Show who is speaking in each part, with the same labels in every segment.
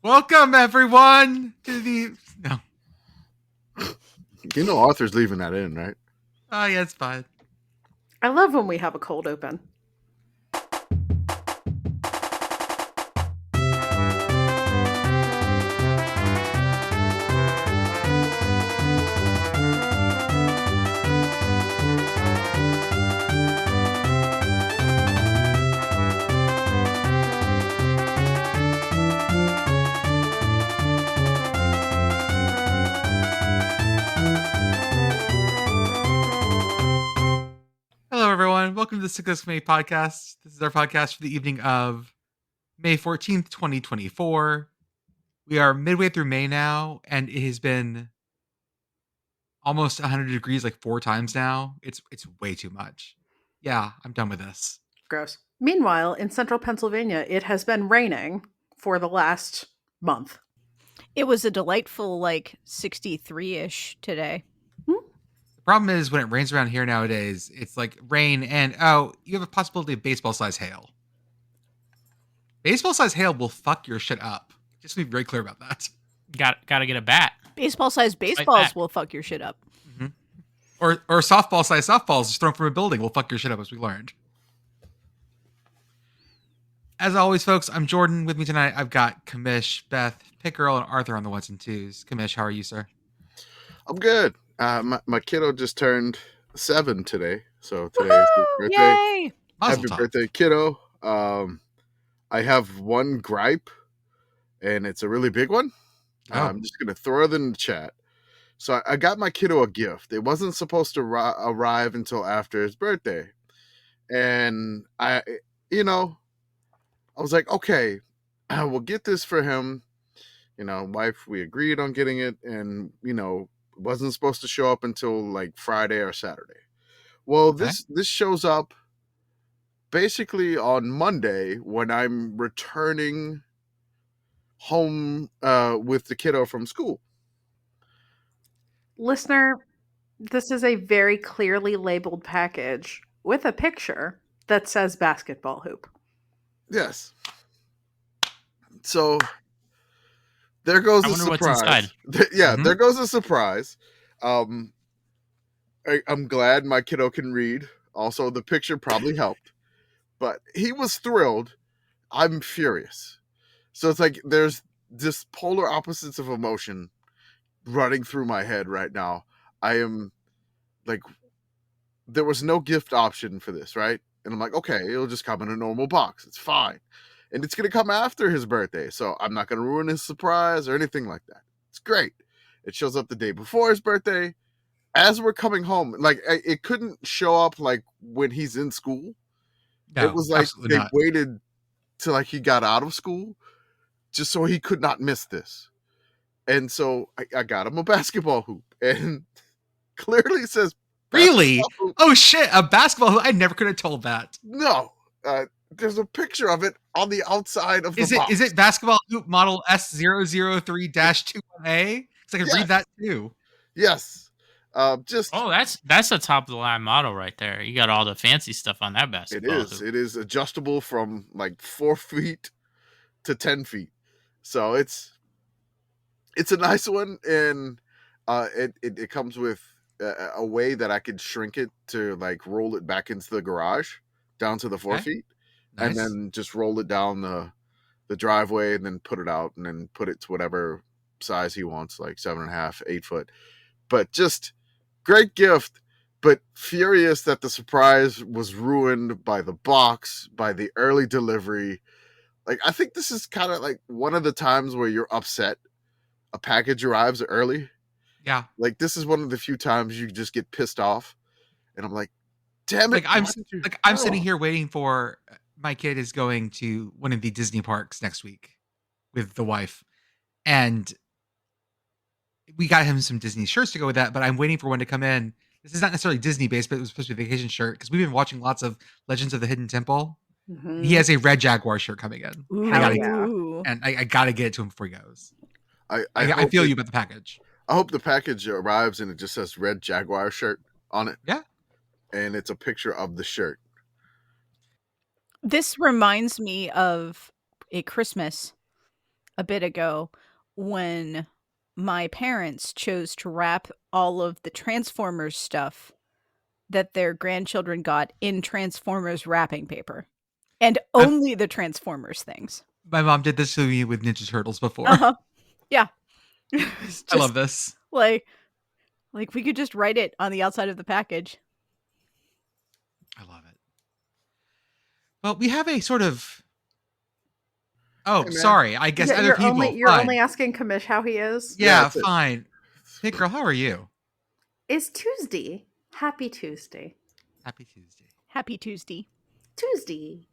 Speaker 1: Welcome, everyone, to the... No.
Speaker 2: You know Arthur's leaving that in, right?
Speaker 1: Oh, yeah, it's fine.
Speaker 3: I love when we have a cold open.
Speaker 1: Hello, everyone. Welcome to the Sickos Promotion podcast. This is our podcast for the evening of May 14th, 2024. We are midway through May now, and it has been almost 100 degrees like 4 times now. It's way too much. Yeah, I'm done with this.
Speaker 3: Gross. Meanwhile, in central Pennsylvania, it has been raining for the last month.
Speaker 4: It was a delightful, 63-ish today.
Speaker 1: The problem is when it rains around here nowadays, it's like rain and, oh, you have a possibility of baseball-sized hail. Baseball-sized hail will fuck your shit up. Just to be very clear about that.
Speaker 5: Got to get a bat.
Speaker 4: Baseball-sized baseballs will fuck your shit up.
Speaker 1: Mm-hmm. Or softball-sized softballs just thrown from a building will fuck your shit up, as we learned. As always, folks, I'm Jordan. With me tonight, I've got Commish, Beth, Pitt Girl, and Arthur on the ones and twos. Commish, how are you, sir?
Speaker 2: I'm good. My kiddo just turned 7 today, so today is his birthday.
Speaker 4: Yay!
Speaker 2: Happy birthday, kiddo. I have one gripe, and it's a really big one.
Speaker 1: Oh.
Speaker 2: I'm just going to throw it in the chat. So I got my kiddo a gift. It wasn't supposed to arrive until after his birthday. And I was like, okay, we'll get this for him. Wife, we agreed on getting it, and, it wasn't supposed to show up until like Friday or Saturday. Well,
Speaker 1: Okay.
Speaker 2: This shows up basically on Monday when I'm returning home with the kiddo from school.
Speaker 3: Listener, this is a very clearly labeled package with a picture that says basketball hoop.
Speaker 2: Yes. So there goes
Speaker 5: I
Speaker 2: a
Speaker 5: wonder
Speaker 2: surprise.
Speaker 5: what's inside.
Speaker 1: Mhm.
Speaker 2: There goes a surprise. I'm glad my kiddo can read. Also, the picture probably helped. But he was thrilled. I'm furious. So it's like there's this polar opposites of emotion running through my head right now. I am like, there was no gift option for this, right? And I'm like, okay, it'll just come in a normal box. It's fine. And it's going to come after his birthday. So I'm not going to ruin his surprise or anything like that. It's great. It shows up the day before his birthday. As we're coming home, like it couldn't show up like when he's in school.
Speaker 1: No,
Speaker 2: it was like
Speaker 1: absolutely
Speaker 2: they
Speaker 1: not.
Speaker 2: waited till like he got out of school just so he could not miss this. And so I got him a basketball hoop, and clearly it says
Speaker 1: Really?
Speaker 2: basketball hoop.
Speaker 1: Oh, shit, a basketball hoop? I never could have told that.
Speaker 2: No, there's a picture of it on the outside of the box.
Speaker 1: Is it basketball hoop model S003-21A? Because I can read that too.
Speaker 2: Yes.
Speaker 5: Oh, that's a top of the line model right there. You got all the fancy stuff on that basketball.
Speaker 2: It is adjustable from like 4 feet to 10 feet. So it's a nice one, and it comes with a way that I could shrink it to like roll it back into the garage down to the 4 feet,
Speaker 1: Nice.
Speaker 2: and then just roll it down the driveway, and then put it out, and then put it to whatever size he wants, like 7.5, 8 foot. But just great gift, but furious that the surprise was ruined by the box, by the early delivery. Like, I think this is kind of like one of the times where you're upset a package arrives early.
Speaker 1: Yeah.
Speaker 2: Like, this is one of the few times you just get pissed off. And I'm like, damn it.
Speaker 1: I'm sitting here waiting for my kid is going to one of the Disney parks next week with the wife. And we got him some Disney shirts to go with that, but I'm waiting for one to come in. This is not necessarily Disney based, but it was supposed to be a vacation shirt because we've been watching lots of Legends of the Hidden Temple.
Speaker 3: Mm-hmm.
Speaker 1: He has a red Jaguar shirt coming in.
Speaker 4: Ooh.
Speaker 1: I gotta get it to him before he goes.
Speaker 2: I
Speaker 1: feel you about the package.
Speaker 2: I hope the package arrives and it just says red Jaguar shirt on it.
Speaker 1: Yeah.
Speaker 2: And it's a picture of the shirt.
Speaker 4: This reminds me of a Christmas a bit ago when my parents chose to wrap all of the Transformers stuff that their grandchildren got in Transformers wrapping paper. And only the Transformers things.
Speaker 1: My mom did this to me with Ninja Turtles before.
Speaker 4: Uh-huh. Yeah.
Speaker 1: I love this.
Speaker 4: Like we could just write it on the outside of the package.
Speaker 1: I love it. Well, we have a sort of... Oh,
Speaker 2: Hey, man.
Speaker 1: sorry. I guess other people.
Speaker 3: You're
Speaker 1: fine.
Speaker 3: only asking Commish how he is?
Speaker 1: Yeah,
Speaker 2: that's it.
Speaker 1: fine. Pitt Girl, how are you?
Speaker 3: It's Tuesday. Happy Tuesday.
Speaker 1: Happy Tuesday.
Speaker 4: Happy Tuesday.
Speaker 3: Tuesday.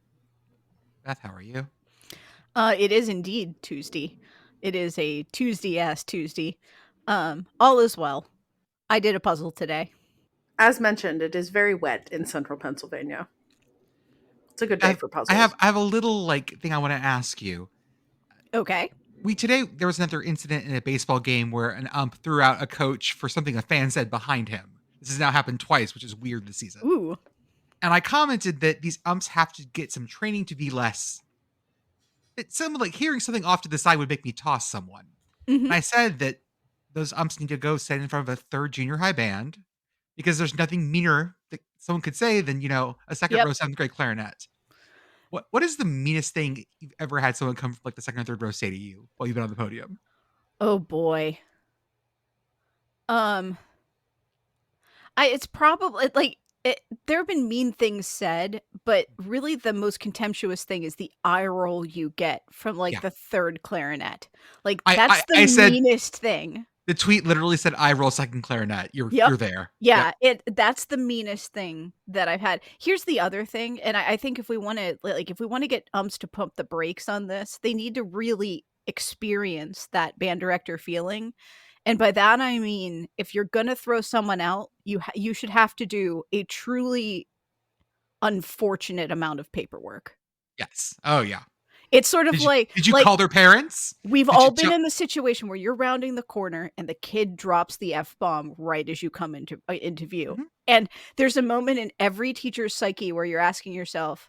Speaker 1: Beth, how are you?
Speaker 4: It is indeed Tuesday. It is a Tuesday-ass Tuesday. All is well. I did a puzzle today.
Speaker 3: As mentioned, it is very wet in central Pennsylvania. It's a good day for puzzles.
Speaker 1: I have a little thing I want to ask you.
Speaker 4: Okay.
Speaker 1: Today there was another incident in a baseball game where an ump threw out a coach for something a fan said behind him. This has now happened twice, which is weird this season.
Speaker 4: Ooh.
Speaker 1: And I commented that these umps have to get some training to be less. It's something like hearing something off to the side would make me toss someone.
Speaker 4: Mhm.
Speaker 1: And I said that those umps need to go stand in front of a third junior high band because there's nothing meaner that someone could say than, a second
Speaker 4: Yep.
Speaker 1: row seventh grade clarinet. What is the meanest thing you've ever had someone come from the second or third row say to you while you've been on the podium?
Speaker 4: Oh boy. It's probably there have been mean things said, but really the most contemptuous thing is the eye roll you get from
Speaker 1: Yeah.
Speaker 4: the third clarinet.
Speaker 1: I
Speaker 4: That's
Speaker 1: said-
Speaker 4: the meanest thing.
Speaker 1: The tweet literally said, "I roll second clarinet." You're there.
Speaker 4: Yeah, that's the meanest thing that I've had. Here's the other thing, and I think if we want to get umps to pump the brakes on this, they need to really experience that band director feeling. And by that I mean, if you're gonna throw someone out, you should have to do a truly unfortunate amount of paperwork.
Speaker 1: Yes. Oh yeah.
Speaker 4: It's sort of
Speaker 1: Did you call their parents?
Speaker 4: We've
Speaker 1: Did
Speaker 4: all
Speaker 1: you
Speaker 4: been
Speaker 1: tell-
Speaker 4: in the situation where you're rounding the corner and the kid drops the F-bomb right as you come into view.
Speaker 1: Mhm.
Speaker 4: And there's a moment in every teacher's psyche where you're asking yourself,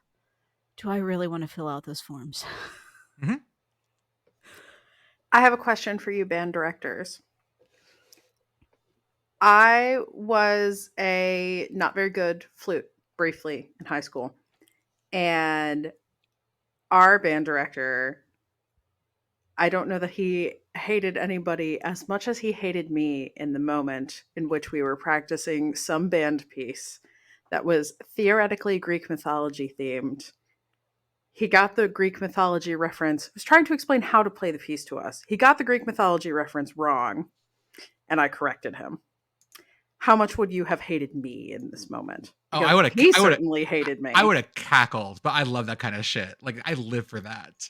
Speaker 4: do I really want to fill out those forms?
Speaker 3: I have a question for you, band directors. I was a not very good flute briefly in high school. And our band director, I don't know that he hated anybody as much as he hated me in the moment in which we were practicing some band piece that was theoretically Greek mythology themed. He got the Greek mythology reference. He was trying to explain how to play the piece to us. He got the Greek mythology reference wrong, and I corrected him. How much would you have hated me in this moment?
Speaker 1: Oh,
Speaker 3: Because
Speaker 1: I would have.
Speaker 3: He certainly hated me.
Speaker 1: I would have cackled, but I love that kind of shit. I live for that.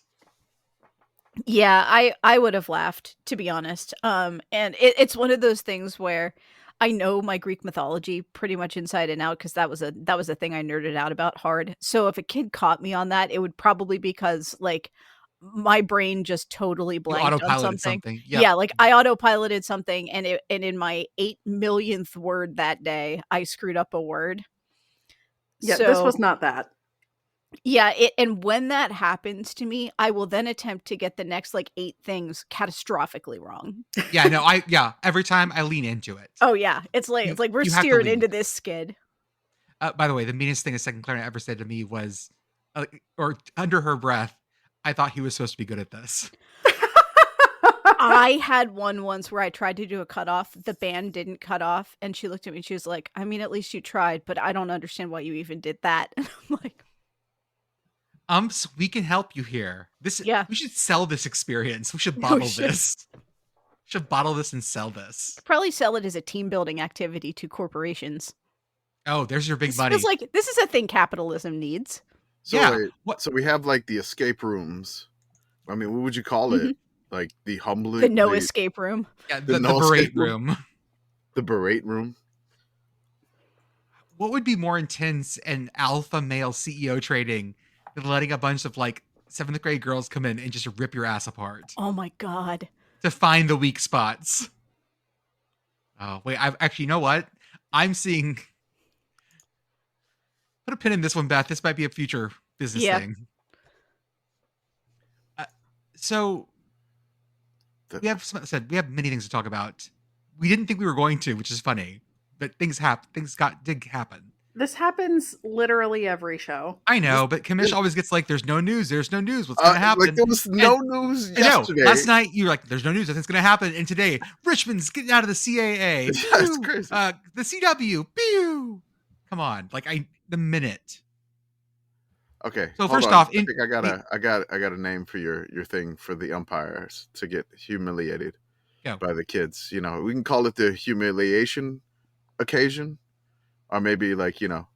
Speaker 4: Yeah, I would have laughed, to be honest. And it's one of those things where I know my Greek mythology pretty much inside and out because that was a thing I nerded out about hard. So if a kid caught me on that, it would probably be because my brain just totally blanked on something.
Speaker 1: Yep.
Speaker 4: Yeah, I autopiloted something, and in my 8 millionth word that day, I screwed up a word.
Speaker 3: Yeah, this was not that.
Speaker 4: Yeah, and when that happens to me, I will then attempt to get the next 8 things catastrophically wrong.
Speaker 1: Yeah, no, every time I lean into it.
Speaker 4: Oh yeah, it's we're
Speaker 1: you have to
Speaker 4: steering
Speaker 1: lean.
Speaker 4: into this skid.
Speaker 1: By the way, the meanest thing a second clarinet ever said to me was, or under her breath, I thought he was supposed to be good at this.
Speaker 4: I had one once where I tried to do a cutoff. The band didn't cut off, and she looked at me and she was like, I mean, at least you tried, but I don't understand why you even did that. And I'm like,
Speaker 1: umps, we can help you here. We should sell this experience. We should bottle this. We should bottle this and sell this.
Speaker 4: Probably sell it as a team building activity to corporations.
Speaker 1: Oh, there's your big
Speaker 4: This
Speaker 1: money.
Speaker 4: feels this is a thing capitalism needs.
Speaker 2: So
Speaker 1: Yeah.
Speaker 2: wait, so we have the escape rooms. I mean, what would you call it? The humbling,
Speaker 4: The no escape room.
Speaker 1: Yeah,
Speaker 2: the
Speaker 1: the
Speaker 2: no
Speaker 1: berate
Speaker 2: escape
Speaker 1: room.
Speaker 2: the berate room.
Speaker 1: What would be more intense and alpha male CEO trading than letting a bunch of 7th grade girls come in and just rip your ass apart
Speaker 4: Oh my god.
Speaker 1: to find the weak spots? Oh, wait, I've actually, you know what? I'm seeing. Put a pin in this one, Beth. This might be a future business
Speaker 4: Yeah.
Speaker 1: thing. So we have many things to talk about. We didn't think we were going to, which is funny, but things did happen.
Speaker 3: This happens literally every show.
Speaker 1: I know, but Commish always gets like, "There's no news. There's no news. What's going to happen?"
Speaker 2: Like there was no news yesterday.
Speaker 1: Last night you were like, "There's no news. Nothing's going to happen." And today, Richmond's getting out of the CAA.
Speaker 2: That's crazy.
Speaker 1: The CW. Pew. Come on, the minute.
Speaker 2: Okay.
Speaker 1: So first off,
Speaker 2: I think I got a name for your thing for the umpires to get humiliated by the kids. You know, we can call it the humiliation occasion, or maybe like, you know,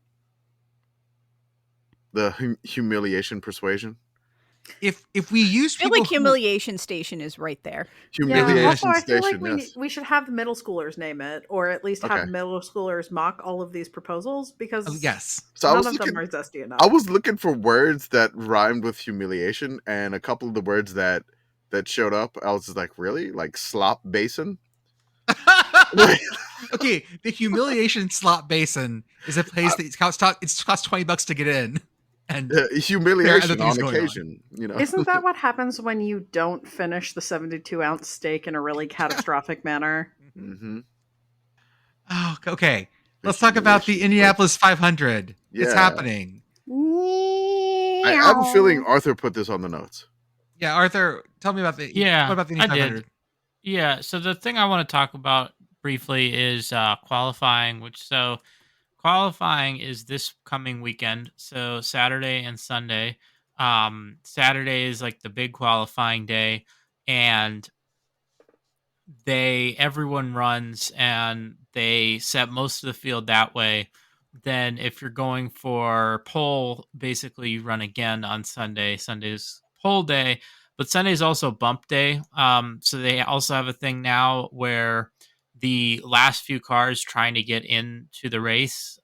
Speaker 2: the humiliation persuasion.
Speaker 1: If we use
Speaker 4: I feel like humiliation station is right there.
Speaker 2: Humiliation
Speaker 3: also, I feel
Speaker 2: station.
Speaker 3: like
Speaker 2: Yes.
Speaker 3: we should have the middle schoolers name it, or at least have middle schoolers mock all of these proposals, because
Speaker 1: yes,
Speaker 2: so
Speaker 3: none of them are zesty enough.
Speaker 2: I was looking for words that rhymed with humiliation, and a couple of the words that showed up, I was just like, really? Like slop basin?
Speaker 1: Okay, the humiliation slop basin is a place that costs $20 to get in. And
Speaker 2: humiliation on occasion, you know.
Speaker 3: Isn't that what happens when you don't finish the 72-ounce steak in a really catastrophic manner?
Speaker 2: Mm-hmm.
Speaker 1: Oh, okay. Let's talk about the Indianapolis 500.
Speaker 2: Yeah.
Speaker 1: It's happening.
Speaker 2: I have a feeling Arthur put this on the notes.
Speaker 1: Yeah, Arthur, tell me about the what about the Indy 500?
Speaker 5: Did. Yeah, so the thing I want to talk about briefly is qualifying, qualifying is this coming weekend, so Saturday and Sunday. Saturday is like the big qualifying day, and everyone runs and they set most of the field that way. Then if you're going for pole, basically you run again on Sunday. Sunday's pole day, but Sunday's also bump day. So they also have a thing now where the last few cars trying to get into the race,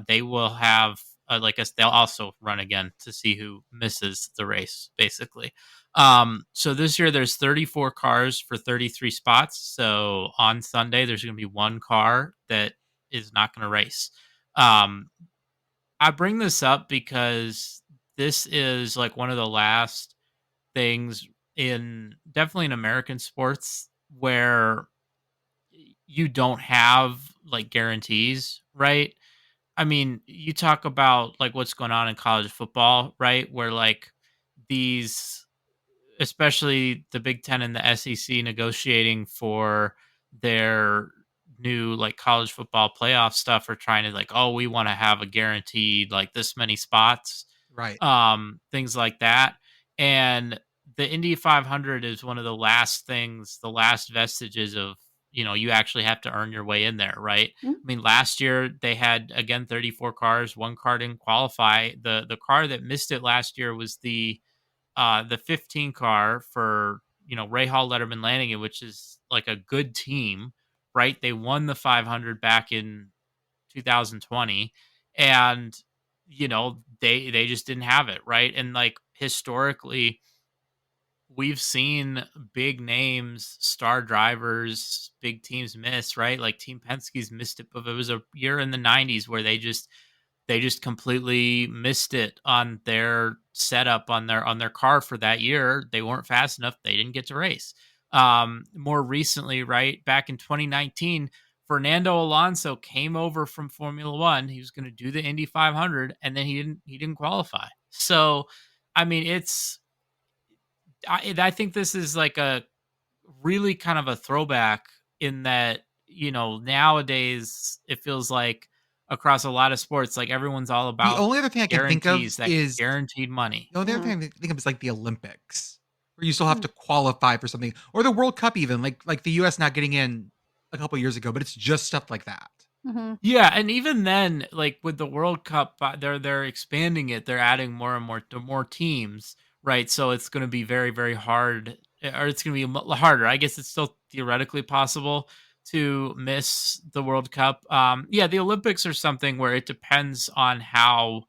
Speaker 5: they will have they'll also run again to see who misses the race, basically. So this year there's 34 cars for 33 spots. So on Sunday there's going to be one car that is not going to race. I bring this up because this is like one of the last things definitely in American sports where you don't have like guarantees, right? I mean, you talk about like what's going on in college football, right? Where like these, especially the Big Ten and the SEC negotiating for their new like college football playoff stuff, are trying to like, oh, we want to have a guaranteed like this many spots,
Speaker 1: right?
Speaker 5: Things like that. And the Indy 500 is one of the last vestiges of, you know, you actually have to earn your way in there, right?
Speaker 3: Mm-hmm.
Speaker 5: I mean, last year they had, again, 34 cars. One car didn't qualify. The car that missed it last year was the 15 car for, you know, Ray Hall, Letterman, Lanigan, which is like a good team, right? They won the 500 back in 2020, and, you know, they just didn't have it, right? And like historically, we've seen big names, star drivers, big teams miss, right? Like Team Penske's missed it, but it was a year in the 90s where they just completely missed it on their setup on their car for that year. They weren't fast enough. They didn't get to race. More recently, right, back in 2019, Fernando Alonso came over from Formula One. He was going to do the Indy 500, and then he didn't qualify. So, I mean, I think this is like a really kind of a throwback in that, you know, nowadays it feels like across a lot of sports, like everyone's all about
Speaker 1: the only other thing I can think of is
Speaker 5: guaranteed money.
Speaker 1: The only other thing I can think of is like the Olympics, where you still have to qualify for something, or the World Cup, even like the U.S. not getting in a couple of years ago, but it's just stuff like that.
Speaker 3: Mm-hmm.
Speaker 5: Yeah, and even then, like with the World Cup, they're expanding it. They're adding more and more teams, right? So it's going to be very, very hard, or it's going to be harder. I guess it's still theoretically possible to miss the World Cup. Yeah, the Olympics are something where it depends on how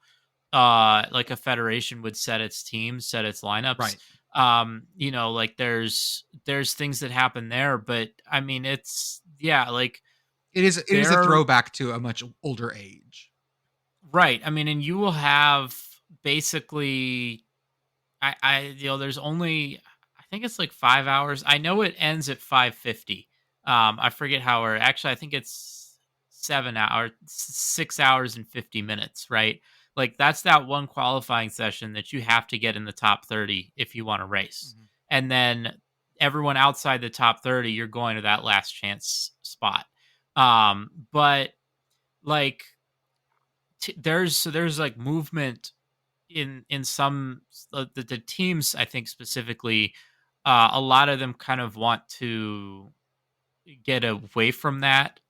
Speaker 5: like a federation would set its teams, set its lineups.
Speaker 1: Right.
Speaker 5: You know, like there's things that happen there, but I mean, it's like
Speaker 1: it is a throwback to a much older age.
Speaker 5: Right. I mean, and you will have basically, there's only, I think it's like 5 hours. I know it ends at 5:50. I forget how, or actually I think it's 6 hours and 50 minutes, right? Like that's that one qualifying session that you have to get in the top 30 if you want to race.
Speaker 1: Mhm.
Speaker 5: And then everyone outside the top 30, you're going to that last chance spot. But like there's like movement in some the teams, I think specifically, a lot of them kind of want to get away from that.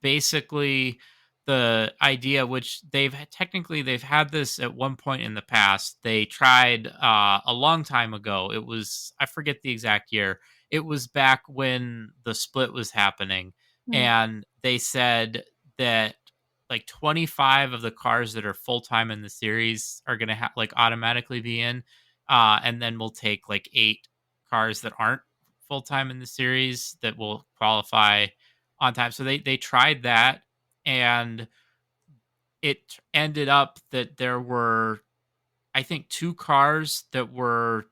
Speaker 5: Basically, the idea, which they've had this at one point in the past. They tried a long time ago. It was, I forget the exact year. It was back when the split was happening,
Speaker 3: Mm.
Speaker 5: and they said that like 25 of the cars that are full time in the series are going to like automatically be in, and then we'll take like 8 cars that aren't full time in the series that will qualify on time. So they tried that, and it ended up that there were, I think, 2 cars that were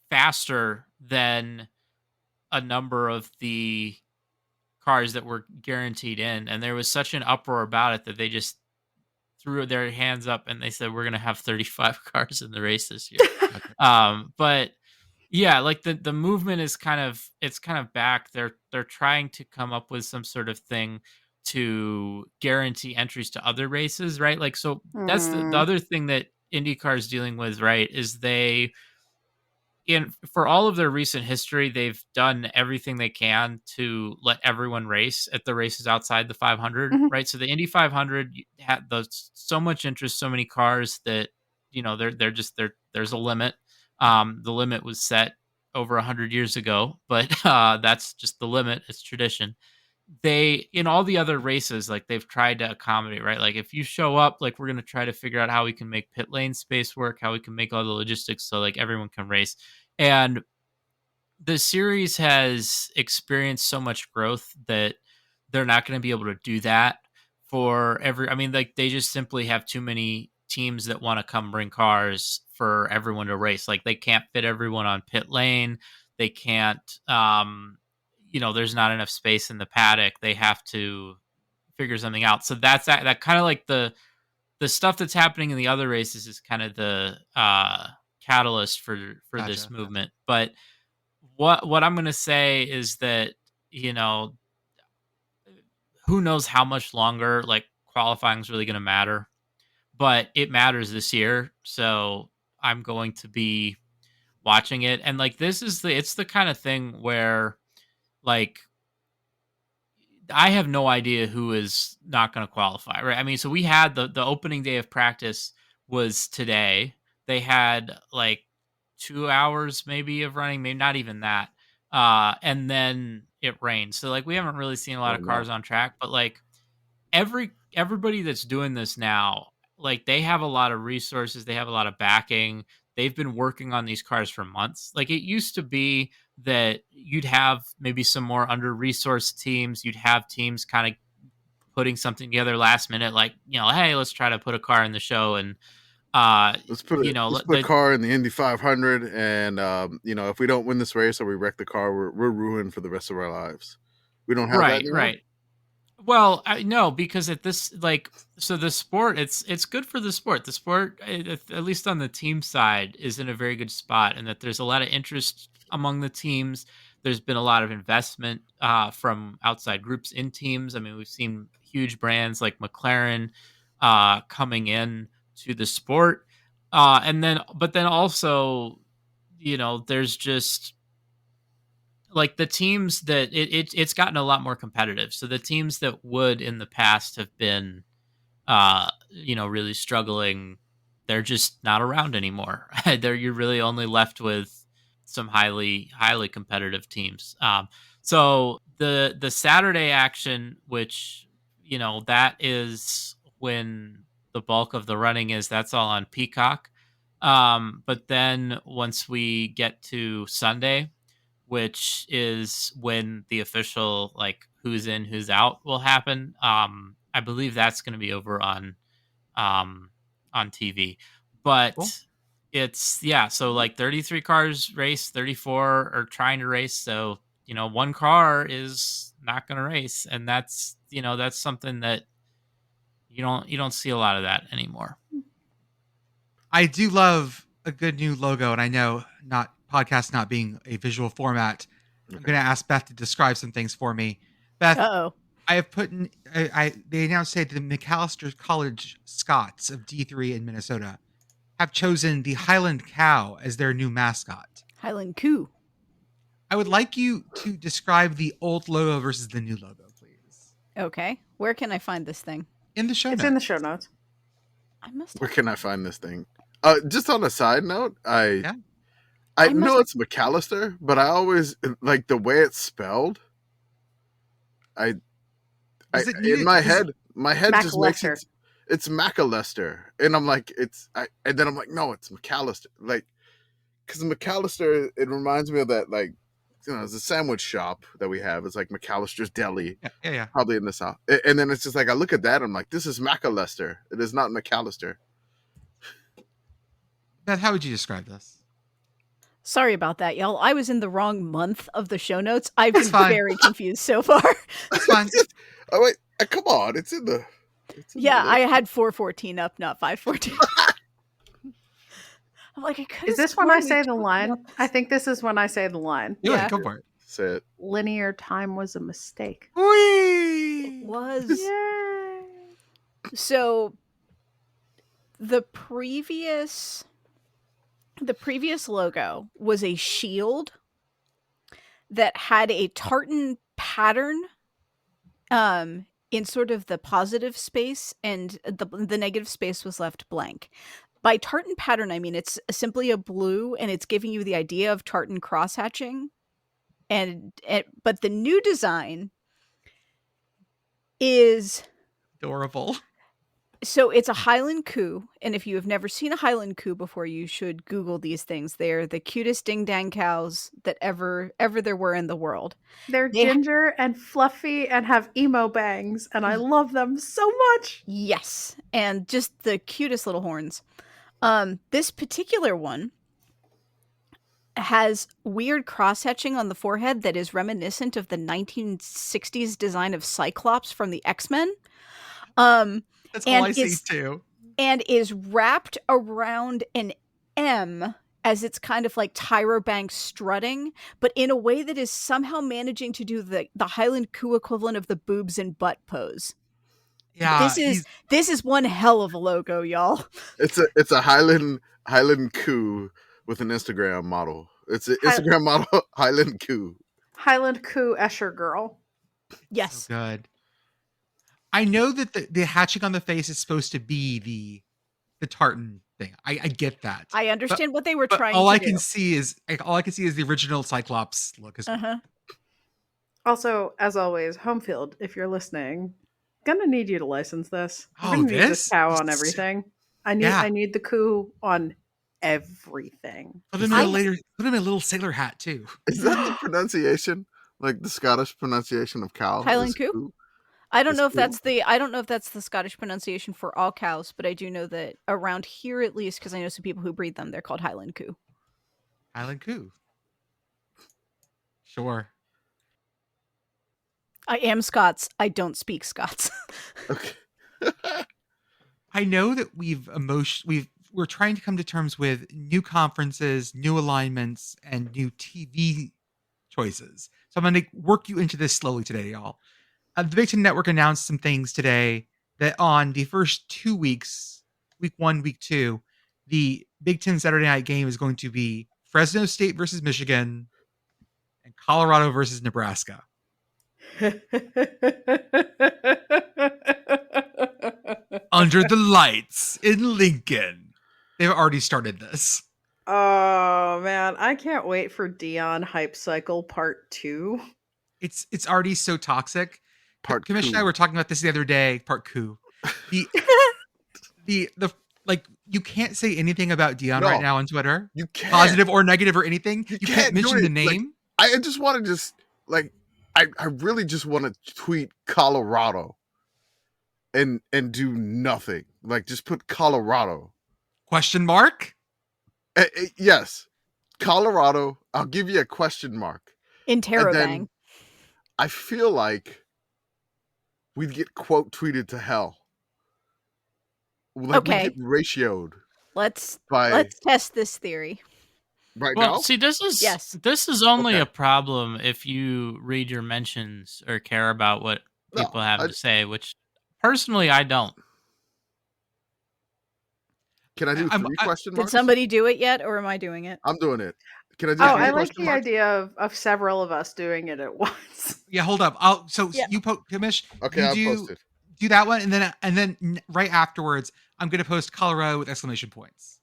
Speaker 5: faster than a number of the cars that were guaranteed in, and there was such an uproar about it that they just threw their hands up and they said we're going to have 35 cars in the race this year. But yeah, like the movement is it's kind of back. They're trying to come up with some sort of thing to guarantee entries to other races, right? Like, so that's the
Speaker 3: Mm.
Speaker 5: other thing that IndyCar is dealing with, right? Is they, in for all of their recent history, they've done everything they can to let everyone race at the races outside the 500,
Speaker 3: Mhm.
Speaker 5: right? So the Indy 500 had so much interest, so many cars that there's a limit. The limit was set over 100 years ago, but that's just the limit. It's tradition. They, in all the other races, like they've tried to accommodate, right? Like if you show up, like we're going to try to figure out how we can make pit lane space work, how we can make all the logistics so like everyone can race. And the series has experienced so much growth that they're not going to be able to do that for every, I mean, like they just simply have too many teams that want to come bring cars for everyone to race. Like they can't fit everyone on pit lane. They can't, there's not enough space in the paddock. They have to figure something out. So that kind of like the stuff that's happening in the other races is kind of the catalyst for this
Speaker 1: Gotcha.
Speaker 5: movement. But what I'm going to say is that, you know, who knows how much longer like qualifying is really going to matter, but it matters this year. So I'm going to be watching it. And like, it's the kind of thing where like, I have no idea who is not going to qualify, right? I mean, so we had the opening day of practice was today. They had like 2 hours maybe of running, maybe not even that. And then it rained. So like we haven't really seen a lot
Speaker 2: Oh
Speaker 5: of
Speaker 2: no.
Speaker 5: cars on track, but like everybody that's doing this now, like they have a lot of resources, they have a lot of backing. They've been working on these cars for months. Like it used to be that you'd have maybe some more under resourced teams, you'd have teams kind of putting something together last minute, like, hey, let's try to put a car in the show. And
Speaker 2: Let's put a car in the Indy 500, and if we don't win this race or we wreck the car, we're ruined for the rest of our lives. We don't have that
Speaker 5: right,
Speaker 2: anymore.
Speaker 5: right. Well, no, because at this, like, so the sport, it's good for the sport. The sport, at least on the team side, is in a very good spot, and that there's a lot of interest among the teams. There's been a lot of investment from outside groups in teams. I mean, we've seen huge brands like McLaren coming in to the sport, but then also, there's just like the teams that it's gotten a lot more competitive. So the teams that would in the past have been really struggling, they're just not around anymore. You're really only left with some highly competitive teams. So the Saturday action, which that is when the bulk of the running is, that's all on Peacock. But then once we get to Sunday, which is when the official like who's in, who's out will happen. I believe that's going to be over um, on TV. But
Speaker 1: Cool.
Speaker 5: So like 33 cars race, 34 are trying to race. So, one car is not going to race. And that's something that you don't see a lot of that anymore.
Speaker 1: I do love a good new logo, and I know podcast not being a visual format, I'm going to ask Beth to describe some things for me. Beth,
Speaker 4: Uh-oh.
Speaker 1: I have put in. They announced today the Macalester College Scots of D3 in Minnesota have chosen the Highland Cow as their new mascot.
Speaker 4: Highland Coo.
Speaker 1: I would like you to describe the old logo versus the new logo, please.
Speaker 4: Okay. Where can I find this thing?
Speaker 1: In the show notes.
Speaker 3: It's in the show notes.
Speaker 4: I must
Speaker 2: Where can I find this thing? Just on a side note, I know it's Macalester, but I always like the way it's spelled. In my head just makes it. It's Macalester, and I'm like, and then I'm like, no, it's Macalester, like, because Macalester, it reminds me of that, like, it's a sandwich shop that we have. It's like Macalister's Deli,
Speaker 1: yeah,
Speaker 2: probably in the South, and then it's just like I look at that, I'm like, this is Macalester. It is not Macalester.
Speaker 1: Beth, how would you describe this?
Speaker 4: Sorry about that, y'all. I was in the wrong month of the show notes. I've
Speaker 1: That's
Speaker 4: been
Speaker 1: fine.
Speaker 4: very confused so far.
Speaker 1: That's fine.
Speaker 2: Oh wait, come on, it's in the.
Speaker 4: Yeah, I had 414 up, not 514. I'm like, I could.
Speaker 3: Is this when I say the line? I think this is when I say the line.
Speaker 1: Yeah, go for it.
Speaker 2: Say it.
Speaker 3: Linear time was a mistake.
Speaker 1: Whee!
Speaker 4: It was.
Speaker 3: Yay!
Speaker 4: So the previous logo was a shield that had a tartan pattern in sort of the positive space, and the negative space was left blank. By tartan pattern, I mean it's simply a blue, and it's giving you the idea of tartan crosshatching. But the new design is
Speaker 1: adorable.
Speaker 4: So it's a Highland Coo, and if you have never seen a Highland Coo before, you should Google these things. They're the cutest ding-dang cows that ever there were in the world.
Speaker 3: They're ginger and fluffy and have emo bangs, and I love them so much.
Speaker 4: Yes, and just the cutest little horns. This particular one has weird cross-hatching on the forehead that is reminiscent of the 1960s design of Cyclops from the X-Men.
Speaker 1: That's all I see too.
Speaker 4: And is wrapped around an M as it's kind of like Tyra Banks strutting, but in a way that is somehow managing to do the Highland Coo equivalent of the boobs and butt pose.
Speaker 1: Yeah,
Speaker 4: this is one hell of a logo, y'all.
Speaker 2: It's a Highland Coo with an Instagram model. It's an Instagram model Highland Coo.
Speaker 3: Highland Coo Escher girl.
Speaker 4: Yes.
Speaker 1: So good. I know that the hatching on the face is supposed to be the tartan thing. I get that.
Speaker 4: I understand what they were trying
Speaker 1: all
Speaker 4: to
Speaker 1: I
Speaker 4: do.
Speaker 1: can see is the original Cyclops look as well.
Speaker 4: Uh-huh.
Speaker 3: Also, as always, Homefield, if you're listening, gonna need you to license this.
Speaker 1: Oh,
Speaker 3: I'm gonna need this cow on everything. I need the Coo on everything.
Speaker 1: Put him in a little sailor hat too.
Speaker 2: Is that the pronunciation? Like the Scottish pronunciation of cow?
Speaker 4: Highland Coo? I don't know if that's the Scottish pronunciation for all cows, but I do know that around here, at least, because I know some people who breed them, they're called Highland Coo.
Speaker 1: Highland Coo. Sure.
Speaker 4: I am Scots. I don't speak Scots.
Speaker 2: Okay.
Speaker 1: I know that we're trying to come to terms with new conferences, new alignments, and new TV choices. So I'm going to work you into this slowly today, y'all. The Big Ten Network announced some things today that on the first 2 weeks, week 1, week 2, the Big Ten Saturday night game is going to be Fresno State versus Michigan and Colorado versus Nebraska. Under the lights in Lincoln. They've already started this.
Speaker 3: Oh man, I can't wait for Dion Hype Cycle Part 2.
Speaker 1: It's already so toxic. Commish and I were talking about this the other day. Part coup. The like you can't say anything about Dion right now on Twitter.
Speaker 2: You can't,
Speaker 1: positive or negative or anything. You can't mention the name.
Speaker 2: Like, I just want to I really just want to tweet Colorado and do nothing. Like just put Colorado.
Speaker 1: Question mark?
Speaker 2: Yes, Colorado. I'll give you a question mark. And
Speaker 4: Interrobang.
Speaker 2: then I feel like we'd get quote tweeted to hell. Like we'd
Speaker 4: Okay.
Speaker 2: get ratioed
Speaker 4: Let's
Speaker 2: by
Speaker 4: test this theory.
Speaker 2: right
Speaker 5: Well,
Speaker 2: now.
Speaker 5: see, this is
Speaker 4: Yes.
Speaker 5: only
Speaker 2: Okay.
Speaker 5: a problem if you read your mentions or care about what
Speaker 2: No,
Speaker 5: people have
Speaker 2: I-
Speaker 5: to say, which personally I don't.
Speaker 2: Can I do
Speaker 1: I'm-
Speaker 2: 3
Speaker 1: I-
Speaker 2: question
Speaker 4: Did
Speaker 2: marks?
Speaker 4: somebody do it yet, or am I doing it?
Speaker 2: I'm doing it. Can I do
Speaker 3: Oh,
Speaker 2: 3
Speaker 3: I like
Speaker 2: question
Speaker 3: the
Speaker 2: marks?
Speaker 3: idea of several of us doing it at once.
Speaker 1: Yeah, hold up.
Speaker 4: Yeah.
Speaker 1: You Commish.
Speaker 2: Okay,
Speaker 1: you
Speaker 2: I'll
Speaker 1: do
Speaker 2: post it.
Speaker 1: do that one, and then right afterwards, I'm gonna post Colorado with exclamation points.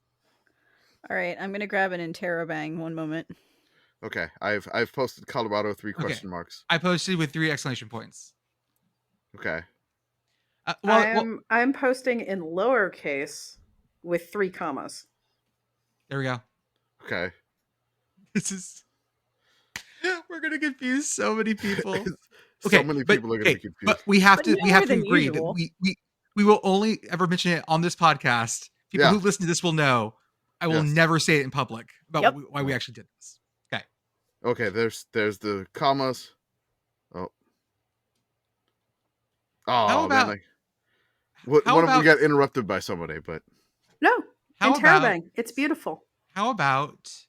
Speaker 4: All right, I'm gonna grab an Interrobang. One moment.
Speaker 2: Okay, I've posted Colorado 3
Speaker 1: Okay.
Speaker 2: question marks.
Speaker 1: I posted with 3 exclamation points.
Speaker 2: Okay.
Speaker 3: I'm posting in lowercase with 3 commas.
Speaker 1: there we go.
Speaker 2: Okay.
Speaker 1: This is we're gonna confuse so many people.
Speaker 2: So many people are going to be confused.
Speaker 1: But we have
Speaker 4: But
Speaker 1: to
Speaker 4: more than
Speaker 1: agree
Speaker 4: usual.
Speaker 1: that we will only ever mention it on this podcast. People
Speaker 2: Yeah.
Speaker 1: who listen to this will know. I will
Speaker 2: Yes.
Speaker 1: never say it in public about
Speaker 4: Yep.
Speaker 1: why we actually did this.
Speaker 2: Okay, there's the commas. Oh. Oh,
Speaker 1: about-
Speaker 2: man. What
Speaker 1: how
Speaker 2: if we
Speaker 1: about-
Speaker 2: got interrupted by somebody? But
Speaker 3: No,
Speaker 1: How about
Speaker 3: Interrobang. It's beautiful.
Speaker 1: how about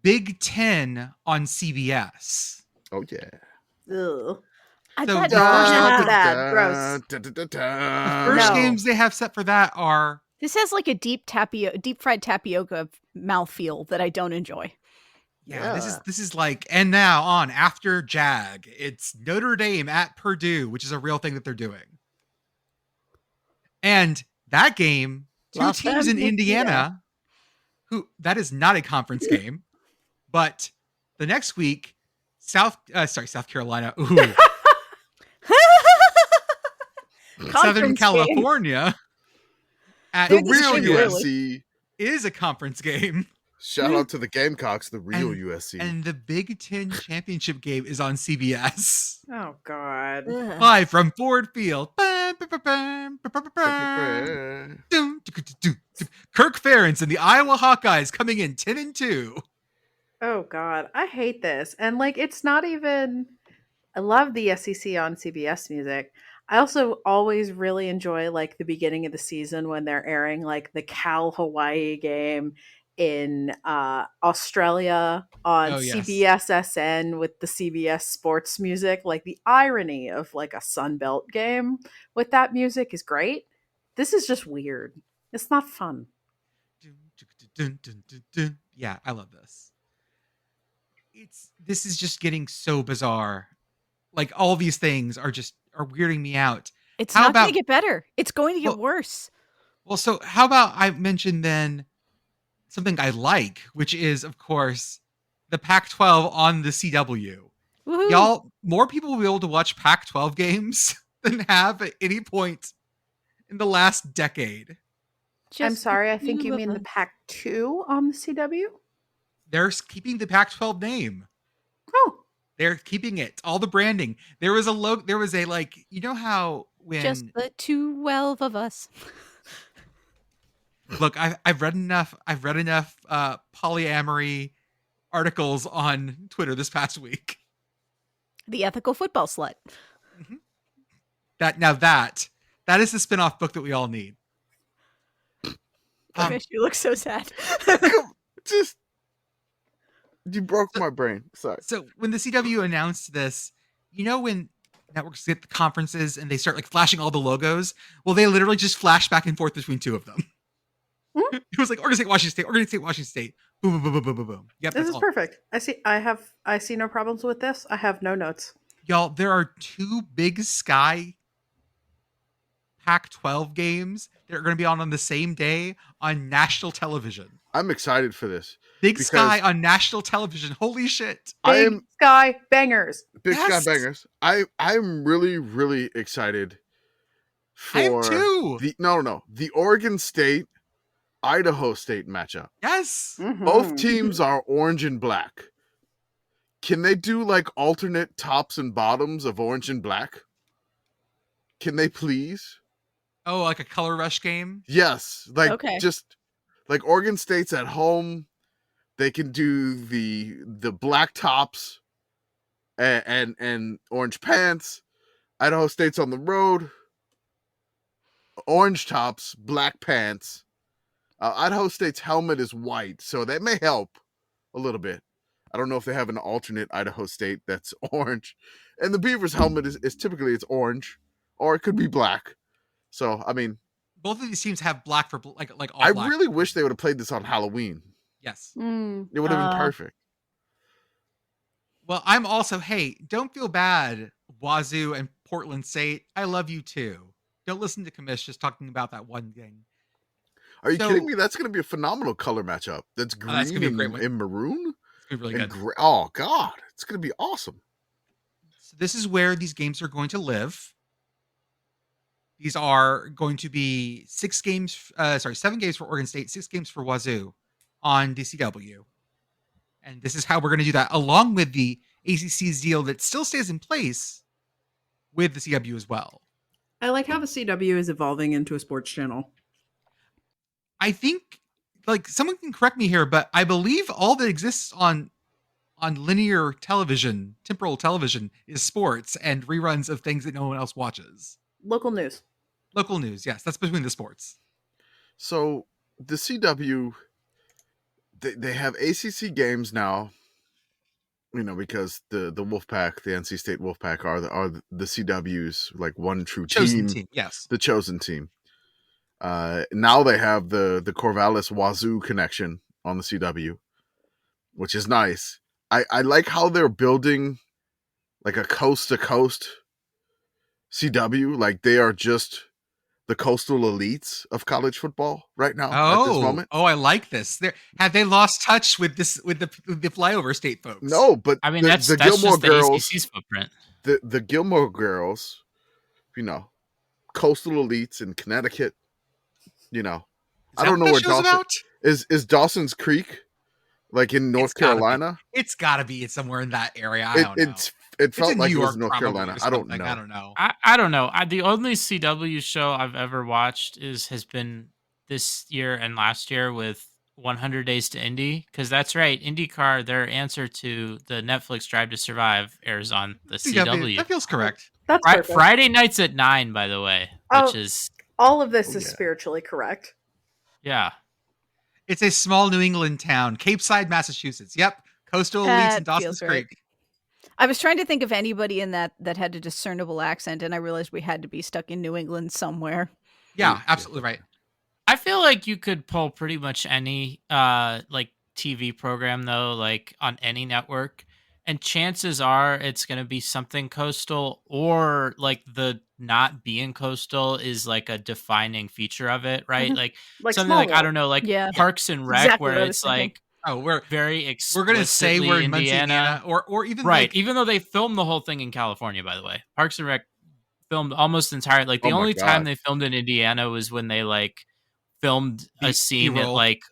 Speaker 1: Big Ten on CBS?
Speaker 2: oh yeah.
Speaker 3: Ugh.
Speaker 4: I
Speaker 1: So
Speaker 4: bet
Speaker 1: the
Speaker 4: first-
Speaker 1: first-
Speaker 3: Bad, gross.
Speaker 1: First
Speaker 3: No.
Speaker 1: games they have set for that are
Speaker 4: this has like a deep fried tapioca mouthfeel that I don't enjoy.
Speaker 1: this is like, and now on after Jag, it's Notre Dame at Purdue, which is a real thing that they're doing. And that game, 2
Speaker 4: Love
Speaker 1: teams
Speaker 4: them,
Speaker 1: in Indiana, who that is not a conference game, but the next week, South Carolina, Southern
Speaker 4: Conference game.
Speaker 1: California at
Speaker 2: The
Speaker 4: They're just
Speaker 2: real
Speaker 4: really-
Speaker 2: USC.
Speaker 1: is a conference game.
Speaker 2: Shout out to the Gamecocks, the real
Speaker 1: And-
Speaker 2: USC.
Speaker 1: And the Big Ten championship game is on CBS.
Speaker 3: Oh God.
Speaker 4: Ugh.
Speaker 1: Live from Ford Field. Kirk Ferentz and the Iowa Hawkeyes coming in 10-2.
Speaker 3: Oh God. I hate this. And like it's not even I love the SEC on CBS music. I also always really enjoy like the beginning of the season when they're airing like the Cal Hawaii game in Australia on
Speaker 1: Oh, yes.
Speaker 3: CBS SN with the CBS sports music. Like the irony of like a Sunbelt game with that music is great. This is just weird. It's not fun.
Speaker 1: Yeah, I love this. This is just getting so bizarre. Like all these things are weirding me out.
Speaker 4: It's
Speaker 1: How
Speaker 4: not going
Speaker 1: about-
Speaker 4: to get better. It's going to get
Speaker 1: Well-
Speaker 4: worse.
Speaker 1: Well, so how about I mention then something I like, which is of course the Pac-12 on the CW.
Speaker 4: Woohoo.
Speaker 1: Y'all, more people will be able to watch Pac-12 games than have at any point in the last decade.
Speaker 3: I'm
Speaker 4: Just
Speaker 3: sorry, I
Speaker 4: a
Speaker 3: think
Speaker 4: few
Speaker 3: you
Speaker 4: of
Speaker 3: mean the
Speaker 4: us.
Speaker 3: Pac-2 on the CW?
Speaker 1: They're keeping the Pac-12 name.
Speaker 3: Oh,
Speaker 1: They're keeping it. All the branding. There was a like, you know how when
Speaker 4: Just the 12 of us.
Speaker 1: look, I've read enough polyamory articles on Twitter this past week.
Speaker 4: The ethical football slut.
Speaker 1: That is the spin-off book that we all need.
Speaker 4: Commish, you look so sad.
Speaker 2: Just you broke my brain. Sorry.
Speaker 1: So when the CW announced this, you know when networks get the conferences and they start like flashing all the logos? Well, they literally just flash back and forth between 2 of them.
Speaker 3: Hmm?
Speaker 1: It was like Oregon State, Washington State, Oregon State, Washington State. Boom, boom, boom, boom, boom, boom. Yep,
Speaker 3: this
Speaker 1: that's
Speaker 3: is
Speaker 1: all.
Speaker 3: perfect. I see no problems with this. I have no notes.
Speaker 1: Y'all, there are 2 Big Sky Pac-12 games that are going to be on the same day on national television.
Speaker 2: I'm excited for this.
Speaker 1: Big
Speaker 2: Because-
Speaker 1: Sky on national television. Holy shit.
Speaker 2: I
Speaker 3: Big
Speaker 2: am
Speaker 3: Sky Bangers.
Speaker 2: Big
Speaker 1: Yes.
Speaker 2: Sky Bangers. I'm really, really excited for
Speaker 1: I am too.
Speaker 2: the Oregon State Idaho State matchup.
Speaker 1: Yes.
Speaker 2: Both
Speaker 3: Mhm.
Speaker 2: teams are orange and black. Can they do like alternate tops and bottoms of orange and black? Can they please?
Speaker 1: Oh, like a color rush game?
Speaker 2: Yes. Like
Speaker 4: Okay.
Speaker 2: just Like Oregon State's at home, they can do the black tops and orange pants. Idaho State's on the road, orange tops, black pants. Idaho State's helmet is white, so that may help a little bit. I don't know if they have an alternate Idaho State that's orange. And the Beavers helmet is typically it's orange, or it could be black. So I mean,
Speaker 1: both of these teams have black for like all
Speaker 2: I
Speaker 1: black.
Speaker 2: really wish they would have played this on Halloween.
Speaker 1: Yes.
Speaker 2: It would have been perfect.
Speaker 1: Well, I'm also, hey, don't feel bad, Wazoo and Portland State. I love you too. Don't listen to Commish just talking about that one thing.
Speaker 2: Are you kidding me? That's going to be a phenomenal color matchup. That's green
Speaker 1: that's gonna be a great one.
Speaker 2: and maroon.
Speaker 1: It's gonna be really good.
Speaker 2: Oh God, it's going to be awesome.
Speaker 1: So this is where these games are going to live. These are going to be 7 games for Oregon State, 6 games for Wazoo on DCW. And this is how we're going to do that, along with the ACC's deal that still stays in place with the CW as well.
Speaker 3: I like how the CW is evolving into a sports channel.
Speaker 1: I think, like, someone can correct me here, but I believe all that exists on linear television, temporal television, is sports and reruns of things that no one else watches.
Speaker 3: Local news.
Speaker 1: Local news, yes. That's between the sports.
Speaker 2: So the CW, they have ACC games now, because the Wolfpack, the NC State Wolfpack are the CW's like one true
Speaker 1: chosen team. Yes,
Speaker 2: the chosen team. Now they have the Corvallis Wazzu connection on the CW, which is nice. I like how they're building like a coast to coast CW. Like they are just the coastal elites of college football right now at this moment.
Speaker 1: Oh, I like this. Have they lost touch with the flyover state folks?
Speaker 2: No, but
Speaker 5: I mean that's Gilmore girls, the ACC's footprint.
Speaker 2: The Gilmore girls, coastal elites in Connecticut. I don't know where Dawson is. Dawson's Creek, like in North Carolina.
Speaker 1: It's got to be somewhere in that area. I don't know.
Speaker 2: It felt like it was North Carolina. I don't know.
Speaker 5: I don't know. The only CW show I've ever watched has been this year and last year with 100 Days to Indy, because that's right. IndyCar, their answer to the Netflix Drive to Survive, airs on the CW.
Speaker 1: That feels correct.
Speaker 3: That's perfect.
Speaker 5: Friday nights at 9, by the way, which is
Speaker 3: all of this is spiritually correct.
Speaker 5: Yeah.
Speaker 1: It's a small New England town, Cape Side, Massachusetts. Yep. Coastal elites in Dawson's Creek.
Speaker 4: I was trying to think of anybody in that had a discernible accent, and I realized we had to be stuck in New England somewhere.
Speaker 1: Yeah, absolutely right.
Speaker 5: I feel like you could pull pretty much any like TV program though, like on any network, and chances are it's going to be something coastal, or like the not being coastal is like a defining feature of it, right?
Speaker 3: Mm-hmm.
Speaker 5: Like something like, I don't know, like Parks and Rec, exactly, where it's like,
Speaker 1: we're
Speaker 5: very explicitly
Speaker 1: we're gonna say we're in Indiana, or even
Speaker 5: right. Even though they filmed the whole thing in California, by the way, Parks and Rec filmed almost entirely. Like the only time they filmed in Indiana was when they like filmed a scene at like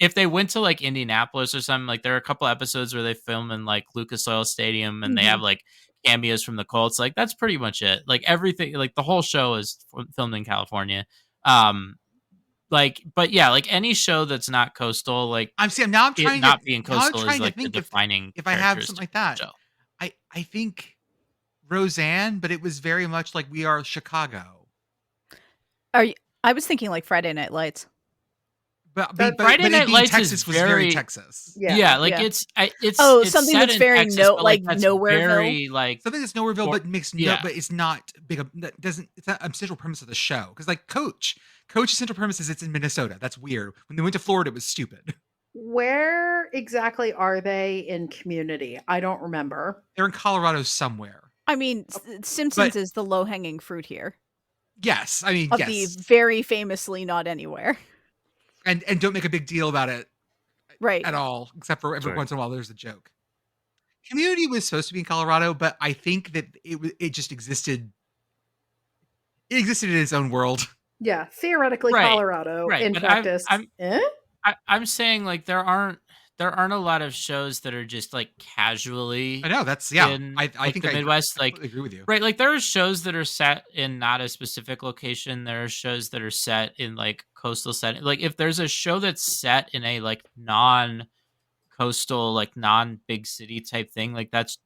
Speaker 5: if they went to like Indianapolis or something. Like there are a couple episodes where they film in like Lucas Oil Stadium, and they have like cameos from the Colts. Like that's pretty much it. Like everything, like the whole show is filmed in California. But yeah, like any show that's not coastal, like
Speaker 1: I'm trying
Speaker 5: not being coastal is like the defining.
Speaker 1: If I have something like that, I think Roseanne, but it was very much like We Are Chicago.
Speaker 4: I was thinking like Friday Night Lights.
Speaker 1: But
Speaker 5: Friday Night Lights
Speaker 1: Texas was very Texas.
Speaker 5: Yeah, like it's
Speaker 4: something that's very
Speaker 5: Texas, like
Speaker 4: Nowhereville.
Speaker 5: Very, like
Speaker 1: something that's Nowhereville, but makes but it's not big. That doesn't. It's not a central premise of the show, because like Coach's central premise is it's in Minnesota. That's weird. When they went to Florida, it was stupid.
Speaker 3: Where exactly are they in Community? I don't remember.
Speaker 1: They're in Colorado somewhere.
Speaker 4: I mean, Simpsons is the low-hanging fruit here.
Speaker 1: Yes, I mean,
Speaker 4: of the very famously Not Anywhere.
Speaker 1: And don't make a big deal about it,
Speaker 4: right?
Speaker 1: At all, except for every once in a while there's a joke. Community was supposed to be in Colorado, but I think that it just existed. It existed in its own world.
Speaker 3: Yeah, theoretically Colorado. In practice,
Speaker 5: I'm saying like there there aren't a lot of shows that are just like casually.
Speaker 1: I know that's
Speaker 5: in
Speaker 1: I
Speaker 5: like
Speaker 1: think
Speaker 5: the
Speaker 1: I
Speaker 5: Midwest, like
Speaker 1: completely agree with you.
Speaker 5: right, like there are shows that are set in not a specific location. There are shows that are set in like coastal setting. Like if there's a show that's set in a like non-coastal, like non-big city type thing, like that's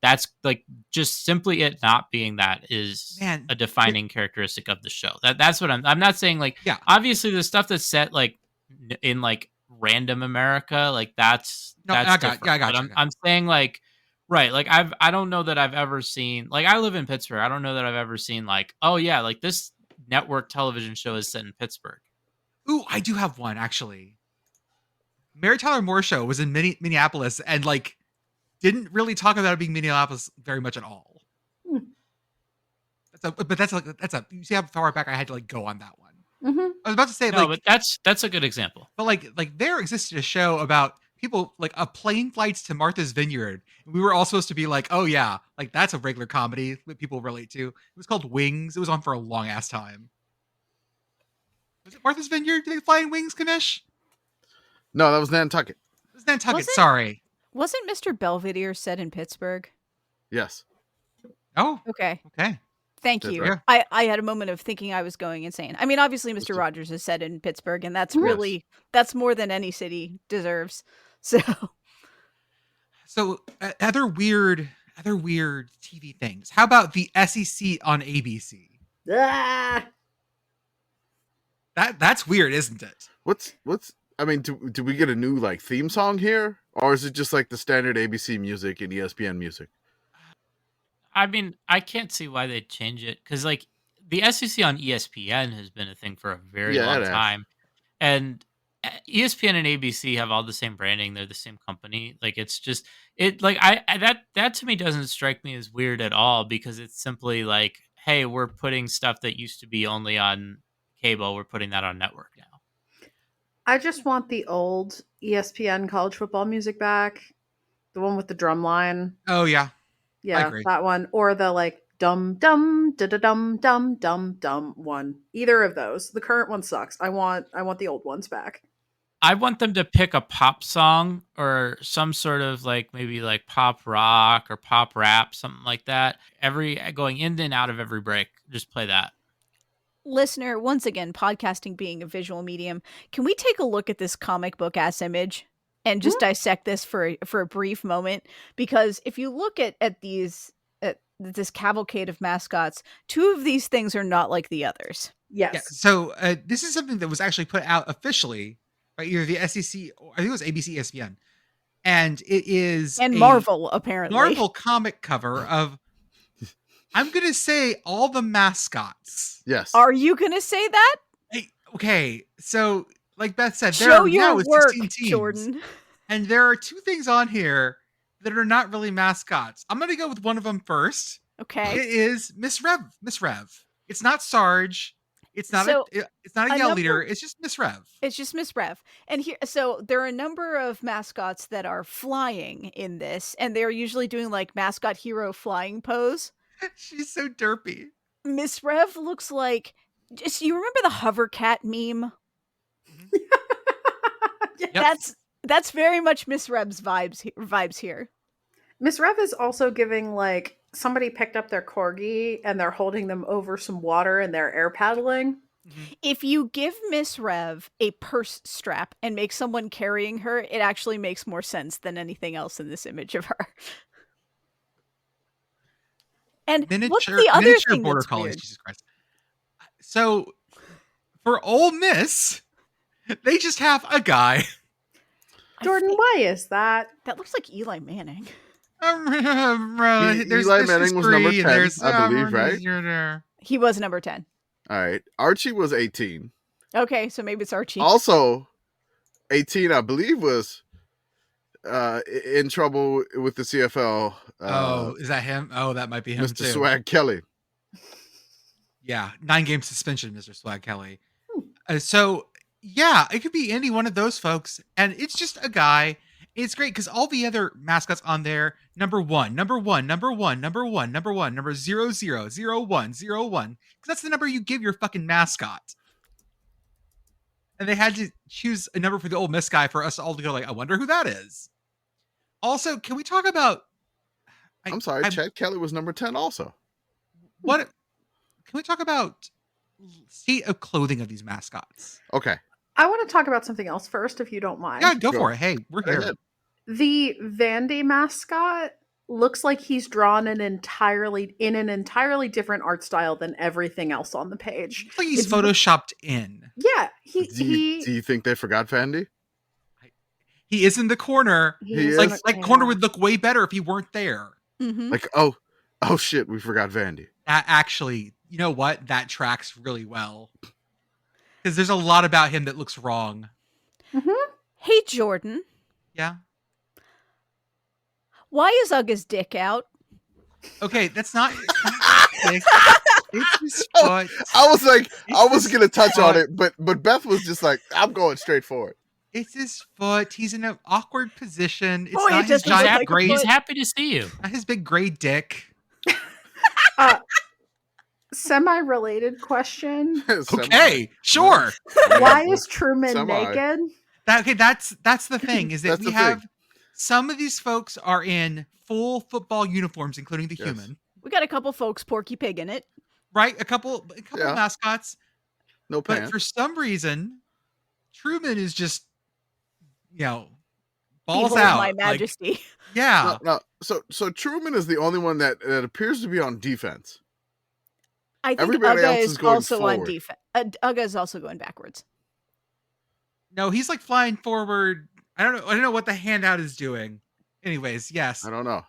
Speaker 5: like just simply it not being that is
Speaker 1: Man,
Speaker 5: a defining characteristic of the show. That's what I'm not saying like
Speaker 1: Yeah.
Speaker 5: obviously the stuff that's set like in like random America, like that's
Speaker 1: I got
Speaker 5: different.
Speaker 1: you, I got
Speaker 5: But
Speaker 1: you.
Speaker 5: I'm saying like right, like I don't know that I've ever seen like I live in Pittsburgh. I don't know that I've ever seen like, oh yeah, like this network television show is set in Pittsburgh.
Speaker 1: Ooh, I do have one actually. Mary Tyler Moore show was in Minneapolis and like didn't really talk about it being Minneapolis very much at all.
Speaker 3: Hmm.
Speaker 1: That's you see how far back I had to like go on that one.
Speaker 3: Mm-hmm.
Speaker 1: I was about to say
Speaker 5: No,
Speaker 1: like,
Speaker 5: but that's a good example.
Speaker 1: but like there existed a show about people like a plane flights to Martha's Vineyard. We were all supposed to be like, oh yeah, like that's a regular comedy that people relate to. It was called Wings. It was on for a long ass time. Was it Martha's Vineyard? Did they fly in Wings, Commish?
Speaker 2: No, that was Nantucket.
Speaker 1: It was Nantucket.
Speaker 4: Was it?
Speaker 1: Sorry.
Speaker 4: Wasn't Mr. Belvedere set in Pittsburgh?
Speaker 2: Yes.
Speaker 1: Oh,
Speaker 4: Okay.
Speaker 1: okay.
Speaker 4: Thank
Speaker 2: That's
Speaker 4: you.
Speaker 1: right.
Speaker 4: I had a moment of thinking I was going insane. I mean, obviously, Mr.
Speaker 2: Mr.
Speaker 4: Rogers is set in Pittsburgh, and that's
Speaker 2: Yes.
Speaker 4: really that's more than any city deserves. So
Speaker 1: So other weird TV things. How about the SEC on ABC?
Speaker 3: Ah!
Speaker 1: That's weird, isn't it?
Speaker 2: What's I mean, do we get a new like theme song here, or is it just like the standard ABC music and ESPN music?
Speaker 5: I mean, I can't see why they'd change it because, like, the SEC on ESPN has been a thing for a very
Speaker 2: Yeah,
Speaker 5: long
Speaker 2: it has.
Speaker 5: time, and ESPN and ABC have all the same branding. They're the same company. Like, it's just it. Like, that to me doesn't strike me as weird at all because it's simply like, hey, we're putting stuff that used to be only on cable. We're putting that on network now.
Speaker 3: I just want the old ESPN college football music back. The one with the drum line.
Speaker 1: Oh yeah.
Speaker 3: Yeah,
Speaker 1: agree.
Speaker 3: that one. Or the like dum dum da da dum dum dum dum one. Either of those. The current one sucks. I want the old ones back.
Speaker 5: I want them to pick a pop song or some sort of like maybe like pop rock or pop rap, something like that. Going in and out of every break, just play that.
Speaker 4: listener, once again, podcasting being a visual medium, can we take a look at this comic book ass image and just dissect this for a brief moment? Because if you look at these this cavalcade of mascots, two of these things are not like the others.
Speaker 3: Yes.
Speaker 1: Yeah, so this is something that was actually put out officially by either the SEC or I think it was ABC ESPN. And it is
Speaker 4: And
Speaker 1: a
Speaker 4: Marvel, apparently.
Speaker 1: Marvel comic cover of, I'm going to say, all the mascots.
Speaker 2: Yes.
Speaker 4: Are you going to say that?
Speaker 1: Hey, okay, so like Beth said, there
Speaker 4: Show
Speaker 1: are
Speaker 4: your
Speaker 1: now
Speaker 4: work,
Speaker 1: 16 teams.
Speaker 4: Jordan.
Speaker 1: And there are two things on here that are not really mascots. I'm going to go with one of them first.
Speaker 4: Okay.
Speaker 1: It is Miss Rev. Miss Rev. It's not Sarge. It's not it's not a yell leader. It's just Miss Rev.
Speaker 4: It's just Miss Rev. And here, so there are a number of mascots that are flying in this, and they're usually doing like mascot hero flying pose.
Speaker 1: She's so derpy.
Speaker 4: Miss Rev looks like, just, you remember the hover cat meme?
Speaker 3: Yep.
Speaker 4: That's very much Miss Rev's vibes here.
Speaker 3: Miss Rev is also giving like somebody picked up their corgi and they're holding them over some water and they're air paddling.
Speaker 4: If you give Miss Rev a purse strap and make someone carrying her, it actually makes more sense than anything else in this image of her. And what's the other thing
Speaker 1: border
Speaker 4: that's
Speaker 1: collies,
Speaker 4: weird?
Speaker 1: Jesus Christ. So for Ole Miss, they just have a guy.
Speaker 3: Jordan, why is that?
Speaker 4: That looks like Eli Manning.
Speaker 2: Eli Manning was number 10, I believe, right?
Speaker 4: He was number 10.
Speaker 2: All right. Archie was 18.
Speaker 4: Okay, so maybe it's Archie.
Speaker 2: Also, 18, I believe, was in trouble with the CFL.
Speaker 1: Is that him? Oh, that might be him
Speaker 2: Mr.
Speaker 1: too.
Speaker 2: Swag Kelly.
Speaker 1: Yeah, 9-game suspension, Mr. Swag Kelly. So, yeah, it could be any one of those folks. And it's just a guy. It's great because all the other mascots on there, number 1, number 1, number 1, number 1, number 1, number 0, 0, 0, 1, 0, 1. Because that's the number you give your fucking mascot. And they had to choose a number for the Ole Miss guy for us all to go like, I wonder who that is. Also, can we talk about?
Speaker 2: I'm sorry, Chad Kelly was number 10 also.
Speaker 1: What? Can we talk about state of clothing of these mascots?
Speaker 2: Okay.
Speaker 3: I want to talk about something else first, if you don't mind.
Speaker 1: Yeah, go for it. Hey, we're
Speaker 2: Go
Speaker 1: here.
Speaker 2: ahead.
Speaker 3: The Vandy mascot looks like he's drawn in an entirely different art style than everything else on the page.
Speaker 1: Looks like he's
Speaker 3: It's-
Speaker 1: photoshopped in.
Speaker 3: Yeah,
Speaker 2: Do you think they forgot Vandy?
Speaker 1: He is in the corner.
Speaker 2: He is.
Speaker 1: Like corner would look way better if he weren't there.
Speaker 4: Mhm.
Speaker 2: Like, oh shit, we forgot Vandy.
Speaker 1: That actually, you know what? That tracks really well. Because there's a lot about him that looks wrong.
Speaker 4: Hey, Jordan,
Speaker 1: Yeah.
Speaker 4: why is Uga's dick out?
Speaker 1: Okay, that's not. It's his
Speaker 2: Oh,
Speaker 1: foot.
Speaker 2: I was like, I
Speaker 1: It's
Speaker 2: was
Speaker 1: his
Speaker 2: gonna touch on
Speaker 1: foot.
Speaker 2: it, but Beth was just like, I'm going straight for it.
Speaker 1: It's his foot. He's in an awkward position. It's
Speaker 4: Boy,
Speaker 1: not
Speaker 4: it
Speaker 1: his
Speaker 4: just looks
Speaker 1: giant
Speaker 4: like a
Speaker 1: gray.
Speaker 5: He's
Speaker 4: foot.
Speaker 5: happy to see you.
Speaker 1: Not his big gray dick.
Speaker 3: Semi-related question.
Speaker 1: Okay, sure.
Speaker 3: Why is Truman
Speaker 2: Semi.
Speaker 3: naked?
Speaker 1: That's the thing is that
Speaker 2: That's
Speaker 1: we
Speaker 2: the
Speaker 1: have
Speaker 2: thing.
Speaker 1: some of these folks are in full football uniforms, including the
Speaker 2: Yes.
Speaker 1: human,
Speaker 4: We got a couple folks Porky Pig in it.
Speaker 1: right? A couple
Speaker 2: Yeah.
Speaker 1: mascots,
Speaker 2: No
Speaker 1: but
Speaker 2: pants?
Speaker 1: for some reason, Truman is just, balls
Speaker 4: Behold
Speaker 1: out.
Speaker 4: my
Speaker 1: like,
Speaker 4: majesty.
Speaker 1: yeah,
Speaker 2: No. So Truman is the only one that appears to be on defense.
Speaker 4: I think
Speaker 2: Everybody
Speaker 4: Uga
Speaker 2: else
Speaker 4: is
Speaker 2: is going
Speaker 4: also on
Speaker 2: forward.
Speaker 4: defense. Uga is also going backwards.
Speaker 1: no, he's like flying forward. I don't know what the handout is doing. Anyways, yes,
Speaker 2: I don't know.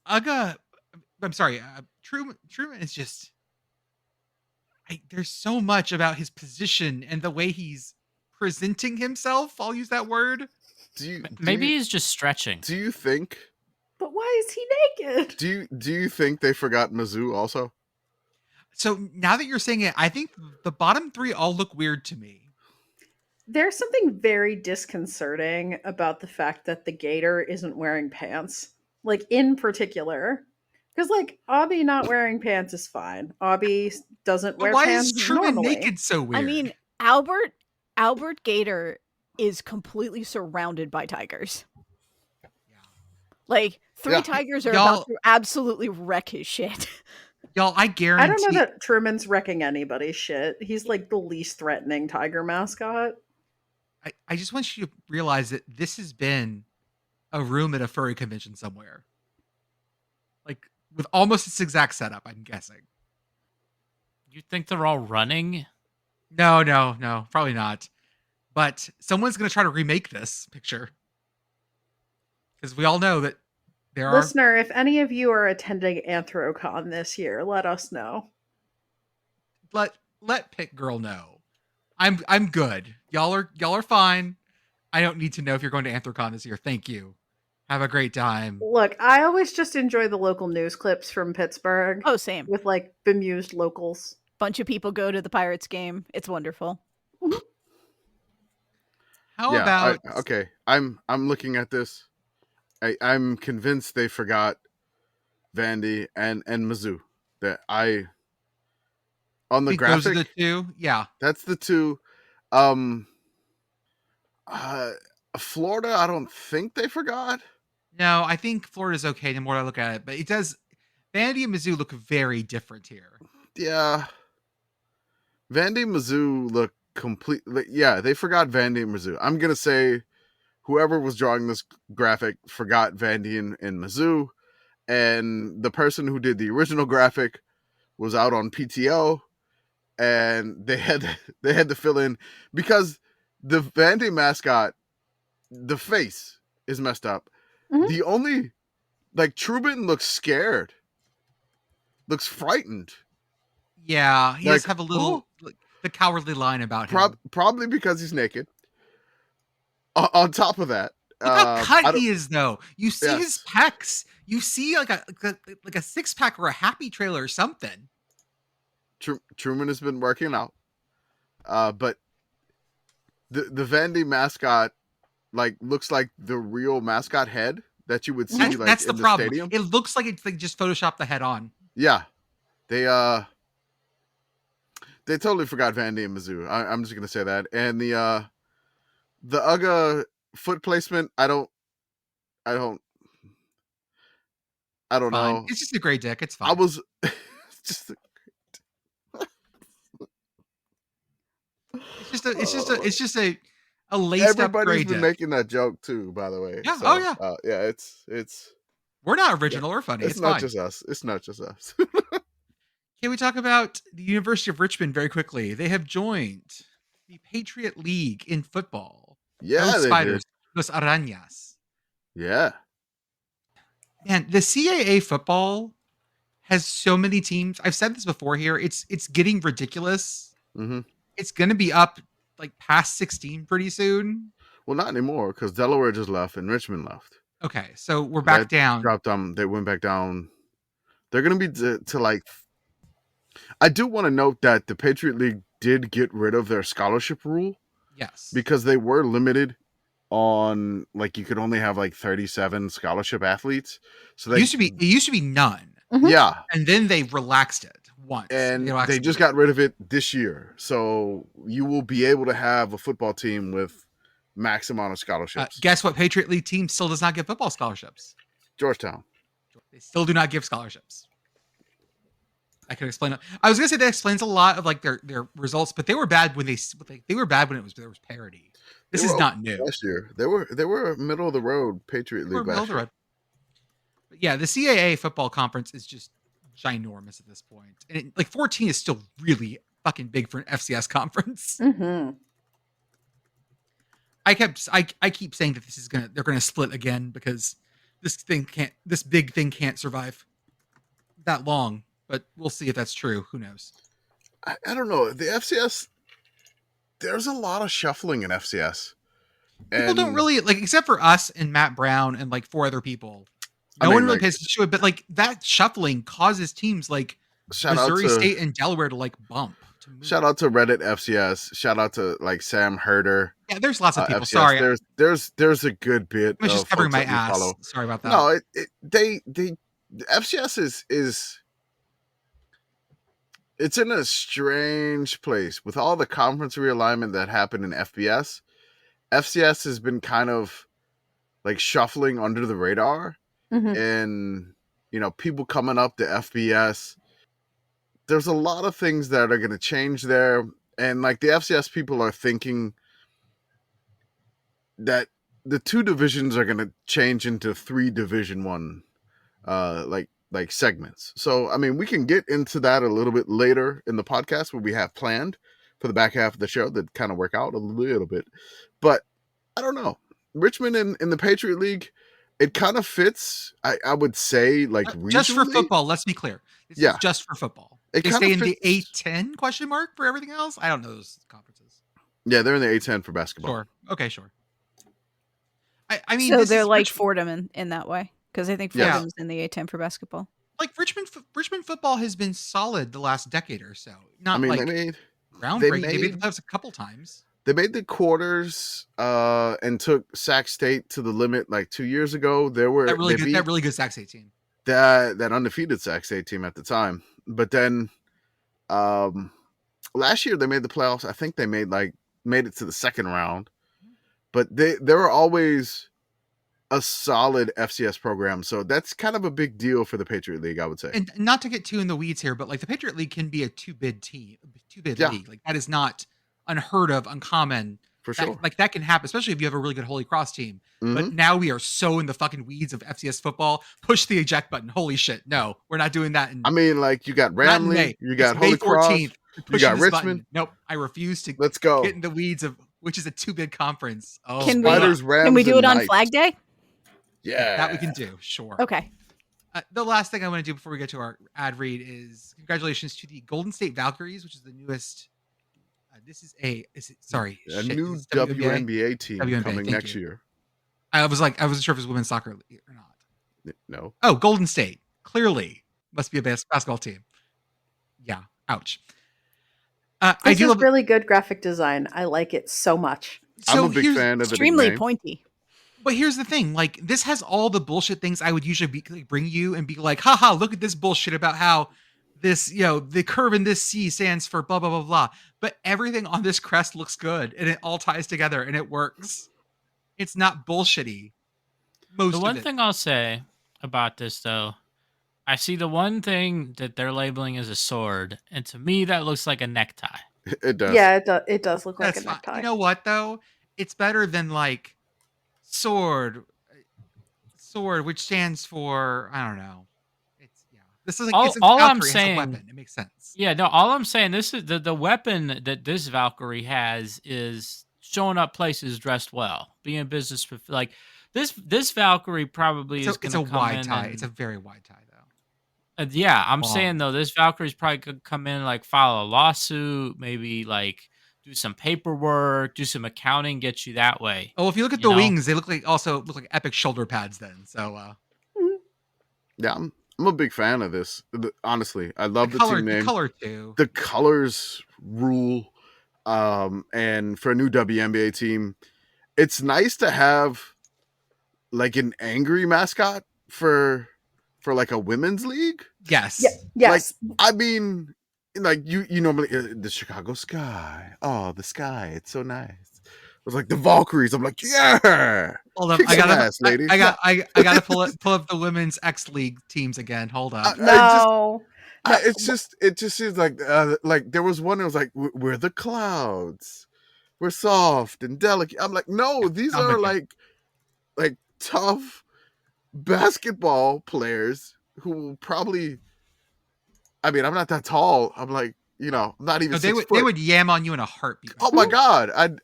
Speaker 1: Uga. I'm sorry, Truman is just. There's so much about his position and the way he's presenting himself. I'll use that word.
Speaker 5: Maybe he's just stretching.
Speaker 2: Do you think?
Speaker 3: But why is he naked?
Speaker 2: Do you think they forgot Mizzou also?
Speaker 1: So now that you're saying it, I think the bottom three all look weird to me.
Speaker 3: There's something very disconcerting about the fact that the gator isn't wearing pants. Like, in particular. Because, like, Obby not wearing pants is fine. Obby doesn't
Speaker 1: But
Speaker 3: wear
Speaker 1: why
Speaker 3: pants
Speaker 1: is Truman
Speaker 3: normally.
Speaker 1: naked so weird?
Speaker 4: I mean, Albert Gator is completely surrounded by tigers.
Speaker 1: Yeah.
Speaker 4: Like, three
Speaker 2: Yeah.
Speaker 4: tigers are
Speaker 1: Y'all-
Speaker 4: about to absolutely wreck his shit.
Speaker 1: y'all, I guarantee.
Speaker 3: I don't know that Truman's wrecking anybody's shit. He's like the least threatening tiger mascot.
Speaker 1: I just want you to realize that this has been a room at a furry convention somewhere. Like, with almost its exact setup, I'm guessing.
Speaker 5: You think they're all running?
Speaker 1: No, probably not. But someone's going to try to remake this picture. Because we all know that there are.
Speaker 3: Listener, if any of you are attending Anthrocon this year, let us know.
Speaker 1: Let Pitt Girl know. I'm good. Y'all are fine. I don't need to know if you're going to Anthrocon this year. Thank you. Have a great time.
Speaker 3: Look, I always just enjoy the local news clips from Pittsburgh
Speaker 4: Oh, same.
Speaker 3: with like bemused locals.
Speaker 4: Bunch of people go to the Pirates game. It's wonderful.
Speaker 1: How about
Speaker 2: okay? I'm looking at this. I'm convinced they forgot Vandy and Mizzou. That on the
Speaker 1: think those are
Speaker 2: graphic.
Speaker 1: the two? Yeah.
Speaker 2: That's the two. Florida, I don't think they forgot.
Speaker 1: No, I think Florida's okay the more I look at it, but it does. Vandy and Mizzou look very different here.
Speaker 2: Yeah. Vandy and Mizzou look completely. Yeah, they forgot Vandy and Mizzou. I'm gonna say whoever was drawing this graphic forgot Vandy and Mizzou, and the person who did the original graphic was out on PTO, and they had to fill in because the Vandy mascot, the face is messed up.
Speaker 3: Mhm.
Speaker 2: The only Truman looks scared, looks frightened.
Speaker 1: Yeah, he does
Speaker 2: Like,
Speaker 1: have a little the cowardly line about him.
Speaker 2: Probably because he's naked. On top of that,
Speaker 1: Look how
Speaker 2: I
Speaker 1: cut
Speaker 2: don't-
Speaker 1: he is, though. You see his pecs. You see like a 6-pack or a happy trailer or something.
Speaker 2: Truman has been working out, but the Vandy mascot looks like the real mascot head that you would see
Speaker 1: That's
Speaker 2: in
Speaker 1: the problem.
Speaker 2: stadium.
Speaker 1: It looks like it's like just photoshopped the head on.
Speaker 2: Yeah, they totally forgot Vandy and Mizzou. I'm just gonna say that. And the UGA foot placement, I don't I don't
Speaker 1: Fine.
Speaker 2: know.
Speaker 1: It's just a gray dick. It's fine.
Speaker 2: I was just
Speaker 1: It's just a laced up gray
Speaker 2: everybody's been
Speaker 1: dick.
Speaker 2: making that joke too, by the way.
Speaker 1: Yeah.
Speaker 2: So,
Speaker 1: Oh yeah.
Speaker 2: yeah. It's
Speaker 1: We're not original or funny.
Speaker 2: it's
Speaker 1: It's
Speaker 2: not
Speaker 1: fine.
Speaker 2: just us. It's not just us.
Speaker 1: Can we talk about the University of Richmond very quickly? They have joined the Patriot League in football.
Speaker 2: Yeah,
Speaker 1: Those
Speaker 2: they
Speaker 1: spiders,
Speaker 2: did.
Speaker 1: los arañas.
Speaker 2: Yeah.
Speaker 1: And the CAA football has so many teams. I've said this before here. It's getting ridiculous.
Speaker 2: Mm-hmm.
Speaker 1: It's going to be up like past 16 pretty soon.
Speaker 2: Well, not anymore because Delaware just left and Richmond left.
Speaker 1: Okay, so we're back down.
Speaker 2: Dropped they went back down. They're going to be to like. I do want to note that the Patriot League did get rid of their scholarship rule.
Speaker 1: Yes,
Speaker 2: because they were limited on like you could only have like 37 scholarship athletes. So
Speaker 1: it used to be none.
Speaker 3: Mhm.
Speaker 2: Yeah,
Speaker 1: And then they relaxed it once.
Speaker 2: and they just got rid of it this year. So you will be able to have a football team with max amount of scholarships.
Speaker 1: Guess what? Patriot League team still does not give football scholarships.
Speaker 2: Georgetown.
Speaker 1: They still do not give scholarships. I could explain it. I was gonna say that explains a lot of like their results, but they were bad when they were bad when there was parity. This is not new.
Speaker 2: Last year they were middle of the road Patriot League last year.
Speaker 1: But yeah, the CAA football conference is just ginormous at this point, and like 14 is still really fucking big for an FCS conference.
Speaker 3: Mm-hmm.
Speaker 1: I keep saying that they're gonna split again because this big thing can't survive that long. But we'll see if that's true. Who knows?
Speaker 2: I don't know. The FCS, there's a lot of shuffling in FCS.
Speaker 1: People don't really like, except for us and Matt Brown and like 4 other people. No one really pays attention to it. But like that shuffling causes teams like Missouri State and Delaware to like bump.
Speaker 2: Shout out to Reddit FCS. Shout out to like Sam Herder.
Speaker 1: Yeah, there's lots of people.
Speaker 2: FCS.
Speaker 1: Sorry,
Speaker 2: there's a good bit.
Speaker 1: I'm just covering my ass.
Speaker 2: Follow.
Speaker 1: Sorry about that.
Speaker 2: No, the FCS is it's in a strange place with all the conference realignment that happened in FBS. FCS has been kind of like shuffling under the radar, and people coming up to FBS. There's a lot of things that are going to change there, and like the FCS people are thinking that the 2 divisions are going to change into 3 Division 1 like segments. So I mean, we can get into that a little bit later in the podcast what we have planned for the back half of the show that kind of work out a little bit. But I don't know. Richmond in the Patriot League, it kind of fits, I would say, like regionally.
Speaker 1: Just for football, let's be clear. This is just for football. They stay in the A10 question mark for everything else? I don't know those conferences.
Speaker 2: Yeah, they're in the A10 for basketball.
Speaker 1: Sure. Okay, sure. I mean,
Speaker 4: so they're like Fordham in that way. Because I think Fordham's in the A10 for basketball.
Speaker 1: Like Richmond football has been solid the last decade or so. Not
Speaker 2: they
Speaker 1: like
Speaker 2: made
Speaker 1: groundbreaking. They made the playoffs a couple times.
Speaker 2: They made the quarters and took Sac State to the limit like 2 years ago. That really
Speaker 1: good Sac State team.
Speaker 2: That undefeated Sac State team at the time. But then last year they made the playoffs. I think they made it to the second round. But they were always a solid FCS program, so that's kind of a big deal for the Patriot League, I would say.
Speaker 1: And not to get too in the weeds here, but like the Patriot League can be a 2-bid team, 2-bid league. Like that is not unheard of, uncommon.
Speaker 2: For sure.
Speaker 1: Like that can happen, especially if you have a really good Holy Cross team. But now we are so in the fucking weeds of FCS football. Push the eject button. Holy shit. No, we're not doing that.
Speaker 2: I mean, like you got Ramley, you got Holy Cross, you got Richmond.
Speaker 1: Button. Nope. I refuse to
Speaker 2: Let's go.
Speaker 1: Get in the weeds of which is a 2-bid conference. Oh,
Speaker 4: can we do it on Flag Day?
Speaker 2: Yeah.
Speaker 1: That we can do. Sure.
Speaker 4: Okay.
Speaker 1: The last thing I want to do before we get to our ad read is congratulations to the Golden State Valkyries, which is the newest. A new
Speaker 2: WNBA team coming next year.
Speaker 1: I wasn't sure if it was women's soccer or not.
Speaker 2: No.
Speaker 1: Oh, Golden State clearly must be a basketball team. Yeah. Ouch.
Speaker 3: I do love really good graphic design. I like it so much.
Speaker 2: I'm a big fan of it.
Speaker 4: Extremely pointy.
Speaker 1: But here's the thing, like this has all the bullshit things I would usually bring you and be like, haha, look at this bullshit about how this, the curve in this C stands for blah, blah, blah, blah. But everything on this crest looks good and it all ties together and it works. It's not bullshitty. most
Speaker 5: The
Speaker 1: of
Speaker 5: one
Speaker 1: it.
Speaker 5: thing I'll say about this, though, I see the one thing that they're labeling as a sword, and to me, that looks like a necktie.
Speaker 2: It does.
Speaker 3: Yeah, it does look like
Speaker 1: That's
Speaker 3: a
Speaker 1: fine.
Speaker 3: necktie.
Speaker 1: You know what though? It's better than like sword, which stands for I don't know. It's This is like it's
Speaker 5: All I'm
Speaker 1: Valkyrie has a
Speaker 5: saying,
Speaker 1: weapon. It makes sense.
Speaker 5: yeah, no, all I'm saying, this is the weapon that this Valkyrie has is showing up places dressed well, being in business for like this Valkyrie probably is going
Speaker 1: It's a
Speaker 5: to come
Speaker 1: wide
Speaker 5: in
Speaker 1: tie.
Speaker 5: and
Speaker 1: It's a very wide tie though.
Speaker 5: yeah, I'm
Speaker 1: Long.
Speaker 5: saying though, this Valkyrie's probably could come in, like file a lawsuit, maybe like do some paperwork, do some accounting, get you that way.
Speaker 1: Oh, if you look at
Speaker 5: You
Speaker 1: the
Speaker 5: know?
Speaker 1: wings, they look like epic shoulder pads then. So
Speaker 2: Yeah, I'm a big fan of this. Honestly, I love the team name.
Speaker 1: The color too.
Speaker 2: The colors rule. And for a new WNBA team, it's nice to have like an angry mascot for like a women's league.
Speaker 1: Yes.
Speaker 3: Yeah, yes.
Speaker 2: I mean, like you normally the Chicago Sky. Oh, the sky, it's so nice. It was like the Valkyries. I'm like, yeah.
Speaker 1: Hold up,
Speaker 2: Kick
Speaker 1: I
Speaker 2: some
Speaker 1: gotta,
Speaker 2: ass, lady.
Speaker 1: I gotta pull up the women's X League teams again. Hold up.
Speaker 3: No.
Speaker 2: It just seems like there was one that was like, we're the clouds, we're soft and delicate. I'm like, no, these are like tough basketball players who will probably, I mean, I'm not that tall. I'm like, not even
Speaker 1: No,
Speaker 2: 6 foot.
Speaker 1: they would yam on you in a heartbeat.
Speaker 2: Oh my God. I'd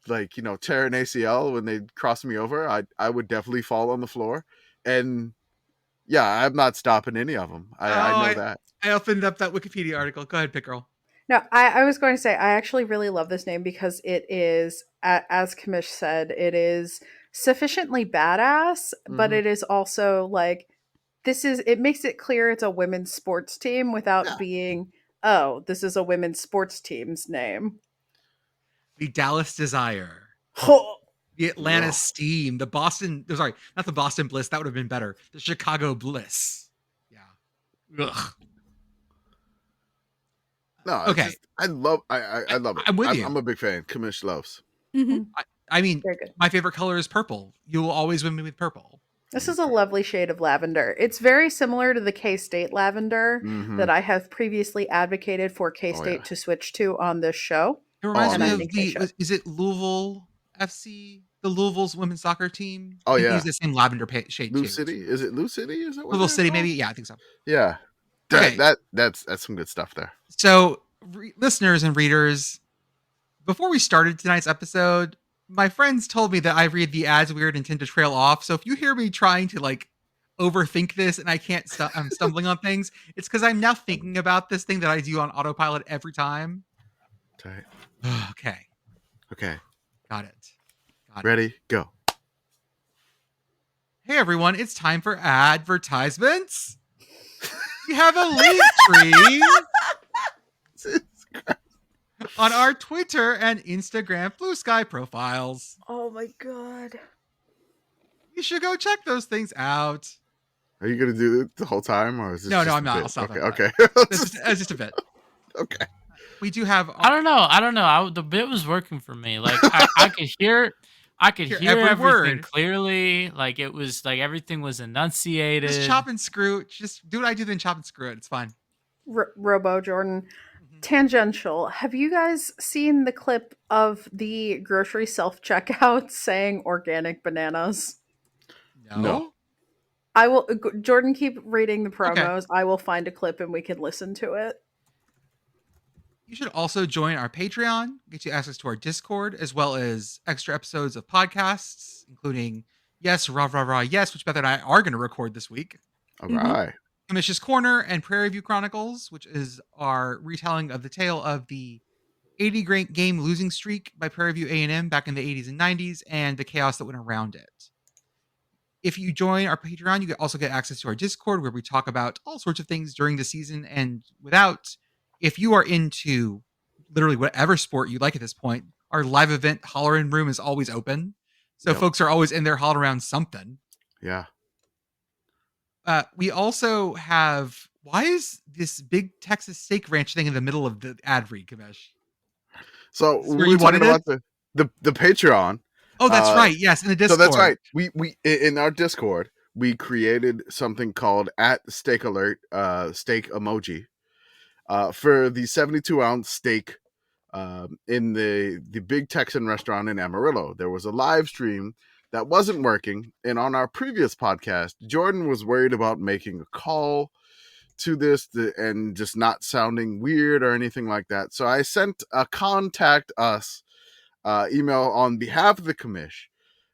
Speaker 2: like, tear an ACL when they cross me over. I would definitely fall on the floor. And yeah, I'm not stopping any of them. I know that.
Speaker 1: I opened up that Wikipedia article. Go ahead, Pitt Girl.
Speaker 3: No, I was going to say, I actually really love this name because it is, as Commish said, it is sufficiently badass, but it is also like, it makes it clear it's a women's sports team without being, oh, this is a women's sports team's name.
Speaker 1: The Dallas Desire. The Atlanta Steam. The Boston, sorry, not the Boston Bliss. That would have been better. The Chicago Bliss. Yeah. Ugh.
Speaker 2: No,
Speaker 1: okay.
Speaker 2: I love it.
Speaker 1: I'm with you.
Speaker 2: I'm a big fan. Commish loves.
Speaker 3: Mm-hmm.
Speaker 1: I mean, my favorite color is purple. You will always win me with purple.
Speaker 3: This is a lovely shade of lavender. It's very similar to the K-State lavender that I have previously advocated for K-State to switch to on this show.
Speaker 1: It reminds me of is it Louisville FC? The Louisville's women's soccer team?
Speaker 2: Oh,
Speaker 1: yeah. They use the same lavender shade.
Speaker 2: Lou City? Is it Lou City? Is it
Speaker 1: Louisville City, maybe? Yeah, I think so.
Speaker 2: Yeah. That's some good stuff there.
Speaker 1: So, listeners and readers, before we started tonight's episode, my friends told me that I read the ads weird and tend to trail off. So if you hear me trying to like overthink this and I can't, I'm stumbling on things, it's because I'm now thinking about this thing that I do on autopilot every time. Okay. Got it.
Speaker 2: Ready? Go.
Speaker 1: Hey everyone, it's time for advertisements. We have a link tree on our Twitter and Instagram Blue Sky profiles.
Speaker 3: Oh my God.
Speaker 1: You should go check those things out.
Speaker 2: Are you going to do it the whole time? Or is this
Speaker 1: No, I'm not. I'll stop.
Speaker 2: Okay.
Speaker 1: It's just a bit.
Speaker 2: Okay.
Speaker 1: We do have.
Speaker 5: I don't know. The bit was working for me. Like I could hear
Speaker 1: every
Speaker 5: everything
Speaker 1: word
Speaker 5: clearly. Like it was like everything was enunciated.
Speaker 1: Just chop and screw. Just do what I do, then chop and screw it. It's fine.
Speaker 3: Robo Jordan. Tangential. Have you guys seen the clip of the grocery self-checkout saying organic bananas?
Speaker 2: No.
Speaker 3: I will. Jordan, keep reading the promos.
Speaker 1: Okay.
Speaker 3: I will find a clip and we can listen to it.
Speaker 1: You should also join our Patreon, get you access to our Discord, as well as extra episodes of podcasts, including Yes, Rah, Rah, Rah, Yes, which Beth and I are going to record this week.
Speaker 2: All right.
Speaker 1: Commish's Corner and Prairie View Chronicles, which is our retelling of the tale of the 80 game losing streak by Prairie View A&M back in the 80s and 90s and the chaos that went around it. If you join our Patreon, you can also get access to our Discord where we talk about all sorts of things during the season and without. If you are into literally whatever sport you like at this point, our live event Hollerin' Room is always open. So folks are always in there hollering around something.
Speaker 2: Yeah.
Speaker 1: We also have, why is this big Texas steak ranch thing in the middle of the ad read, Commish?
Speaker 2: So we were talking about the Patreon.
Speaker 1: Oh, that's right. Yes, in the Discord.
Speaker 2: So that's right. We in our Discord we created something called @SteakAlert, steak emoji, for the 72-ounce steak in the big Texan restaurant in Amarillo. There was a live stream that wasn't working, and on our previous podcast, Jordan was worried about making a call to this and just not sounding weird or anything like that. So I sent a contact us email on behalf of the commish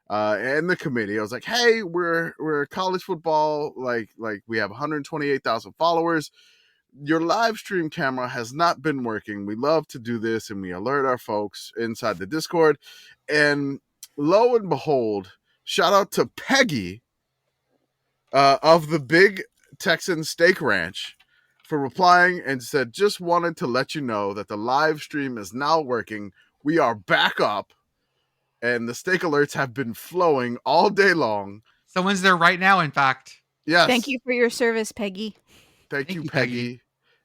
Speaker 2: and the committee. I was like, "Hey, we're college football. Like we have 128,000 followers. Your live stream camera has not been working. We love to do this, and we alert our folks inside the Discord." And lo and behold, shout out to Peggy of the Big Texan Steak Ranch for replying and said, "Just wanted to let you know that the live stream is now working. We are back up, and the steak alerts have been flowing all day long."
Speaker 1: Someone's there right now, in fact.
Speaker 2: Yes.
Speaker 4: Thank you for your service, Peggy.
Speaker 2: Thank you, Peggy.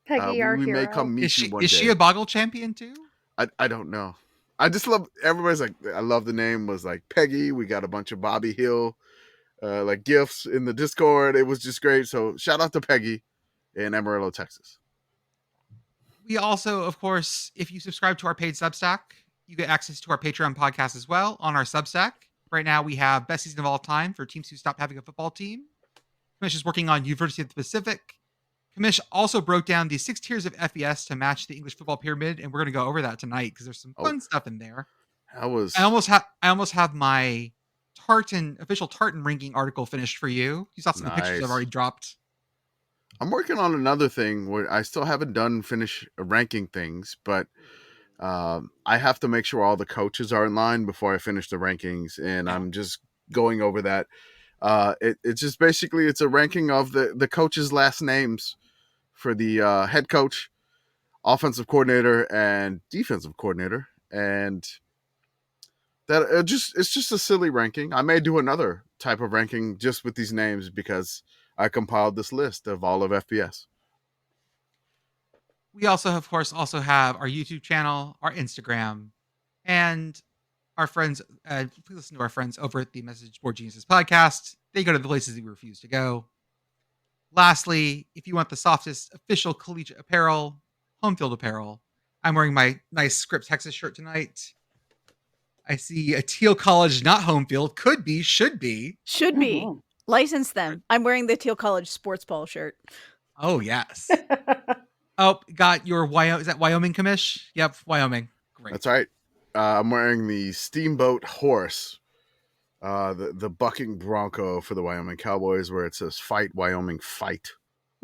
Speaker 3: Peggy, our
Speaker 2: we
Speaker 3: hero.
Speaker 2: may come meet you one day.
Speaker 1: Is she a Boggle champion too?
Speaker 2: I don't know. I just love, everybody's like, I love the name was like Peggy. We got a bunch of Bobby Hill like gifts in the Discord. It was just great. So shout out to Peggy in Amarillo, Texas.
Speaker 1: We also, of course, if you subscribe to our paid Substack, you get access to our Patreon podcast as well on our Substack. Right now, we have best season of all time for teams who stopped having a football team. Commish is working on University of the Pacific. Commish also broke down the 6 tiers of FBS to match the English football pyramid, and we're going to go over that tonight because there's some fun stuff in there. I almost have my official Tartan ranking article finished for you. You saw some of the pictures I've already dropped.
Speaker 2: I'm working on another thing where I still haven't finish ranking things, but I have to make sure all the coaches are in line before I finish the rankings, and I'm just going over that. It's just basically it's a ranking of the coaches' last names for the head coach, offensive coordinator, and defensive coordinator, and that it's just a silly ranking. I may do another type of ranking just with these names because I compiled this list of all of FBS.
Speaker 1: We also, of course, have our YouTube channel, our Instagram, and our friends. Please listen to our friends over at the Message Board Geniuses podcast. They go to the places that we refuse to go. Lastly, if you want the softest official collegiate apparel, home field apparel, I'm wearing my nice Scripps Texas shirt tonight. I see a Teal College, not home field. Could be, should be.
Speaker 4: Should be.
Speaker 3: Oh.
Speaker 4: License them. I'm wearing the Teal College sports ball shirt.
Speaker 1: Oh, yes. Oh, got your Is that Wyoming commish? Yep, Wyoming. Great.
Speaker 2: That's right. I'm wearing the Steamboat Horse, the bucking bronco for the Wyoming Cowboys, where it says "Fight Wyoming, Fight."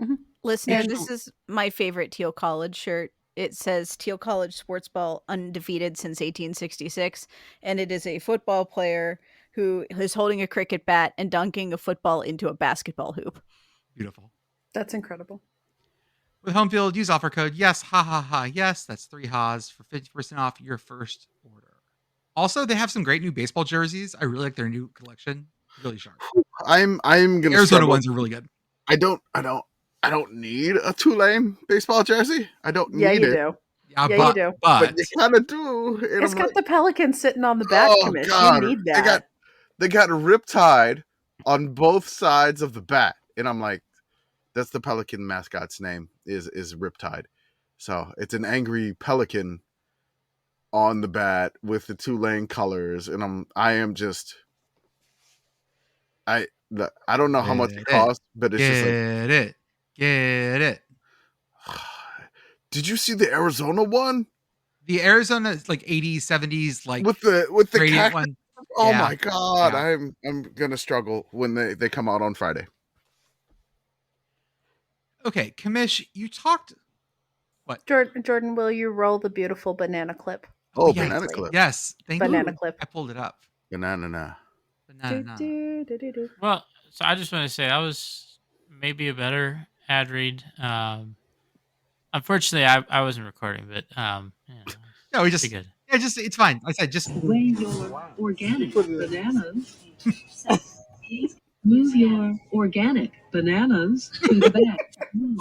Speaker 3: Mm-hmm.
Speaker 4: Listener, this is my favorite Teal College shirt. It says Teal College sports ball undefeated since 1866, and it is a football player who is holding a cricket bat and dunking a football into a basketball hoop.
Speaker 1: Beautiful.
Speaker 3: That's incredible.
Speaker 1: With home field, use offer code yes, ha ha ha, yes. That's 3 ha's for 50% off your first order. Also, they have some great new baseball jerseys. I really like their new collection. Really sharp.
Speaker 2: I'm gonna
Speaker 1: Arizona
Speaker 2: struggle.
Speaker 1: ones are really good.
Speaker 2: I don't need a Tulane baseball jersey. I don't need it.
Speaker 3: You do.
Speaker 1: Yeah,
Speaker 3: you do.
Speaker 2: But you kind of do.
Speaker 3: It's got the pelican sitting on the back, Commish.
Speaker 2: God.
Speaker 3: You need that.
Speaker 2: They got riptide on both sides of the bat, and I'm like, that's the pelican mascot's name is Riptide. So it's an angry pelican on the bat with the Tulane colors, and I don't know how much it costs, but it's just like
Speaker 1: Get it.
Speaker 2: Did you see the Arizona one?
Speaker 1: The Arizona is like 80s, 70s, like
Speaker 2: with the cactus
Speaker 1: one.
Speaker 2: Oh
Speaker 1: Yeah.
Speaker 2: my God.
Speaker 1: Yeah.
Speaker 2: I'm gonna struggle when they come out on Friday.
Speaker 1: Okay, Commish, you talked. What?
Speaker 3: Jordan, will you roll the beautiful banana clip?
Speaker 2: Oh,
Speaker 1: yes.
Speaker 2: banana clip.
Speaker 1: Yes, thank you.
Speaker 3: Banana clip.
Speaker 1: I pulled it up.
Speaker 2: Banana.
Speaker 3: Do.
Speaker 5: Well, so I just want to say that was maybe a better ad read. Unfortunately, I wasn't recording, but
Speaker 1: No, we just
Speaker 5: pretty good.
Speaker 1: yeah, it's fine. I said just
Speaker 6: Weigh your organic bananas. Move your organic bananas to the back. Move.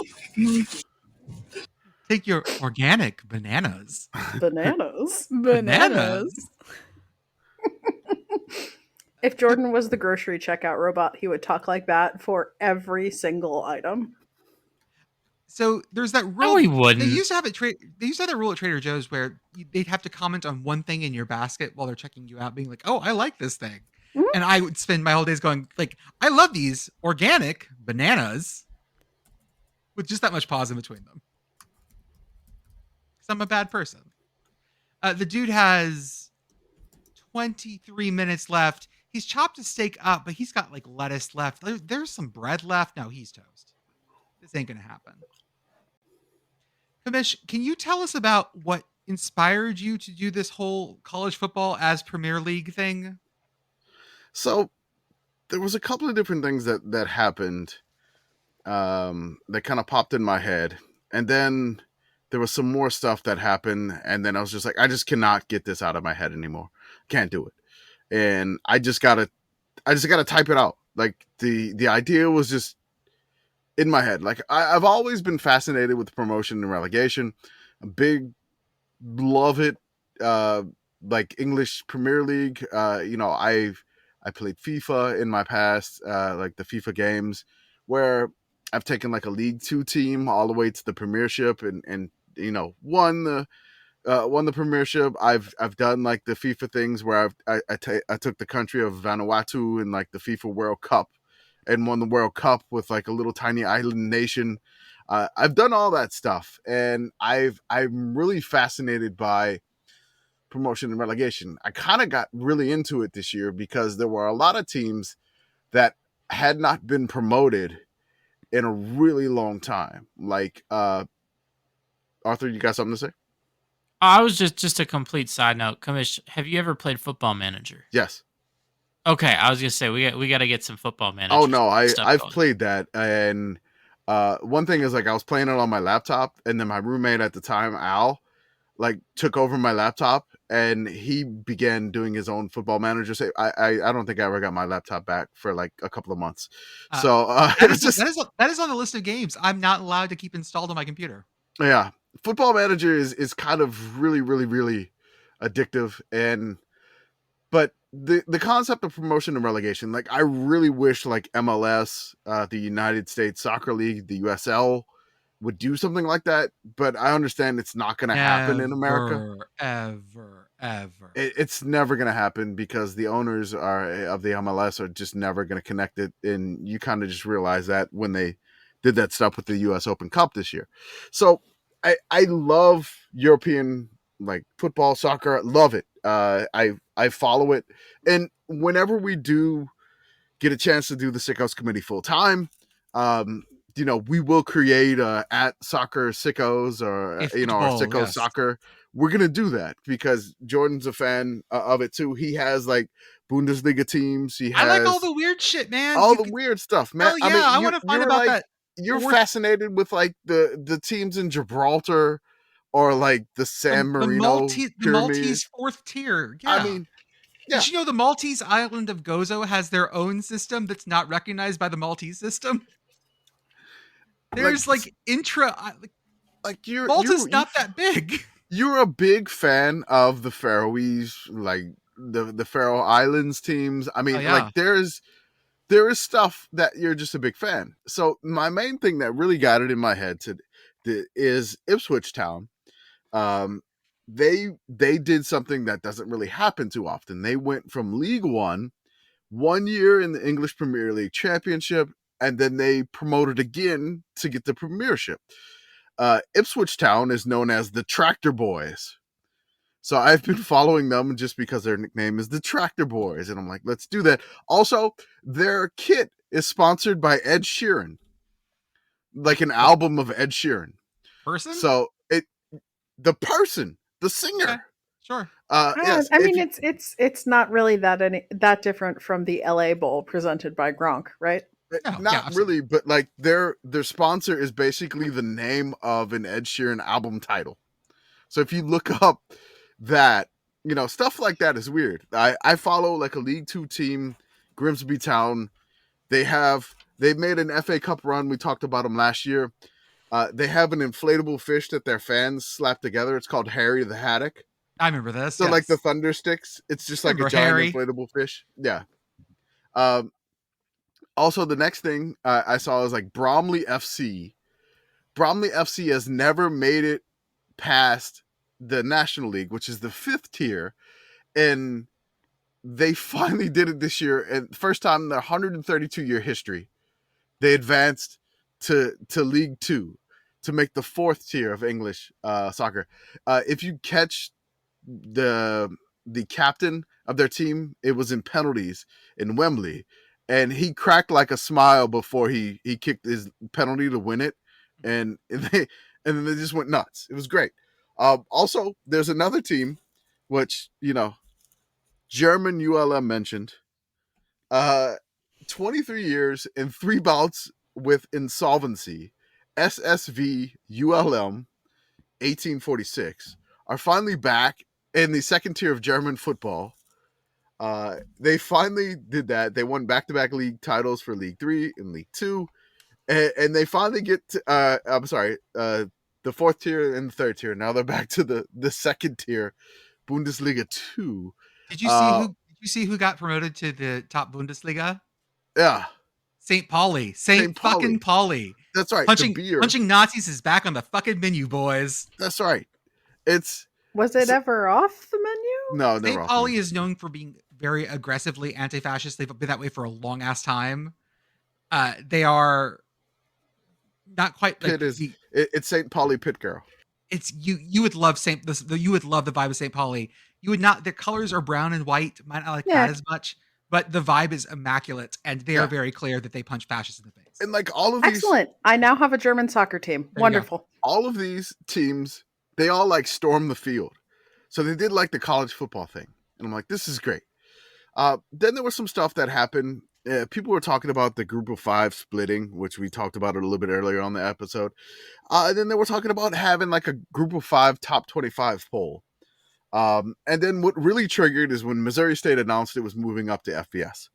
Speaker 1: take your organic bananas.
Speaker 3: Bananas.
Speaker 1: Bananas.
Speaker 3: If Jordan was the grocery checkout robot, he would talk like that for every single item.
Speaker 1: So there's that rule.
Speaker 5: No, he
Speaker 1: They
Speaker 5: wouldn't.
Speaker 1: used to have it. They used to have that rule at Trader Joe's where they'd have to comment on one thing in your basket while they're checking you out, being like, "Oh, I like this thing,"
Speaker 3: Mhm.
Speaker 1: and I would spend my whole days going, "Like, I love these organic bananas," with just that much pause in between them. Because I'm a bad person. The dude has 23 minutes left. He's chopped a steak up, but he's got like lettuce left. There's some bread left. No, he's toast. This ain't gonna happen. Commish, can you tell us about what inspired you to do this whole college football as Premier League thing?
Speaker 2: So there was a couple of different things that happened that kind of popped in my head. And then there was some more stuff that happened. And then I was just like, I just cannot get this out of my head anymore. Can't do it. And I just gotta type it out. Like the idea was just in my head. Like I've always been fascinated with promotion and relegation. A big love it. Like English Premier League. I played FIFA in my past, like the FIFA games, where I've taken like a League 2 team all the way to the Premiership and won the Premiership. I've done like the FIFA things where I took the country of Vanuatu in like the FIFA World Cup and won the World Cup with like a little tiny island nation. I've done all that stuff, and I'm really fascinated by promotion and relegation. I kind of got really into it this year because there were a lot of teams that had not been promoted in a really long time. Like Arthur, you got something to say?
Speaker 5: I was just a complete side note. Commish, have you ever played Football Manager?
Speaker 2: Yes.
Speaker 5: Okay, I was gonna say we got to get some Football Manager.
Speaker 2: Oh no,
Speaker 5: stuff
Speaker 2: I've
Speaker 5: going.
Speaker 2: played that, and one thing is like I was playing it on my laptop, and then my roommate at the time, Al, like took over my laptop, and he began doing his own Football Manager. Say, I don't think I ever got my laptop back for like a couple of months. So
Speaker 1: that is on the list of games I'm not allowed to keep installed on my computer.
Speaker 2: Yeah, Football Manager is kind of really, really, really addictive, but the concept of promotion and relegation, like I really wish like MLS, the United States Soccer League, the USL would do something like that, but I understand it's not going to happen in America.
Speaker 1: Ever.
Speaker 2: It's never going to happen because the owners of the MLS are just never going to connect it, and you kind of just realize that when they did that stuff with the U.S. Open Cup this year. So I love European like football, soccer, love it. I follow it, and whenever we do get a chance to do the Sickos Committee full time, we will create at Soccer Sickos or or Sickos Soccer. We're gonna do that because Jordan's a fan of it too. He has like Bundesliga teams.
Speaker 1: I like all the weird shit, man.
Speaker 2: All the weird stuff, man.
Speaker 1: Hell yeah, I want to find about
Speaker 2: like,
Speaker 1: that.
Speaker 2: You're fascinated with like the teams in Gibraltar or like the San Marino
Speaker 1: the Maltese fourth tier. Yeah.
Speaker 2: I mean, yeah.
Speaker 1: Did you know the Maltese island of Gozo has their own system that's not recognized by the Maltese system? There's like Malta's not that big.
Speaker 2: You're a big fan of the Faroese, like the Faroe Islands teams. I mean, like there is stuff that you're just a big fan. So my main thing that really got it in my head is Ipswich Town. They did something that doesn't really happen too often. They went from League 1 year in the English Premier League Championship, and then they promoted again to get the Premiership. Ipswich Town is known as the Tractor Boys. So I've been following them just because their nickname is the Tractor Boys. And I'm like, let's do that. Also, their kit is sponsored by Ed Sheeran. Like an album of Ed Sheeran.
Speaker 1: Person?
Speaker 2: So the singer.
Speaker 1: Okay. Sure.
Speaker 2: Yes,
Speaker 3: I mean, it's not really that different from the LA Bowl presented by Gronk, right?
Speaker 2: Not really, but like their sponsor is basically the name of an Ed Sheeran album title. So if you look up that, stuff like that is weird. I follow like a League 2 team, Grimsby Town. They made an FA Cup run. We talked about them last year. They have an inflatable fish that their fans slap together. It's called Harry the Haddock.
Speaker 1: I remember this.
Speaker 2: So like the
Speaker 1: yes.
Speaker 2: thunder sticks, it's just like
Speaker 1: Remember
Speaker 2: a giant
Speaker 1: Harry?
Speaker 2: inflatable fish. Yeah. Also, the next thing I saw was like Bromley FC. Bromley FC has never made it past the National League, which is the 5th tier, and they finally did it this year. And first time in their 132-year history, they advanced to League 2 to make the 4th tier of English soccer. If you catch the captain of their team, it was in penalties in Wembley, and he cracked like a smile before he kicked his penalty to win it, and then they just went nuts. It was great. Also, there's another team, which German ULM mentioned. 23 years and 3 bouts with insolvency. SSV ULM 1846 are finally back in the 2nd tier of German football. They finally did that. They won back-to-back league titles for League 3 and League 2. And they finally get to, the 4th tier and the 3rd tier. Now they're back to the 2nd tier, Bundesliga 2.
Speaker 1: Did you see who got promoted to the top Bundesliga?
Speaker 2: Yeah.
Speaker 1: St. Pauli. St. fucking Pauli.
Speaker 2: That's right.
Speaker 1: Punching Nazis is back on the fucking menu, boys.
Speaker 2: That's right.
Speaker 3: Was it ever off the menu?
Speaker 2: No, never.
Speaker 1: St. Pauli is known for being very aggressively anti-fascist. They've been that way for a long ass time. They are not quite like
Speaker 2: it's St. Pauli Pitt Girl.
Speaker 1: It's you would love you would love the vibe of St. Pauli. You would not. Their colors are brown and white. Might not like that as much, but the vibe is immaculate, and they are very clear that they punch fascists in the face.
Speaker 2: And like all of these,
Speaker 3: excellent. I now have a German soccer team. Wonderful.
Speaker 2: All of these teams, they all like storm the field. So they did like the college football thing, and I'm like, this is great. Then there was some stuff that happened. People were talking about the group of 5 splitting, which we talked about it a little bit earlier on the episode. And then they were talking about having like a group of 5 top 25 poll. And then what really triggered is when Missouri State announced it was moving up to FBS.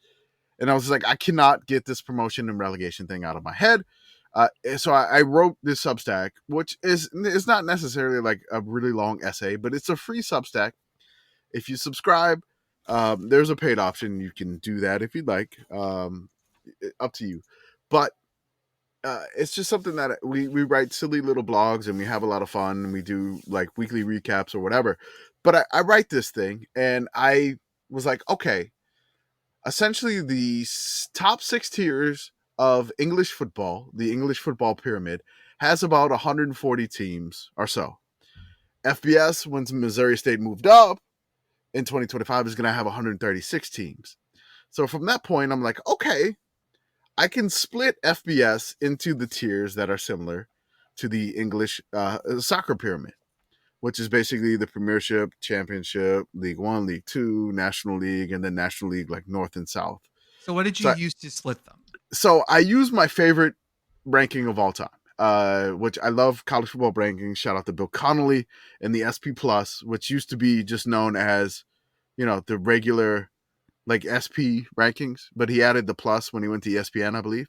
Speaker 2: And I was like, I cannot get this promotion and relegation thing out of my head. So I wrote this Substack, which is not necessarily like a really long essay, but it's a free Substack. If you subscribe, there's a paid option. You can do that if you'd like. Up to you. But it's just something that we write silly little blogs and we have a lot of fun and we do like weekly recaps or whatever. But I write this thing and I was like, okay, essentially the top 6 tiers of English football, the English football pyramid, has about 140 teams or so. FBS, when Missouri State moved up in 2025, is going to have 136 teams. So from that point, I'm like, okay, I can split FBS into the tiers that are similar to the English soccer pyramid, which is basically the Premiership, Championship, League 1, League 2, National League, and then National League like North and South.
Speaker 1: So what did you use to split them?
Speaker 2: So I use my favorite ranking of all time, which I love college football rankings. Shout out to Bill Connolly and the SP Plus, which used to be just known as, the regular like SP rankings, but he added the plus when he went to ESPN, I believe,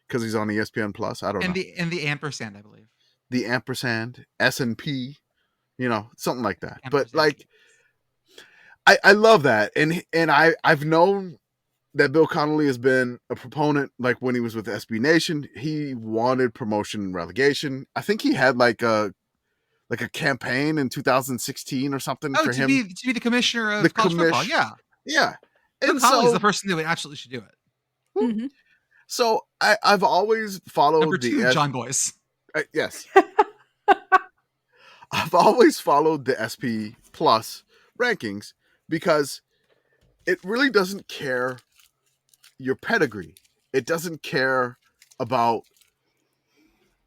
Speaker 2: because he's on ESPN Plus. I don't know.
Speaker 1: And the ampersand, I believe.
Speaker 2: The ampersand, S&P, something like that.
Speaker 1: Ampersand.
Speaker 2: But like, I love that, and I've known that Bill Connolly has been a proponent, like when he was with SB Nation, he wanted promotion and relegation. I think he had like a campaign in 2016 or something for him
Speaker 1: to be the commissioner of college football. Yeah.
Speaker 2: Yeah.
Speaker 1: And Connolly's the person who absolutely should do it.
Speaker 4: Mm-hmm.
Speaker 2: So I've always followed
Speaker 1: Number 2, John Boyce.
Speaker 2: Yes. I've always followed the SP Plus rankings because it really doesn't care your pedigree. It doesn't care about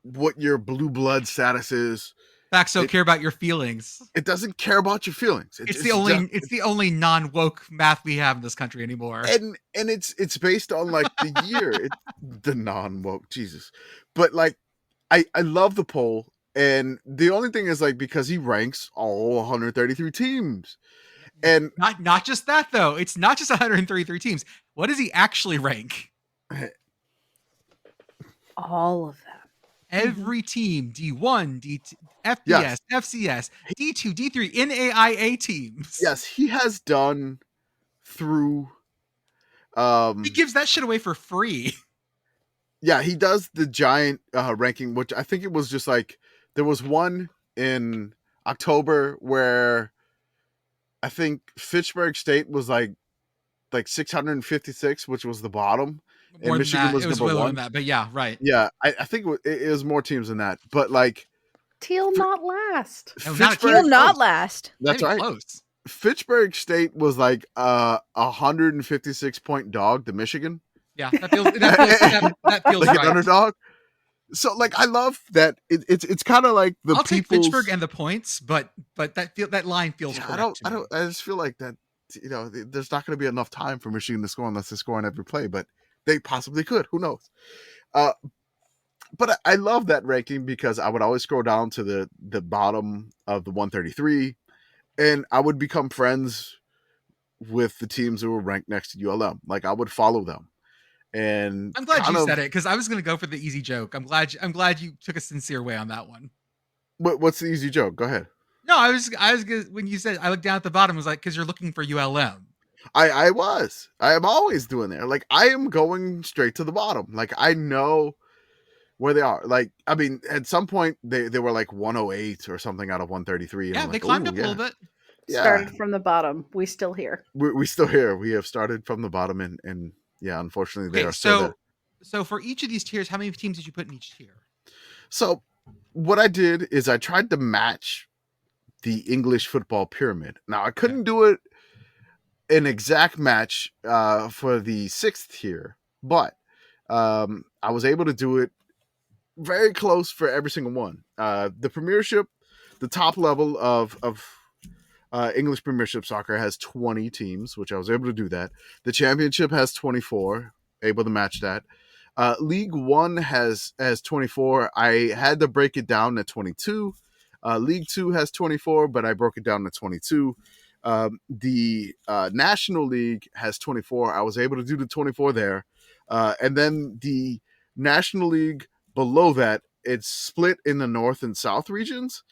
Speaker 2: what your blue blood status is.
Speaker 1: Facts don't care about your feelings.
Speaker 2: It doesn't care about your feelings.
Speaker 1: It's the only non-woke math we have in this country anymore.
Speaker 2: And it's based on like the year. The non-woke, Jesus. But like I love the poll, and the only thing is like because he ranks all 133 teams. And
Speaker 1: not just that though. It's not just 133 teams. What does he actually rank?
Speaker 3: All of them.
Speaker 1: Every team, D1, D2, FBS,
Speaker 2: Yes.
Speaker 1: FCS, D2, D3, NAIA teams.
Speaker 2: Yes, he has done through.
Speaker 1: He gives that shit away for free.
Speaker 2: Yeah, he does the giant ranking, which I think it was just like there was one in October where I think Fitchburg State was like 656, which was the bottom,
Speaker 1: More
Speaker 2: and
Speaker 1: than
Speaker 2: Michigan
Speaker 1: that.
Speaker 2: was
Speaker 1: It was
Speaker 2: number
Speaker 1: way lower
Speaker 2: one.
Speaker 1: than that, but yeah, right.
Speaker 2: Yeah, I think it was more teams than that, but like
Speaker 3: Teal not last.
Speaker 1: No, not
Speaker 2: Fitchburg.
Speaker 4: He'll not last.
Speaker 2: That's
Speaker 1: Maybe
Speaker 2: right.
Speaker 1: close.
Speaker 2: Fitchburg State was like 156 point dog to Michigan.
Speaker 1: Yeah, that feels
Speaker 2: Like
Speaker 1: right.
Speaker 2: an underdog. So like I love that it's kind of like the
Speaker 1: I'll take
Speaker 2: people's.
Speaker 1: Fitchburg and the points, but that line feels
Speaker 2: Yeah,
Speaker 1: correct.
Speaker 2: I just feel like that, there's not going to be enough time for Michigan to score unless they score on every play, but they possibly could. Who knows? But I love that ranking because I would always scroll down to the bottom of the 133, and I would become friends with the teams who were ranked next to ULM. Like I would follow them. And
Speaker 1: I'm glad you said it because I was going to go for the easy joke. I'm glad you took a sincere way on that one.
Speaker 2: What's the easy joke? Go ahead.
Speaker 1: No, I was gonna, when you said I looked down at the bottom, I was like, because you're looking for ULM.
Speaker 2: I am always doing there. Like I am going straight to the bottom. Like I know where they are. Like I mean, at some point they were like 108 or something out of 133. And
Speaker 1: Yeah,
Speaker 2: I'm
Speaker 1: they
Speaker 2: like,
Speaker 1: climbed
Speaker 2: "Ooh,
Speaker 1: up a
Speaker 2: yeah."
Speaker 1: little bit.
Speaker 2: Yeah.
Speaker 3: Started from the bottom. We still here.
Speaker 2: We still here. We have started from the bottom, and yeah, unfortunately they are still there.
Speaker 1: So for each of these tiers, how many teams did you put in each tier?
Speaker 2: So what I did is I tried to match the English football pyramid. Now I couldn't do it an exact match for the 6th tier, but I was able to do it very close for every single one. The Premiership, the top level of English Premiership soccer has 20 teams, which I was able to do that. The Championship has 24, able to match that. League One has 24. I had to break it down to 22. League Two has 24, but I broke it down to 22. The National League has 24. I was able to do the 24 there. And then the National League below that, it's split in the North and South regions.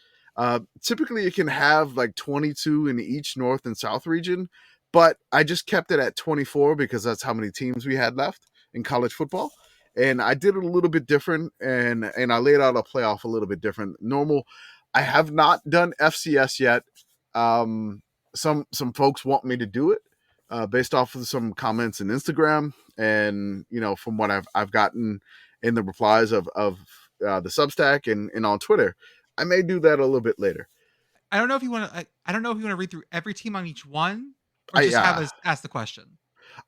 Speaker 2: Typically, you can have like 22 in each North and South region, but I just kept it at 24 because that's how many teams we had left in college football. And I did it a little bit different, and I laid out a playoff a little bit different. Normal, I have not done FCS yet. Some folks want me to do it based off of some comments in Instagram, and from what I've gotten in the replies of the Substack and on Twitter. I may do that a little bit later.
Speaker 1: I don't know if you want to. I don't know if you want to read through every team on each one, or just have us ask the question.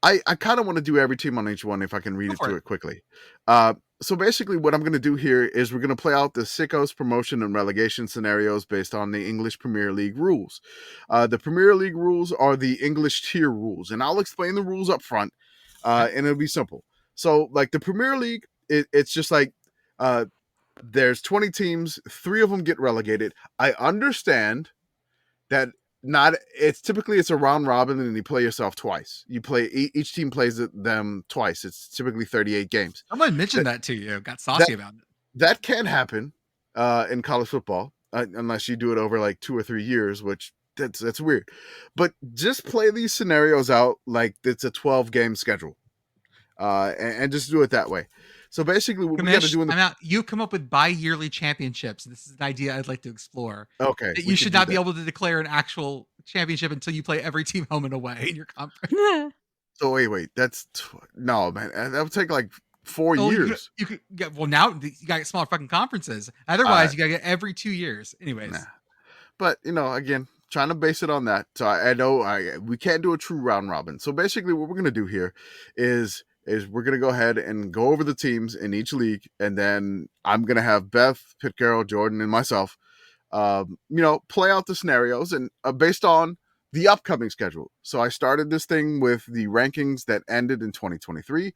Speaker 2: I kind of want to do every team on each one if I can read through it quickly. So basically what I'm going to do here is we're going to play out the Sickos Promotion and Relegation scenarios based on the English Premier League rules. The Premier League rules are the English tier rules, and I'll explain the rules up front, and it'll be simple. So like the Premier League, it's just like there's 20 teams, 3 of them get relegated. I understand that it's a round robin and you play yourself twice. You play each team plays them twice. It's typically 38 games.
Speaker 1: Someone mentioned that to you. Got saucy about it.
Speaker 2: That can happen in college football unless you do it over like 2 or 3 years, which that's weird. But just play these scenarios out like it's a 12 game schedule, and just do it that way. So basically, what we got to do
Speaker 1: you come up with bi-yearly championships. This is an idea I'd like to explore.
Speaker 2: Okay,
Speaker 1: that you should not be able to declare an actual championship until you play every team home and away in your conference.
Speaker 2: So wait, that's no, man. That would take like 4 years.
Speaker 1: You could get now you gotta get smaller fucking conferences. Otherwise, you gotta get every 2 years. Anyways,
Speaker 2: but again, trying to base it on that. So I know we can't do a true round robin. So basically, what we're gonna do here is we're going to go ahead and go over the teams in each league. And then I'm going to have Beth, Pitt Girl, Jordan, and myself, play out the scenarios and based on the upcoming schedule. So I started this thing with the rankings that ended in 2023,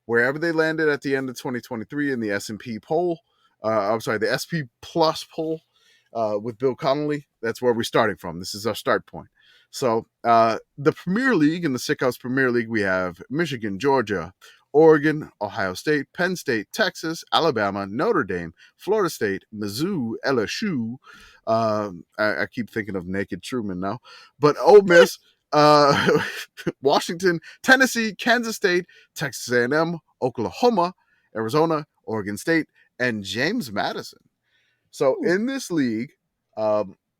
Speaker 2: wherever they landed at the end of 2023 in the S&P poll. The SP Plus poll with Bill Connolly. That's where we're starting from. This is our start point. So the Premier League, in the Sickos Premier League, we have Michigan, Georgia, Oregon, Ohio State, Penn State, Texas, Alabama, Notre Dame, Florida State, Mizzou, LSU. I keep thinking of Naked Truman now, but Ole Miss, Washington, Tennessee, Kansas State, Texas A&M, Oklahoma, Arizona, Oregon State, and James Madison. So in this league,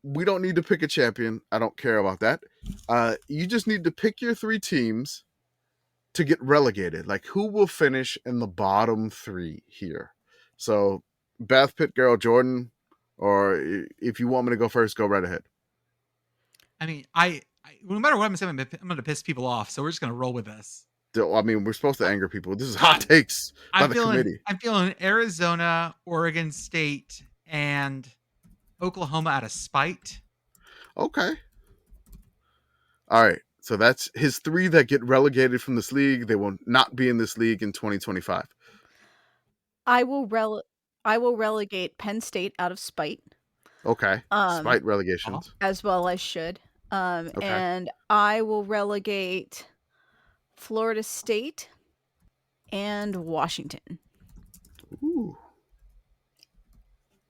Speaker 2: we don't need to pick a champion. I don't care about that. You just need to pick your 3 teams to get relegated. Like, who will finish in the bottom 3 here? So Beth, Pitt Girl, Jordan, or if you want me to go first, go right ahead.
Speaker 1: I mean, I no matter what I'm saying, I'm going to piss people off. So we're just going to roll with this.
Speaker 2: I mean, we're supposed to anger people. This is hot takes by the committee.
Speaker 1: I'm feeling Arizona, Oregon State, and Oklahoma out of spite.
Speaker 2: Okay. All right. So that's his 3 that get relegated from this league. They will not be in this league in 2025.
Speaker 4: I will relegate Penn State out of spite.
Speaker 2: Okay. Spite relegations.
Speaker 4: As well as should. And I will relegate Florida State and Washington.
Speaker 2: Ooh.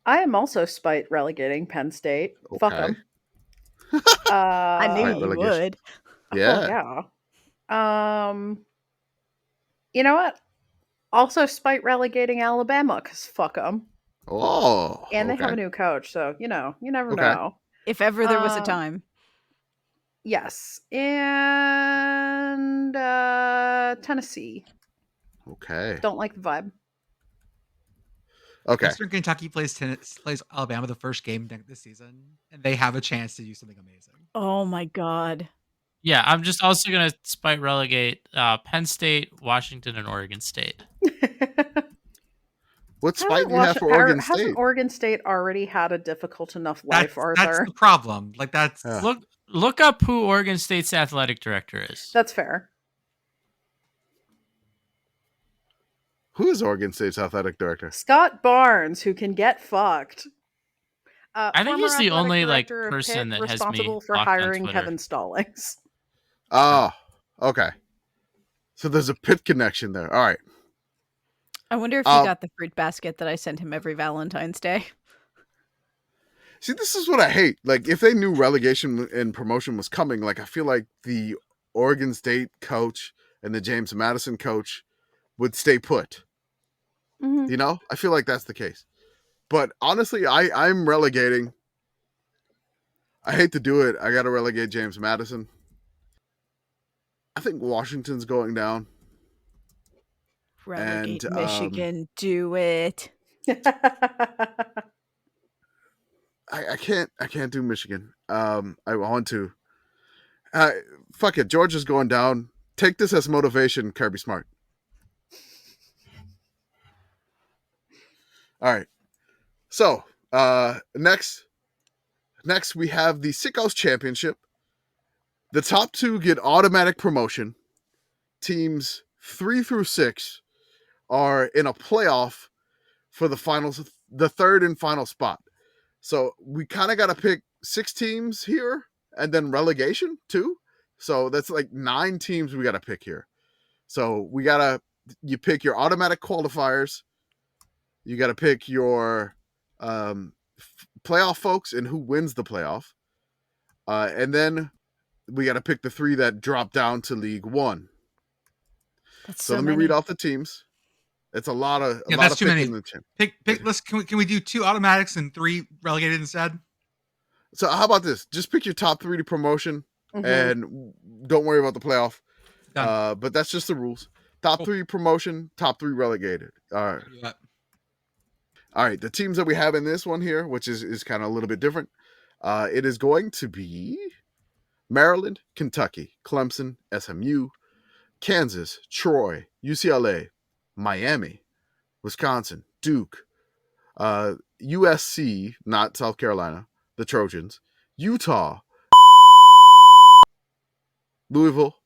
Speaker 3: I am also spite relegating Penn State.
Speaker 2: Okay.
Speaker 3: Fuck them.
Speaker 4: I knew
Speaker 2: Spite
Speaker 4: you
Speaker 2: relegation.
Speaker 4: would.
Speaker 2: Yeah.
Speaker 3: Yeah. You know what? Also spite relegating Alabama because fuck them.
Speaker 2: Oh.
Speaker 3: And they have a new coach, so you never
Speaker 2: Okay.
Speaker 3: know.
Speaker 4: If ever there was a time.
Speaker 3: Yes. And Tennessee.
Speaker 2: Okay.
Speaker 3: Don't like the vibe.
Speaker 2: Okay.
Speaker 1: Western Kentucky plays Alabama the first game this season, and they have a chance to do something amazing.
Speaker 4: Oh my god.
Speaker 5: Yeah, I'm just also going to spite relegate Penn State, Washington, and Oregon State.
Speaker 2: What spite do you have for Oregon State?
Speaker 3: Hasn't Oregon State already had a difficult enough life, Arthur?
Speaker 1: That's the problem. Like that's
Speaker 5: Look up who Oregon State's athletic director is.
Speaker 3: That's fair.
Speaker 2: Who is Oregon State's athletic director?
Speaker 3: Scott Barnes, who can get fucked.
Speaker 5: I think he's the only person that has me
Speaker 3: responsible for
Speaker 5: blocked on
Speaker 3: hiring
Speaker 5: Twitter.
Speaker 3: Kevin Stallings.
Speaker 2: Oh, okay. So there's a Pitt connection there. All right.
Speaker 4: I wonder if he got the fruit basket that I sent him every Valentine's Day.
Speaker 2: See, this is what I hate. Like, if they knew relegation and promotion was coming, like, I feel like the Oregon State coach and the James Madison coach would stay put.
Speaker 3: Mm-hmm.
Speaker 2: You know? I feel like that's the case. But honestly, I'm relegating. I hate to do it. I got to relegate James Madison. I think Washington's going down.
Speaker 4: Relegate
Speaker 2: And,
Speaker 4: Michigan. Do it.
Speaker 2: I can't do Michigan. I want to. Fuck it. Georgia's going down. Take this as motivation, Kirby Smart. All right. So, next we have the Sickos Championship. The top 2 get automatic promotion. Teams 3 through 6 are in a playoff for the finals, the 3rd and final spot. So we kind of got to pick 6 teams here and then relegation too. So that's like 9 teams we got to pick here. So you pick your automatic qualifiers. You got to pick your playoff folks and who wins the playoff. And then we got to pick the 3 that drop down to League One. So let me read off the teams. It's a lot of
Speaker 1: that's too many.
Speaker 2: In the
Speaker 1: Pick. Can we do 2 automatics and 3 relegated instead?
Speaker 2: So how about this? Just pick your top 3 to promotion, and don't worry about the playoff. But that's just the rules. Top 3 promotion, top 3 relegated. All right.
Speaker 1: Yeah.
Speaker 2: All right. The teams that we have in this one here, which is kind of a little bit different, it is going to be Maryland, Kentucky, Clemson, SMU, Kansas, Troy, UCLA, Miami, Wisconsin, Duke, USC, not South Carolina, the Trojans, Utah, Louisville,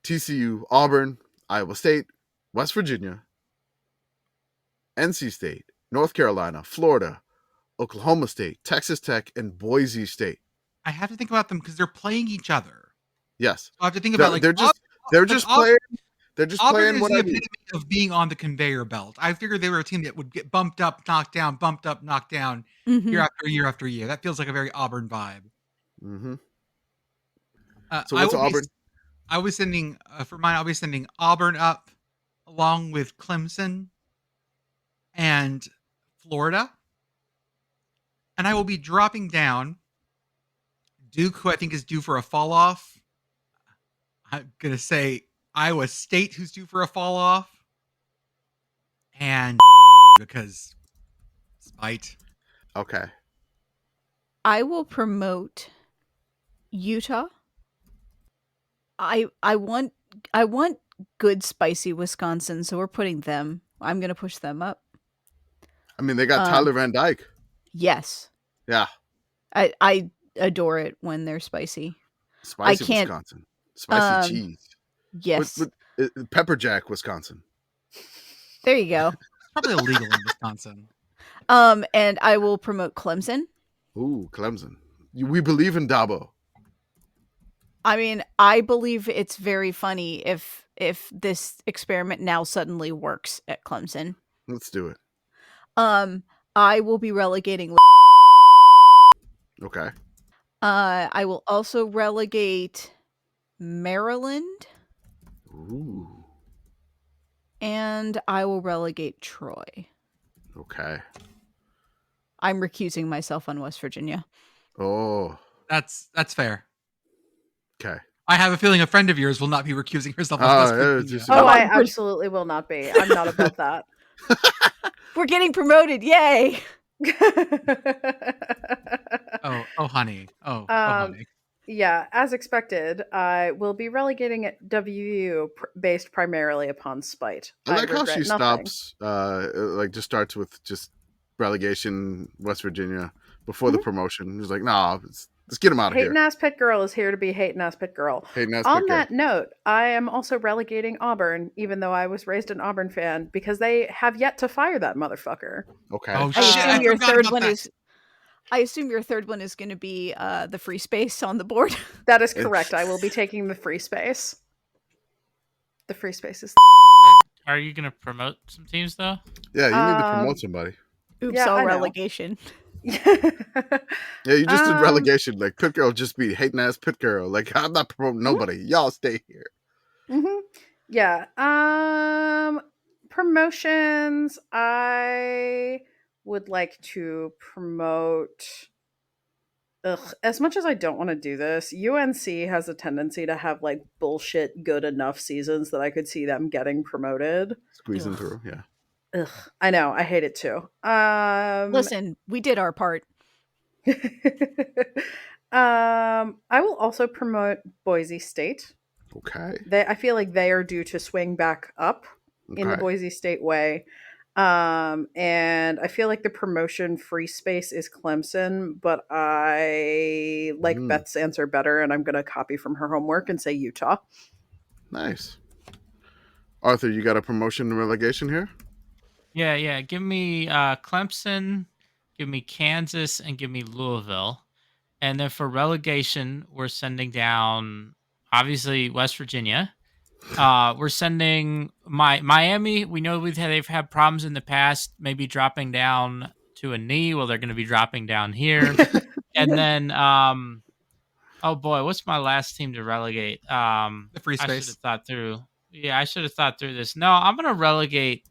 Speaker 2: TCU, Auburn, Iowa State, West Virginia, NC State, North Carolina, Florida, Oklahoma State, Texas Tech, and Boise State.
Speaker 1: I have to think about them because they're playing each other.
Speaker 2: Yes.
Speaker 1: So I have to think about
Speaker 2: they're just playing. They're just
Speaker 1: Auburn
Speaker 2: playing
Speaker 1: is
Speaker 2: what
Speaker 1: the
Speaker 2: I need.
Speaker 1: epitome of being on the conveyor belt. I figured they were a team that would get bumped up, knocked down, bumped up, knocked down
Speaker 4: Mhm.
Speaker 1: year after year after year. That feels like a very Auburn vibe.
Speaker 2: Mm-hmm. So
Speaker 1: I
Speaker 2: what's
Speaker 1: will be.
Speaker 2: Auburn?
Speaker 1: I was sending for mine. I'll be sending Auburn up, along with Clemson and Florida, and I will be dropping down Duke, who I think is due for a fall off. I'm gonna say Iowa State, who's due for a fall off, and because spite.
Speaker 2: Okay.
Speaker 4: I will promote Utah. I want good spicy Wisconsin, so we're putting them. I'm gonna push them up.
Speaker 2: I mean, they got
Speaker 4: Um,
Speaker 2: Tyler Van Dyke.
Speaker 4: Yes,
Speaker 2: Yeah.
Speaker 4: I adore it when they're spicy.
Speaker 2: Spicy
Speaker 4: can't-
Speaker 2: Wisconsin. Spicy cheese.
Speaker 4: Yes,
Speaker 2: With Pepper Jack, Wisconsin.
Speaker 4: there you go.
Speaker 1: It's probably illegal in Wisconsin.
Speaker 4: And I will promote Clemson.
Speaker 2: Ooh, Clemson. We believe in Dabo.
Speaker 4: I mean, I believe it's very funny if this experiment now suddenly works at Clemson.
Speaker 2: Let's do it.
Speaker 4: I will be relegating.
Speaker 2: Okay.
Speaker 4: I will also relegate Maryland,
Speaker 2: Ooh.
Speaker 4: and I will relegate Troy.
Speaker 2: Okay.
Speaker 4: I'm recusing myself on West Virginia.
Speaker 2: Oh.
Speaker 1: That's fair.
Speaker 2: Okay.
Speaker 1: I have a feeling a friend of yours will not be recusing herself. As West Virginia.
Speaker 2: just-
Speaker 3: Oh, I
Speaker 4: I'm
Speaker 3: absolutely will not be. I'm not above that.
Speaker 4: We're getting promoted! Yay!
Speaker 1: Oh, honey. Oh, honey.
Speaker 3: Yeah, as expected, I will be relegating at WU based primarily upon spite.
Speaker 2: I like how
Speaker 3: regret
Speaker 2: she
Speaker 3: nothing.
Speaker 2: stops, just starts with just relegation, West Virginia, before the promotion. He's like, nah, let's get him out of here.
Speaker 3: Hating ass Pitt Girl is here to be hating ass Pitt Girl.
Speaker 2: Hating ass
Speaker 3: On
Speaker 2: Pitt Girl.
Speaker 3: that note, I am also relegating Auburn, even though I was raised an Auburn fan, because they have yet to fire that motherfucker.
Speaker 2: Okay.
Speaker 1: Oh
Speaker 4: I
Speaker 1: shit!
Speaker 4: assume
Speaker 1: I
Speaker 4: your
Speaker 1: forgot
Speaker 4: third
Speaker 1: about
Speaker 4: one
Speaker 1: that.
Speaker 4: is. I assume your third one is going to be the free space on the board.
Speaker 3: That is correct. I will be taking the free space. The free space is.
Speaker 5: Are you going to promote some teams though?
Speaker 2: Yeah, you need to promote somebody.
Speaker 4: Oops,
Speaker 3: Yeah,
Speaker 4: all
Speaker 3: I know.
Speaker 4: relegation.
Speaker 2: Yeah, you just did
Speaker 3: Um,
Speaker 2: relegation. Like, Pit Girl just be hating ass Pit Girl. Like, I'm not promoting nobody. Y'all stay here.
Speaker 3: Mm-hmm. Yeah. Promotions. I would like to promote. As much as I don't want to do this, UNC has a tendency to have like bullshit good enough seasons that I could see them getting promoted.
Speaker 2: Squeezing
Speaker 4: Ugh.
Speaker 2: through, yeah.
Speaker 3: Ugh, I know, I hate it too.
Speaker 4: Listen, we did our part.
Speaker 3: I will also promote Boise State.
Speaker 2: Okay.
Speaker 3: I feel like they are due to swing back up in the
Speaker 2: Okay.
Speaker 3: Boise State way. And I feel like the promotion free space is Clemson, but I like Beth's answer better, and I'm going to copy from her homework and say Utah.
Speaker 2: Nice. Arthur, you got a promotion and relegation here?
Speaker 5: Yeah. Give me Clemson, give me Kansas, and give me Louisville. And then for relegation, we're sending down, obviously, West Virginia. We're sending Miami. We know they've had problems in the past, maybe dropping down to a knee. Well, they're going to be dropping down here. And then, oh boy, what's my last team to relegate?
Speaker 1: The free
Speaker 5: I should
Speaker 1: space.
Speaker 5: have thought through. Yeah, I should have thought through this. No, I'm going to relegate.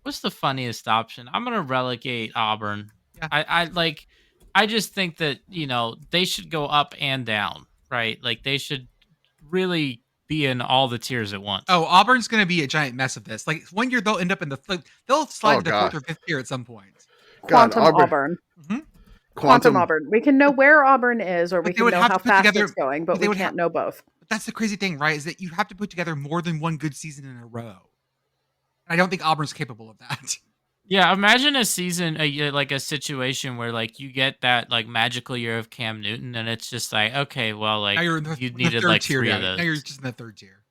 Speaker 5: What's the funniest option? I'm going to relegate Auburn.
Speaker 1: Yeah.
Speaker 5: I just think that, they should go up and down, right? Like they should really be in all the tiers at once.
Speaker 1: Oh, Auburn's going to be a giant mess of this. Like one year they'll end up in they'll slide to the fourth
Speaker 2: God.
Speaker 1: or fifth tier at some point.
Speaker 2: God,
Speaker 3: Quantum Auburn.
Speaker 1: Mm-hmm.
Speaker 3: Quantum Auburn. We can know where Auburn is, or
Speaker 1: But
Speaker 3: we
Speaker 1: they
Speaker 3: can
Speaker 1: would
Speaker 3: know
Speaker 1: have
Speaker 3: how
Speaker 1: to put
Speaker 3: fast
Speaker 1: together-
Speaker 3: it's going, but
Speaker 1: but they
Speaker 3: we
Speaker 1: would
Speaker 3: can't know both.
Speaker 1: But that's the crazy thing, right? Is that you have to put together more than one good season in a row. I don't think Auburn's capable of that.
Speaker 5: Yeah, imagine a season, like a situation where like you get that like magical year of Cam Newton, and it's just like, okay, well, like
Speaker 1: Now you're in
Speaker 5: you
Speaker 1: the
Speaker 5: needed
Speaker 1: third
Speaker 5: like
Speaker 1: tier
Speaker 5: 3
Speaker 1: now.
Speaker 5: of those.
Speaker 1: Now you're just in the third tier.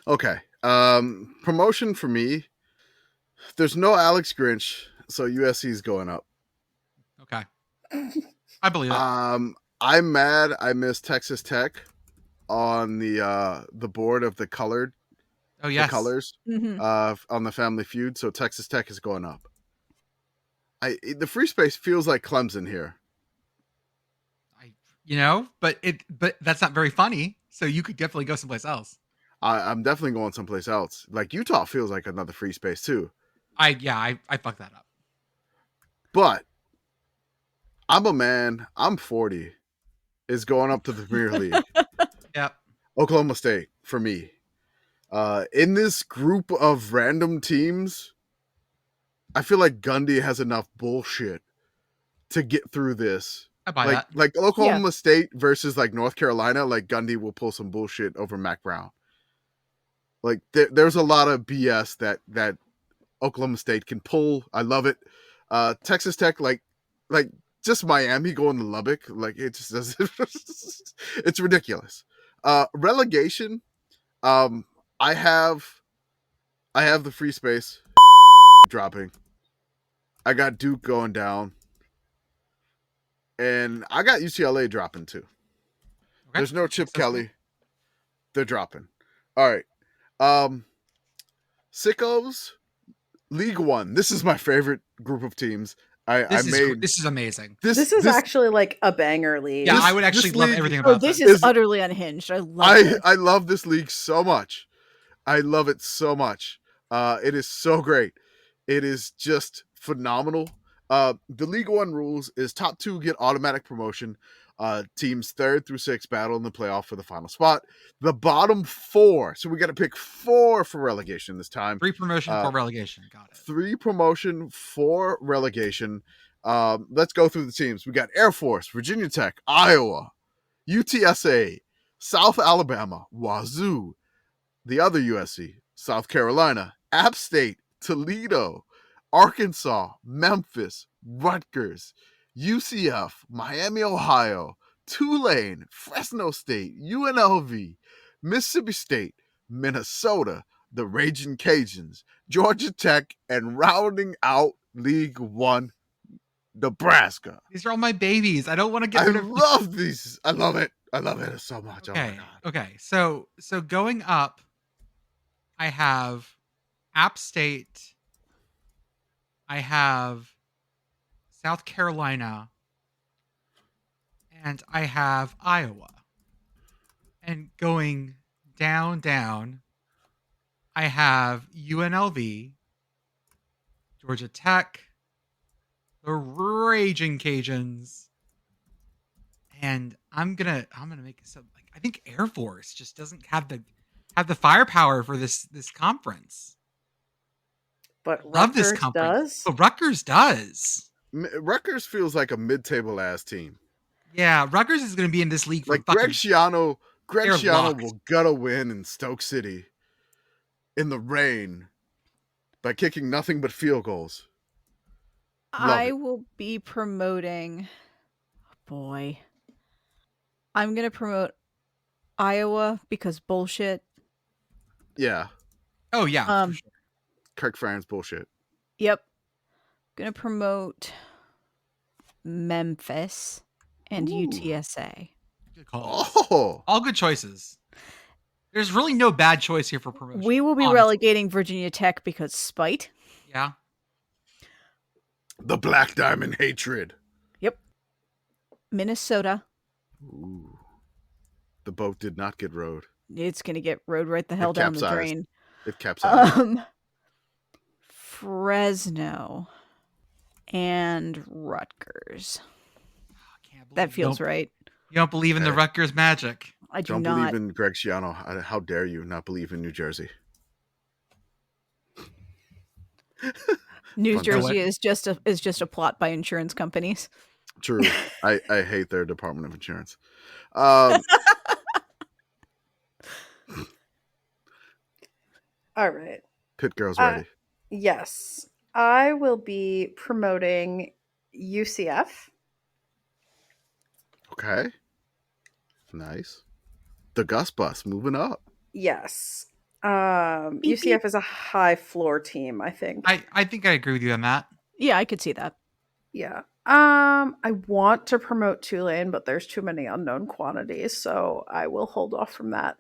Speaker 2: Okay. Promotion for me. There's no Alex Grinch, so USC's going up.
Speaker 1: Okay. I believe it.
Speaker 2: I'm mad I missed Texas Tech on the board of the colored
Speaker 1: Oh
Speaker 2: the
Speaker 1: yes.
Speaker 2: colors
Speaker 4: Mhm.
Speaker 2: on the Family Feud. So Texas Tech is going up. The free space feels like Clemson here.
Speaker 1: But that's not very funny. So you could definitely go someplace else.
Speaker 2: I'm definitely going someplace else. Like Utah feels like another free space too.
Speaker 1: I fucked that up.
Speaker 2: But I'm a man. I'm 40. Is going up to the Premier League.
Speaker 1: Yep.
Speaker 2: Oklahoma State for me. In this group of random teams, I feel like Gundy has enough bullshit to get through this.
Speaker 1: I buy that.
Speaker 2: Like Oklahoma State versus like North Carolina, like Gundy will pull some bullshit over Mac Brown. Like there's a lot of BS that Oklahoma State can pull. I love it. Texas Tech, like just Miami going to Lubbock, like it just doesn't. It's ridiculous. Relegation. I have the free space dropping. I got Duke going down, and I got UCLA dropping too.
Speaker 1: Okay.
Speaker 2: There's no Chip
Speaker 1: So-
Speaker 2: Kelly. They're dropping. All right. Sickos, League One. This is my favorite group of teams.
Speaker 1: This is amazing.
Speaker 3: This is actually like a banger league.
Speaker 1: Yeah,
Speaker 2: This-
Speaker 1: I would actually
Speaker 2: this
Speaker 1: love
Speaker 2: league-
Speaker 1: everything
Speaker 4: Oh,
Speaker 1: about
Speaker 4: this
Speaker 1: this.
Speaker 4: is utterly unhinged. I love it.
Speaker 2: I love this league so much. I love it so much. It is so great. It is just phenomenal. The League One rules is top two get automatic promotion. Teams 3rd through 6th battle in the playoff for the final spot. The bottom 4. So we got to pick 4 for relegation this time.
Speaker 1: 3 promotion, 4 relegation. Got it.
Speaker 2: 3 promotion, 4 relegation. Let's go through the teams. We got Air Force, Virginia Tech, Iowa, UTSA, South Alabama, Wazoo, the other USC, South Carolina, App State, Toledo, Arkansas, Memphis, Rutgers, UCF, Miami, Ohio, Tulane, Fresno State, UNLV, Mississippi State, Minnesota, the Raging Cajuns, Georgia Tech, and rounding out League One, Nebraska.
Speaker 1: These are all my babies. I don't want to get
Speaker 2: I
Speaker 1: rid of
Speaker 2: love these. I love it. I love it so much. Oh my
Speaker 1: Okay.
Speaker 2: God.
Speaker 1: Okay. So going up, I have App State. I have South Carolina. And I have Iowa. And going down, I have UNLV, Georgia Tech, the Raging Cajuns, and I'm gonna make it so like I think Air Force just doesn't have the firepower for this conference.
Speaker 3: But
Speaker 1: Love this
Speaker 3: Rutgers
Speaker 1: conference.
Speaker 3: does.
Speaker 1: But Rutgers does.
Speaker 2: Rutgers feels like a mid-table ass team.
Speaker 1: Yeah, Rutgers is gonna be in this league for
Speaker 2: Like
Speaker 1: fucking
Speaker 2: Greg Schiano
Speaker 1: locked.
Speaker 2: will gut a win in Stoke City in the rain by kicking nothing but field goals.
Speaker 4: I will be promoting. Boy. I'm going to promote Iowa because bullshit.
Speaker 2: Yeah,
Speaker 1: Oh yeah, for sure.
Speaker 2: Kirk Ferentz bullshit.
Speaker 4: Yep. Going to promote Memphis and
Speaker 2: Ooh.
Speaker 4: UTSA.
Speaker 1: Good call.
Speaker 2: Oh,
Speaker 1: All good choices. There's really no bad choice here for promotion.
Speaker 4: We will be
Speaker 1: honestly.
Speaker 4: relegating Virginia Tech because spite.
Speaker 1: Yeah.
Speaker 2: the Black Diamond hatred.
Speaker 4: Yep. Minnesota.
Speaker 2: Ooh. The boat did not get rowed.
Speaker 4: It's going to get rode right the hell down the
Speaker 2: capsized.
Speaker 4: drain.
Speaker 2: It capsized.
Speaker 4: Fresno and Rutgers.
Speaker 1: I can't believe
Speaker 4: That
Speaker 1: you
Speaker 4: feels
Speaker 1: don't-
Speaker 4: right.
Speaker 1: You don't believe in the
Speaker 2: Okay.
Speaker 1: Rutgers magic.
Speaker 4: I do
Speaker 2: Don't
Speaker 4: not.
Speaker 2: believe in Greg Schiano. How dare you not believe in New Jersey?
Speaker 4: New
Speaker 2: Fun
Speaker 4: Jersey
Speaker 1: way.
Speaker 4: is just a plot by insurance companies.
Speaker 2: True. I hate their Department of Insurance.
Speaker 3: All right.
Speaker 2: Pitt Girl's ready.
Speaker 3: Yes. I will be promoting UCF.
Speaker 2: Okay. Nice. The Gus Bus moving up.
Speaker 3: Yes.
Speaker 4: Beep,
Speaker 3: UCF is a high floor team, I think.
Speaker 1: I think I agree with you on that.
Speaker 4: Yeah, I could see that.
Speaker 3: Yeah. I want to promote Tulane, but there's too many unknown quantities, so I will hold off from that.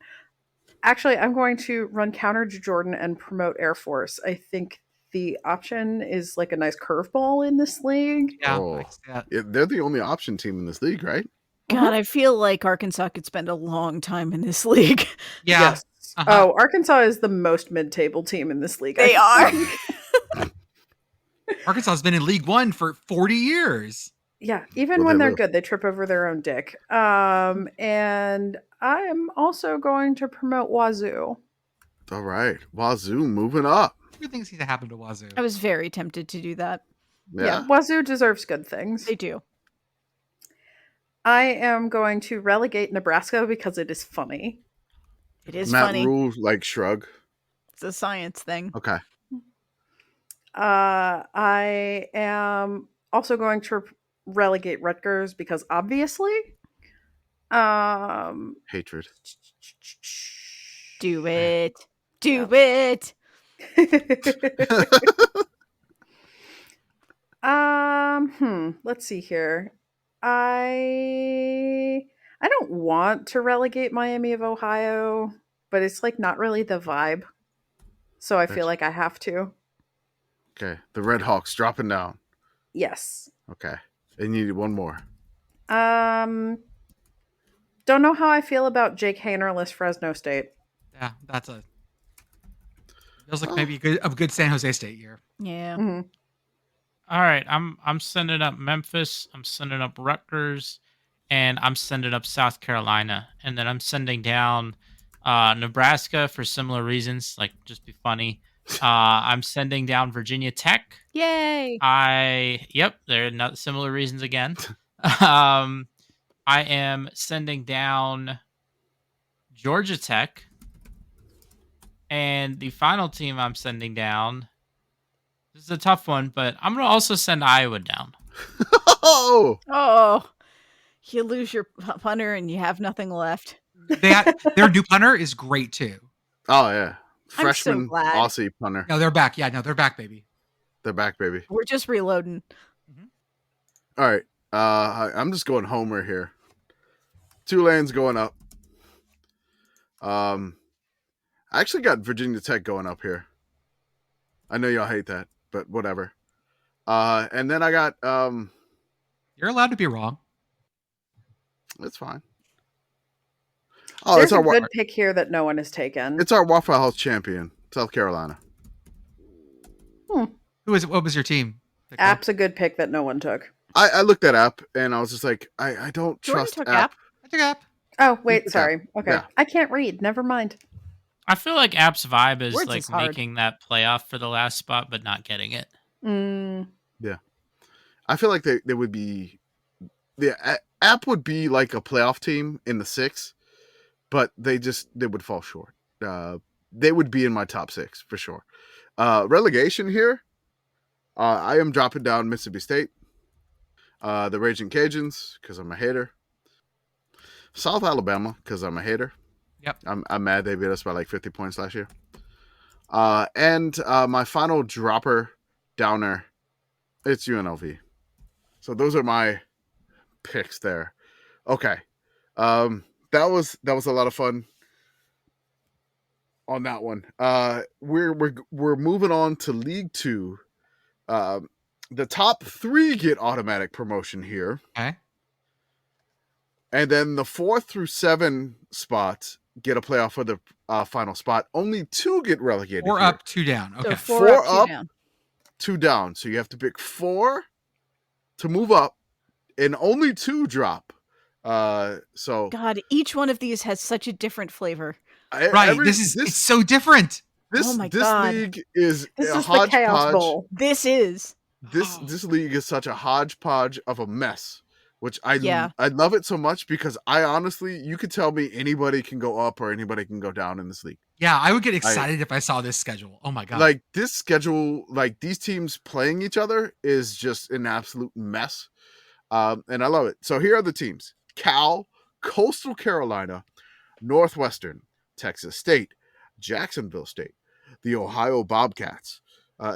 Speaker 3: Actually, I'm going to run counter to Jordan and promote Air Force. I think the option is like a nice curveball in this league.
Speaker 1: Yeah,
Speaker 2: Oh.
Speaker 1: I can see that.
Speaker 2: They're the only option team in this league, right?
Speaker 4: God, I feel like Arkansas could spend a long time in this league.
Speaker 1: Yeah.
Speaker 3: Yes.
Speaker 1: Uh-huh.
Speaker 3: Oh, Arkansas is the most mid-table team in this league.
Speaker 4: They
Speaker 3: I
Speaker 4: are.
Speaker 3: think.
Speaker 1: Arkansas has been in League One for 40 years.
Speaker 3: Yeah, even
Speaker 2: Well,
Speaker 3: when
Speaker 2: they
Speaker 3: they're
Speaker 2: live.
Speaker 3: good, they trip over their own dick. And I'm also going to promote Wazoo.
Speaker 2: All right. Wazoo moving up.
Speaker 1: Good things need to happen to Wazoo.
Speaker 4: I was very tempted to do that.
Speaker 3: Yeah, Wazoo deserves good things.
Speaker 4: They do.
Speaker 3: I am going to relegate Nebraska because it is funny.
Speaker 4: It is
Speaker 2: Matt
Speaker 4: funny.
Speaker 2: Rule, like, shrug.
Speaker 4: It's a science thing.
Speaker 2: Okay.
Speaker 3: I am also going to relegate Rutgers because obviously.
Speaker 2: Hatred.
Speaker 4: Do it. Do it.
Speaker 3: Let's see here. I don't want to relegate Miami of Ohio, but it's like not really the vibe. So I feel like I have to.
Speaker 2: Okay. The Red Hawks dropping down.
Speaker 3: Yes.
Speaker 2: Okay. And you need one more.
Speaker 3: Don't know how I feel about Jake Hanerless Fresno State.
Speaker 1: Yeah, that's a feels like maybe a good San Jose State year.
Speaker 4: Yeah.
Speaker 3: Mhm.
Speaker 5: All right, I'm sending up Memphis, I'm sending up Rutgers, and I'm sending up South Carolina, and then I'm sending down Nebraska for similar reasons, like just be funny. I'm sending down Virginia Tech.
Speaker 4: Yay.
Speaker 5: They're not similar reasons again. I am sending down Georgia Tech, and the final team I'm sending down. This is a tough one, but I'm going to also send Iowa down.
Speaker 4: Oh, you lose your punter and you have nothing left.
Speaker 1: Their new punter is great too.
Speaker 2: Oh, yeah.
Speaker 4: I'm so
Speaker 2: Freshman
Speaker 4: glad.
Speaker 2: Aussie punter.
Speaker 1: No, they're back. Yeah, no, they're back, baby.
Speaker 2: They're back, baby.
Speaker 4: We're just reloading.
Speaker 2: All right. I'm just going homer here. Tulane's going up. I actually got Virginia Tech going up here. I know y'all hate that, but whatever. And then I got
Speaker 1: You're allowed to be wrong.
Speaker 2: it's fine. Oh,
Speaker 3: There's
Speaker 2: it's
Speaker 3: a
Speaker 2: our
Speaker 3: good pick here that no one has taken.
Speaker 2: it's our Waffle House champion, South Carolina.
Speaker 1: What was your team?
Speaker 3: App's a good pick that no one took.
Speaker 2: I looked at App and I was just like, I don't
Speaker 4: Jordan
Speaker 2: trust
Speaker 4: took
Speaker 2: App.
Speaker 1: I took App.
Speaker 3: Oh, wait,
Speaker 2: took
Speaker 3: sorry.
Speaker 2: App.
Speaker 3: Okay.
Speaker 2: Yeah.
Speaker 3: I can't read. Never mind.
Speaker 5: I feel like App's vibe is
Speaker 4: Words
Speaker 5: like
Speaker 4: is hard.
Speaker 5: making that playoff for the last spot, but not getting it.
Speaker 2: I feel like they would be App would be like a playoff team in the 6, but they would fall short. They would be in my top 6 for sure. Relegation here. I am dropping down Mississippi State. The Raging Cajuns, because I'm a hater. South Alabama, because I'm a hater.
Speaker 1: Yep.
Speaker 2: I'm mad they beat us by like 50 points last year. And my final dropper downer, it's UNLV. So those are my picks there. Okay. That was a lot of fun on that one. We're moving on to League 2. The top 3 get automatic promotion here.
Speaker 1: Okay.
Speaker 2: And then the 4 through 7 spots get a playoff for the final spot. Only 2 get relegated.
Speaker 1: 4
Speaker 2: here.
Speaker 1: up, 2 down. Okay.
Speaker 4: So
Speaker 2: 4
Speaker 4: 4 up, 2
Speaker 2: up.
Speaker 4: down.
Speaker 2: 2 down. So you have to pick 4 to move up, and only 2 drop. So
Speaker 4: God, each one of these has such a different flavor.
Speaker 1: Right. It's so different.
Speaker 4: Oh my
Speaker 2: this
Speaker 4: God.
Speaker 2: league is
Speaker 3: This
Speaker 2: a
Speaker 3: is the Chaos
Speaker 2: hodgepodge.
Speaker 3: Bowl.
Speaker 4: This is.
Speaker 2: This league is such a hodgepodge of a mess, which I love it so much because I honestly, you could tell me anybody can go up or anybody can go down in this league.
Speaker 1: Yeah, I would get excited if I saw this schedule. Oh my God.
Speaker 2: Like this schedule, like these teams playing each other is just an absolute mess. And I love it. So here are the teams: Cal, Coastal Carolina, Northwestern, Texas State, Jacksonville State, the Ohio Bobcats,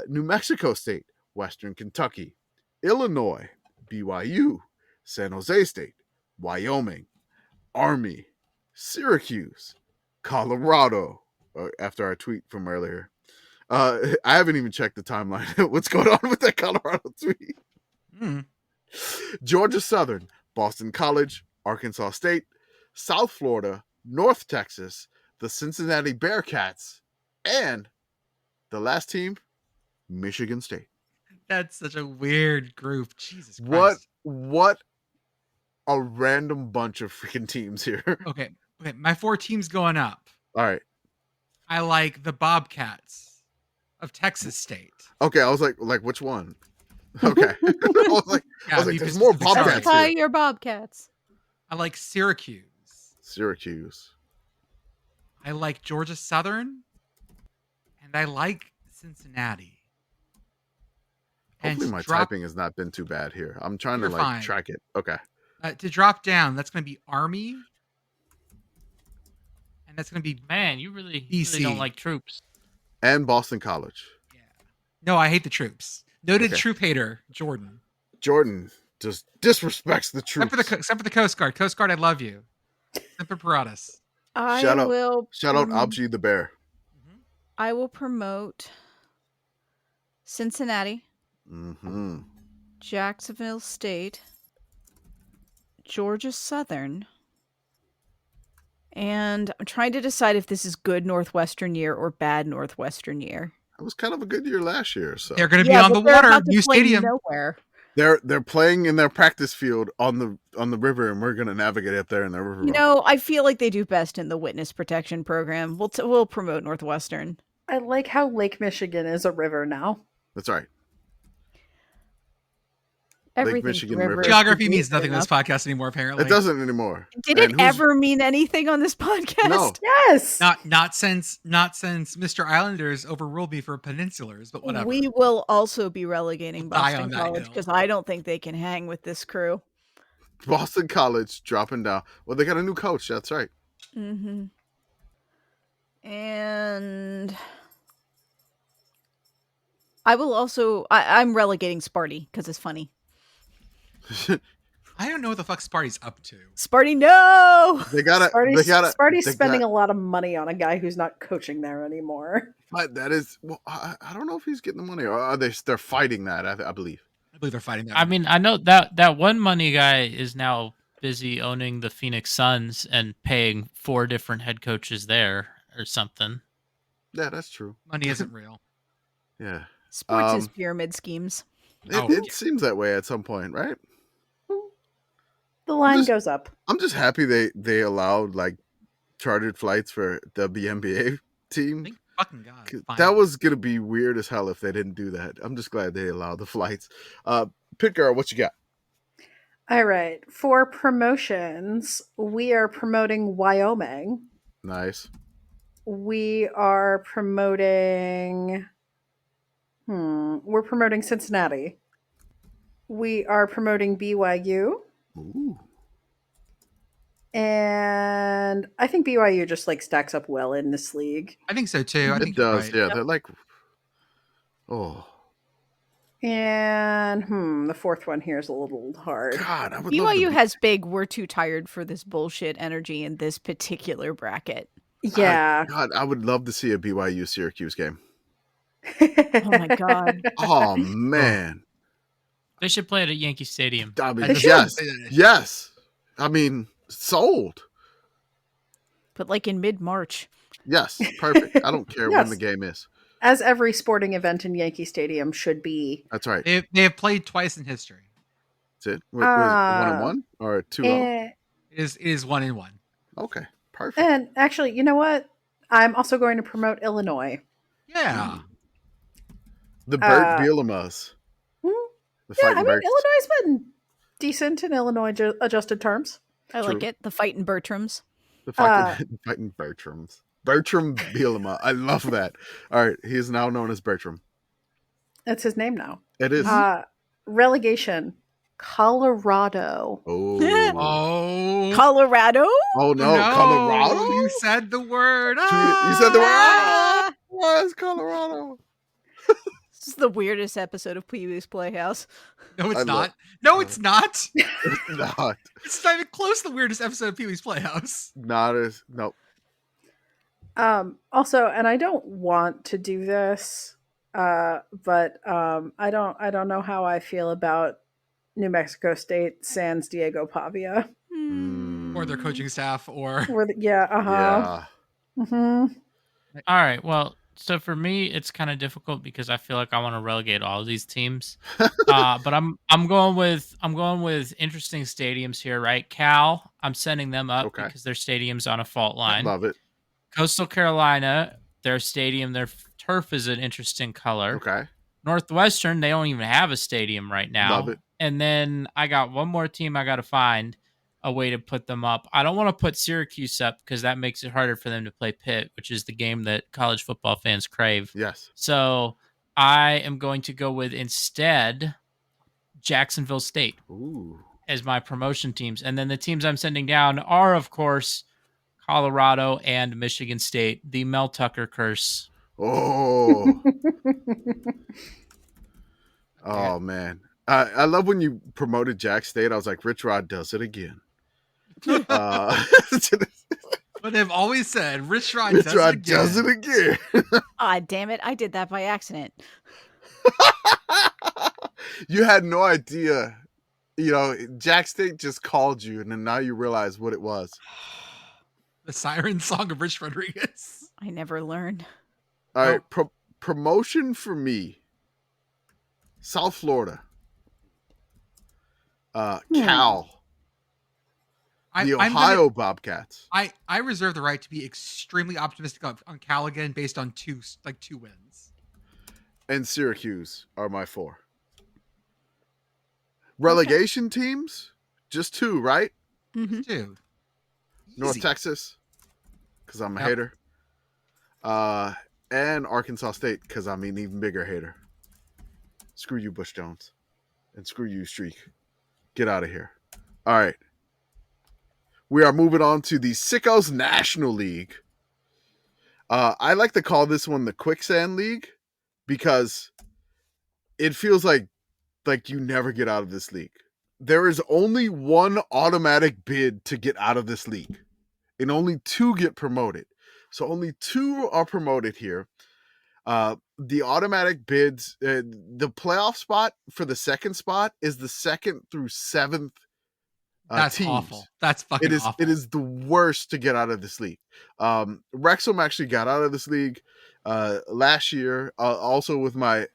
Speaker 2: New Mexico State, Western Kentucky, Illinois, BYU, San Jose State, Wyoming, Army, Syracuse, Colorado. After our tweet from earlier. I haven't even checked the timeline. What's going on with that Colorado tweet? Georgia Southern, Boston College, Arkansas State, South Florida, North Texas, the Cincinnati Bearcats, and the last team, Michigan State.
Speaker 1: That's such a weird group. Jesus Christ.
Speaker 2: What a random bunch of freaking teams here.
Speaker 1: Okay. My 4 teams going up.
Speaker 2: All right.
Speaker 1: I like the Bobcats of Texas State.
Speaker 2: Okay, I was like which one? Okay. I was like, there's more Bobcats
Speaker 4: Specify
Speaker 2: here.
Speaker 4: your Bobcats.
Speaker 1: I like Syracuse. I like Georgia Southern. And I like Cincinnati.
Speaker 2: Hopefully my typing has not been too bad here. I'm trying to
Speaker 1: fine.
Speaker 2: track it. Okay.
Speaker 1: To drop down, that's going to be Army. And that's going to be
Speaker 5: Man, you really
Speaker 1: BC.
Speaker 5: don't like troops.
Speaker 2: And Boston College.
Speaker 1: Yeah. No, I hate the troops. Noted troop hater, Jordan.
Speaker 2: Jordan just disrespects the troops.
Speaker 1: Except for the Coast Guard. Coast Guard, I love you. Semper Paratus.
Speaker 2: Shout out Algie the Bear.
Speaker 4: I will promote Cincinnati, Jacksonville State, Georgia Southern, and I'm trying to decide if this is good Northwestern year or bad Northwestern year.
Speaker 2: It was kind of a good year last year. So
Speaker 1: they're going to be on the water, new stadium.
Speaker 4: Nowhere.
Speaker 2: They're playing in their practice field on the river, and we're going to navigate up there in their river.
Speaker 4: You know, I feel like they do best in the witness protection program. We'll promote Northwestern.
Speaker 3: I like how Lake Michigan is a river now.
Speaker 2: That's right.
Speaker 4: Everything
Speaker 2: Michigan River.
Speaker 1: Geography means nothing on this podcast anymore, apparently.
Speaker 2: It doesn't anymore.
Speaker 4: Did it ever mean anything on this podcast?
Speaker 2: No.
Speaker 3: Yes.
Speaker 1: Not since Mr. Islanders overruled me for peninsulars, but whatever.
Speaker 4: We will also be relegating Boston College
Speaker 1: hill.
Speaker 4: because I don't think they can hang with this crew.
Speaker 2: Boston College dropping down. Well, they got a new coach. That's right.
Speaker 4: Mm-hmm. And I will also... I'm relegating Sparty because it's funny.
Speaker 1: I don't know what the fuck Sparty's up to.
Speaker 4: Sparty, no!
Speaker 3: Sparty's spending a lot of money on a guy who's not coaching there anymore.
Speaker 2: But that is... Well, I don't know if he's getting the money, or are they're fighting that, I believe.
Speaker 1: I believe they're fighting that.
Speaker 5: I mean, I know that one money guy is now busy owning the Phoenix Suns and paying 4 different head coaches there or something.
Speaker 2: Yeah, that's true.
Speaker 1: Money isn't real.
Speaker 2: Yeah.
Speaker 4: Sports is pyramid schemes.
Speaker 2: It seems that way at some point, right?
Speaker 3: The line goes up.
Speaker 2: I'm just happy they allowed like chartered flights for the WNBA team.
Speaker 1: Thank fucking God.
Speaker 2: That was gonna be weird as hell if they didn't do that. I'm just glad they allowed the flights. Pitt Girl, what you got?
Speaker 3: All right. For promotions, we are promoting Wyoming.
Speaker 2: Nice.
Speaker 3: We are promoting... We're promoting Cincinnati. We are promoting BYU.
Speaker 2: Ooh.
Speaker 3: And I think BYU just like stacks up well in this league.
Speaker 1: I think so too. I think
Speaker 2: it does.
Speaker 1: right.
Speaker 2: Yeah, they're like... Oh.
Speaker 3: And the fourth one here is a little hard.
Speaker 2: God, I would
Speaker 4: BYU has big, we're too tired for this bullshit energy in this particular bracket.
Speaker 3: Yeah.
Speaker 2: God, I would love to see a BYU Syracuse game.
Speaker 4: Oh my God.
Speaker 2: Oh man.
Speaker 5: They should play it at Yankee Stadium.
Speaker 2: I mean, yes. I mean, sold.
Speaker 4: But like in mid-March.
Speaker 2: Yes, perfect. I don't care when the game is.
Speaker 3: As every sporting event in Yankee Stadium should be.
Speaker 2: That's right.
Speaker 1: They have played twice in history.
Speaker 2: That's it. Was it 1-1 or 2-0?
Speaker 1: It is 1-1.
Speaker 2: Okay, perfect.
Speaker 3: And actually, you know what? I'm also going to promote Illinois.
Speaker 1: Yeah.
Speaker 2: The Bert Bielemas.
Speaker 3: Illinois has been decent in Illinois adjusted terms.
Speaker 4: I like it. The fighting Bertrams.
Speaker 2: The fighting Bertrams. Bertram Bielema. I love that. All right. He is now known as Bertram.
Speaker 3: That's his name now.
Speaker 2: It is.
Speaker 3: Relegation. Colorado.
Speaker 2: Oh.
Speaker 4: Colorado?
Speaker 2: Oh, no. Colorado?
Speaker 1: You said the word.
Speaker 2: You said the word. Why is Colorado?
Speaker 4: This is the weirdest episode of Pee-wee's Playhouse.
Speaker 1: No, it's not. No, it's not.
Speaker 2: It's not.
Speaker 1: It's not even close to the weirdest episode of Pee-wee's Playhouse.
Speaker 2: Nope.
Speaker 3: Also, and I don't want to do this, but I don't know how I feel about New Mexico State sans Diego Pavia.
Speaker 1: Or their coaching staff, or
Speaker 3: Yeah,
Speaker 2: Yeah.
Speaker 3: hmm
Speaker 5: All right. Well, so for me, it's kind of difficult because I feel like I want to relegate all of these teams. But I'm going with interesting stadiums here, right? Cal, I'm sending them up
Speaker 2: Okay.
Speaker 5: because their stadium's on a fault line.
Speaker 2: Love it.
Speaker 5: Coastal Carolina, their stadium, their turf is an interesting color.
Speaker 2: Okay.
Speaker 5: Northwestern, they don't even have a stadium right now.
Speaker 2: Love it.
Speaker 5: And then I got one more team I got to find a way to put them up. I don't want to put Syracuse up because that makes it harder for them to play Pitt, which is the game that college football fans crave.
Speaker 2: Yes.
Speaker 5: So I am going to go with instead Jacksonville State
Speaker 2: Ooh.
Speaker 5: as my promotion teams. And then the teams I'm sending down are, of course, Colorado and Michigan State, the Mel Tucker curse.
Speaker 2: Oh. Oh, man. I love when you promoted Jack State. I was like, Rich Rod does it again.
Speaker 1: what they've always said, Rich Rod
Speaker 2: Rich
Speaker 1: does
Speaker 2: Rod
Speaker 1: it again.
Speaker 2: does it again.
Speaker 4: Ah, damn it. I did that by accident.
Speaker 2: You had no idea. You know, Jack State just called you, and then now you realize what it was.
Speaker 1: The siren song of Rich Rodriguez.
Speaker 4: I never learned.
Speaker 2: All right, promotion for me. South Florida. Cal. The Ohio Bobcats.
Speaker 1: I reserve the right to be extremely optimistic on Cal again based on two wins.
Speaker 2: And Syracuse are my 4. Relegation teams? Just 2, right?
Speaker 4: Mm-hmm.
Speaker 1: Dude.
Speaker 2: North
Speaker 1: Easy.
Speaker 2: Texas, because I'm a
Speaker 1: Yep.
Speaker 2: hater. And Arkansas State, because I'm an even bigger hater. Screw you, Bush Jones. And screw you, Streak. Get out of here. All right. We are moving on to the Sickos National League. I like to call this one the Quicksand League because it feels like you never get out of this league. There is only one automatic bid to get out of this league, and only 2 get promoted. So only 2 are promoted here. The automatic bids, the playoff spot for the second spot is the 2nd through 7th
Speaker 1: That's
Speaker 2: teams.
Speaker 1: awful. That's fucking awful.
Speaker 2: It is the worst to get out of this league. Wrexham actually got out of this league last year. Also with my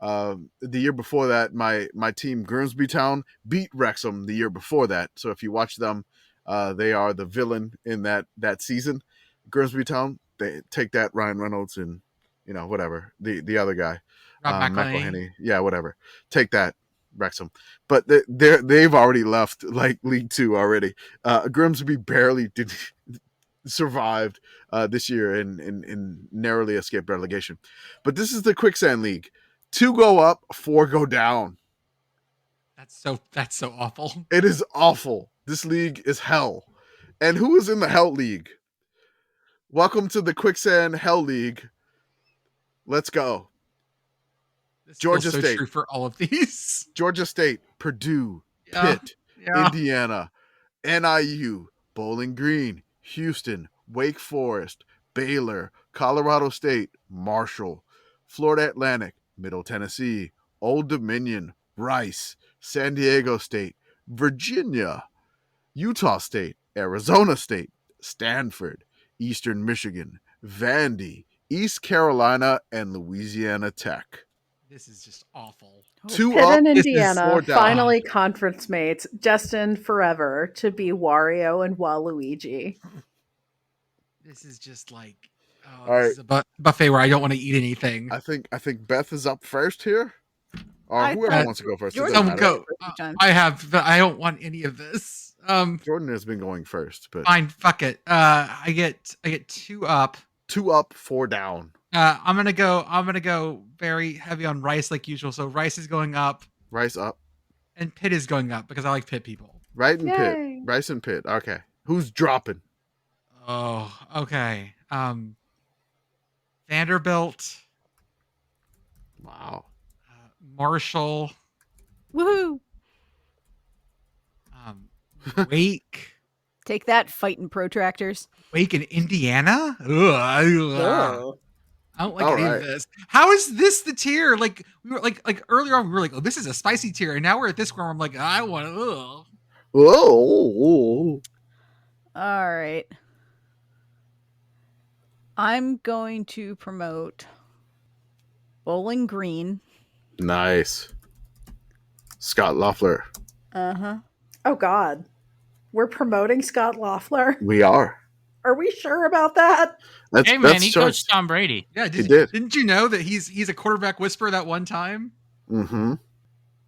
Speaker 2: the year before that, my team Grimsby Town beat Wrexham the year before that. So if you watch them, they are the villain in that season. Grimsby Town, they take that, Ryan Reynolds and whatever the other guy,
Speaker 1: Rob
Speaker 2: McElhenney, yeah, whatever. Take that, Wrexham. But they've already left like League 2 already. Grimsby barely survived this year and narrowly escaped relegation. But this is the Quicksand League. 2 go up, 4 go down.
Speaker 1: That's so awful.
Speaker 2: It is awful. This league is hell. And who is in the Hell League? Welcome to the Quicksand Hell League. Let's go.
Speaker 1: This
Speaker 2: Georgia
Speaker 1: feels so
Speaker 2: State.
Speaker 1: true for all of these.
Speaker 2: Georgia State, Purdue,
Speaker 1: Yeah.
Speaker 2: Pitt,
Speaker 1: Yeah.
Speaker 2: Indiana, NIU, Bowling Green, Houston, Wake Forest, Baylor, Colorado State, Marshall, Florida Atlantic, Middle Tennessee, Old Dominion, Rice, San Diego State, Virginia, Utah State, Arizona State, Stanford, Eastern Michigan, Vandy, East Carolina, and Louisiana Tech.
Speaker 1: This is just awful.
Speaker 2: 2
Speaker 3: Pitt
Speaker 2: up,
Speaker 3: and
Speaker 1: this is
Speaker 3: Indiana
Speaker 2: 4 down.
Speaker 3: finally conference mates, destined forever to be Wario and Waluigi.
Speaker 1: This is just like,
Speaker 2: All right.
Speaker 1: this is a buffet where I don't want to eat anything.
Speaker 2: I think Beth is up first here, or
Speaker 4: I
Speaker 2: whoever
Speaker 1: thought
Speaker 2: wants to go first. It
Speaker 4: Jordan
Speaker 2: doesn't
Speaker 1: Someone
Speaker 2: matter.
Speaker 1: go.
Speaker 4: John.
Speaker 1: I have, but I don't want any of this.
Speaker 2: Jordan has been going first, but
Speaker 1: Fine, fuck it. I get 2 up.
Speaker 2: 2 up, 4 down.
Speaker 1: I'm gonna go very heavy on Rice like usual. So Rice is going up,
Speaker 2: Rice up,
Speaker 1: and Pitt is going up because I like Pitt people.
Speaker 2: right and Pitt.
Speaker 3: Yay.
Speaker 2: Rice and Pitt. Okay, who's dropping?
Speaker 1: Oh, okay. Vanderbilt,
Speaker 2: Wow.
Speaker 1: Marshall,
Speaker 4: Woohoo!
Speaker 1: Wake,
Speaker 4: Take that, fighting protractors.
Speaker 1: Wake in Indiana? Ugh. I don't like
Speaker 2: All
Speaker 1: any
Speaker 2: right.
Speaker 1: of this. How is this the tier? Like we were like earlier on, we were like, oh, this is a spicy tier, and now we're at this where I'm like, I want to.
Speaker 2: Whoa.
Speaker 4: All right. I'm going to promote Bowling Green.
Speaker 2: Nice. Scott Loeffler.
Speaker 4: Uh-huh.
Speaker 3: Oh God, we're promoting Scott Loeffler.
Speaker 2: We are.
Speaker 3: Are we sure about that?
Speaker 2: That's,
Speaker 5: Hey man,
Speaker 2: that's
Speaker 5: he
Speaker 2: choice.
Speaker 5: coached Tom Brady.
Speaker 1: Yeah,
Speaker 2: He did.
Speaker 1: Didn't you know that he's a quarterback whisperer that one time?
Speaker 2: Mm-hmm.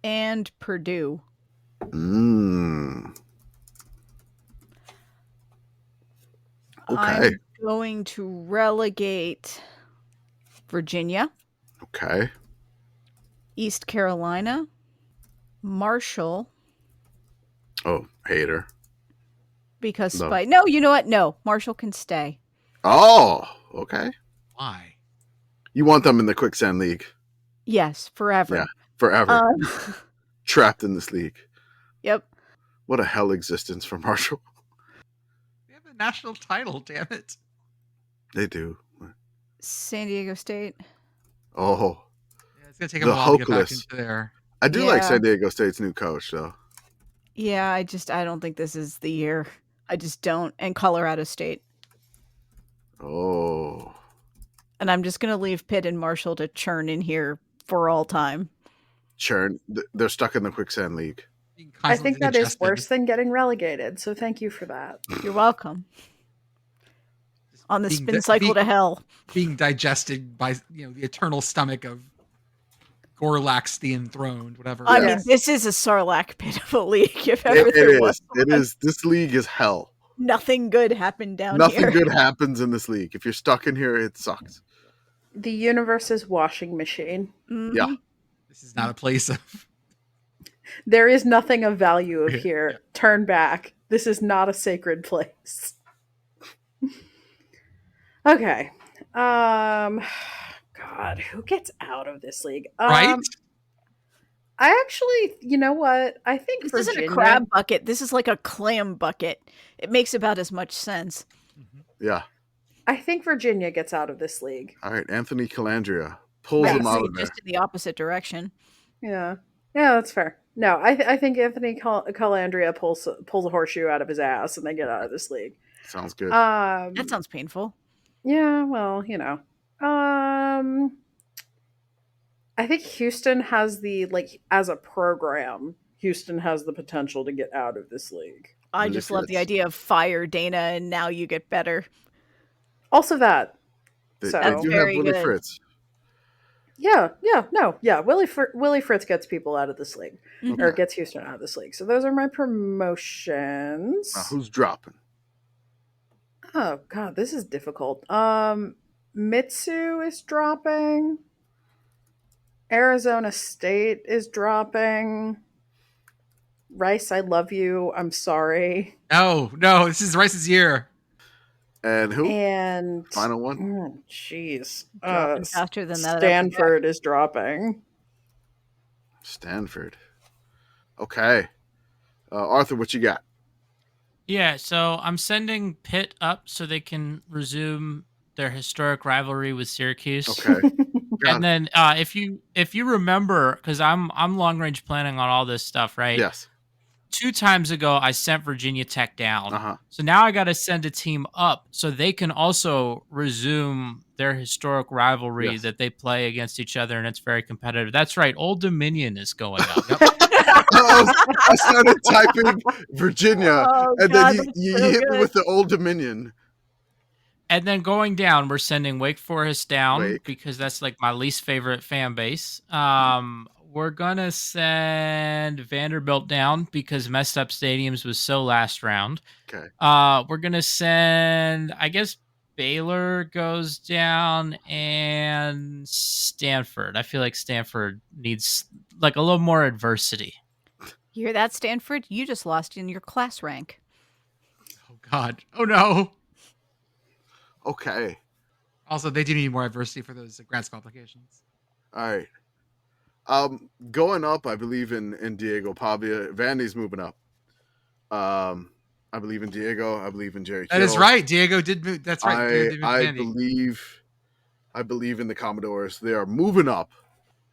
Speaker 4: And Purdue.
Speaker 2: Mm. Okay.
Speaker 4: I'm going to relegate Virginia,
Speaker 2: Okay.
Speaker 4: East Carolina, Marshall,
Speaker 2: Oh, hater.
Speaker 4: because
Speaker 2: No.
Speaker 4: Spike. No, you know what? No, Marshall can stay.
Speaker 2: Oh, okay.
Speaker 1: Why?
Speaker 2: You want them in the Quicksand League
Speaker 4: Yes, forever.
Speaker 2: Yeah. forever. Trapped in this league.
Speaker 4: Yep.
Speaker 2: What a hell existence for Marshall.
Speaker 1: They have a national title, damn it.
Speaker 2: They do.
Speaker 4: San Diego State.
Speaker 2: Oh,
Speaker 1: Yeah, it's gonna take them
Speaker 2: The
Speaker 1: a while to get back
Speaker 2: Hopeless.
Speaker 1: into there.
Speaker 2: I do like
Speaker 4: Yeah.
Speaker 2: San Diego State's new coach, though.
Speaker 4: Yeah, I don't think this is the year. I just don't. And Colorado State.
Speaker 2: Oh,
Speaker 4: And I'm just going to leave Pitt and Marshall to churn in here for all time.
Speaker 2: churn. They're stuck in the Quicksand League.
Speaker 1: Being
Speaker 3: I think
Speaker 1: constantly
Speaker 3: that is
Speaker 1: adjusted.
Speaker 3: worse than getting relegated. So thank you for that.
Speaker 4: You're welcome. On the
Speaker 1: Being
Speaker 4: spin
Speaker 1: di-
Speaker 4: cycle
Speaker 1: being-
Speaker 4: to hell.
Speaker 1: Being digested by the eternal stomach of Gorlax the Enthroned, whatever.
Speaker 4: I
Speaker 2: Yeah.
Speaker 4: mean, this is a Sarlacc pit of a league. If ever
Speaker 2: It
Speaker 4: there was
Speaker 2: is. It
Speaker 4: one.
Speaker 2: is. This league is hell.
Speaker 4: Nothing good happened down
Speaker 2: Nothing
Speaker 4: here.
Speaker 2: good happens in this league. If you're stuck in here, it sucks.
Speaker 3: The universe's washing machine.
Speaker 4: Mhm.
Speaker 2: Yeah.
Speaker 1: This is not a place of.
Speaker 3: There is nothing of value of
Speaker 1: Yeah,
Speaker 3: here.
Speaker 1: yeah.
Speaker 3: Turn back. This is not a sacred place. Okay. God, who gets out of this league?
Speaker 1: Right?
Speaker 3: I actually, you know what? I think
Speaker 4: This
Speaker 3: Virginia.
Speaker 4: isn't a crab bucket. This is like a clam bucket. It makes about as much sense.
Speaker 2: Yeah.
Speaker 3: I think Virginia gets out of this league.
Speaker 2: All right. Anthony Calandria pulls
Speaker 4: I
Speaker 2: him out
Speaker 4: agree,
Speaker 2: of there.
Speaker 4: just in the opposite direction.
Speaker 3: Yeah, that's fair. No, I think Anthony Calandria pulls a horseshoe out of his ass and they get out of this league.
Speaker 2: Sounds good.
Speaker 4: That sounds painful.
Speaker 3: Yeah, well, I think Houston has as a program, Houston has the potential to get out of this league.
Speaker 4: I
Speaker 2: Willie
Speaker 4: just love the
Speaker 2: Fritz.
Speaker 4: idea of fire Dana and now you get better.
Speaker 3: Also that.
Speaker 2: They
Speaker 3: so-
Speaker 2: do have
Speaker 4: very
Speaker 2: Willie
Speaker 4: good.
Speaker 2: Fritz.
Speaker 3: Yeah. Willie Fritz gets people out of this league,
Speaker 4: Mhm.
Speaker 3: or gets Houston out of this league. So those are my promotions.
Speaker 2: Now, who's dropping?
Speaker 3: Oh God, this is difficult. Mitsu is dropping. Arizona State is dropping. Rice, I love you. I'm sorry.
Speaker 1: No, this is Rice's year.
Speaker 2: And who?
Speaker 3: And
Speaker 2: Final one?
Speaker 3: jeez.
Speaker 4: Dropping faster than that.
Speaker 3: Stanford is dropping.
Speaker 2: Stanford. Okay. Arthur, what you got?
Speaker 5: Yeah, so I'm sending Pitt up so they can resume their historic rivalry with Syracuse.
Speaker 2: Okay.
Speaker 5: And then if you remember, because I'm long range planning on all this stuff, right?
Speaker 2: Yes.
Speaker 5: 2 times ago, I sent Virginia Tech down.
Speaker 2: Uh-huh.
Speaker 5: So now I got to send a team up so they can also resume their historic rivalry
Speaker 2: Yes.
Speaker 5: that they play against each other, and it's very competitive. That's right. Old Dominion is going up.
Speaker 2: I started typing Virginia,
Speaker 4: Oh,
Speaker 2: and
Speaker 4: God,
Speaker 2: then
Speaker 4: that's
Speaker 2: you
Speaker 4: so
Speaker 2: hit me
Speaker 4: good.
Speaker 2: with the Old Dominion.
Speaker 5: And then going down, we're sending Wake Forest down
Speaker 2: Wake.
Speaker 5: because that's like my least favorite fan base. We're gonna send Vanderbilt down because messed up stadiums was so last round.
Speaker 2: Okay.
Speaker 5: We're gonna send, I guess, Baylor goes down and Stanford. I feel like Stanford needs like a little more adversity.
Speaker 4: You hear that, Stanford? You just lost in your class rank.
Speaker 1: Oh God. Oh no.
Speaker 2: Okay.
Speaker 1: Also, they do need more adversity for those grant school applications.
Speaker 2: All right. Going up, I believe in Diego Pavia. Vandy's moving up. I believe in Diego. I believe in Jerry.
Speaker 1: That is right. Diego did move. That's right. Diego did move to
Speaker 2: I
Speaker 1: Indy.
Speaker 2: believe in the Commodores. They are moving up.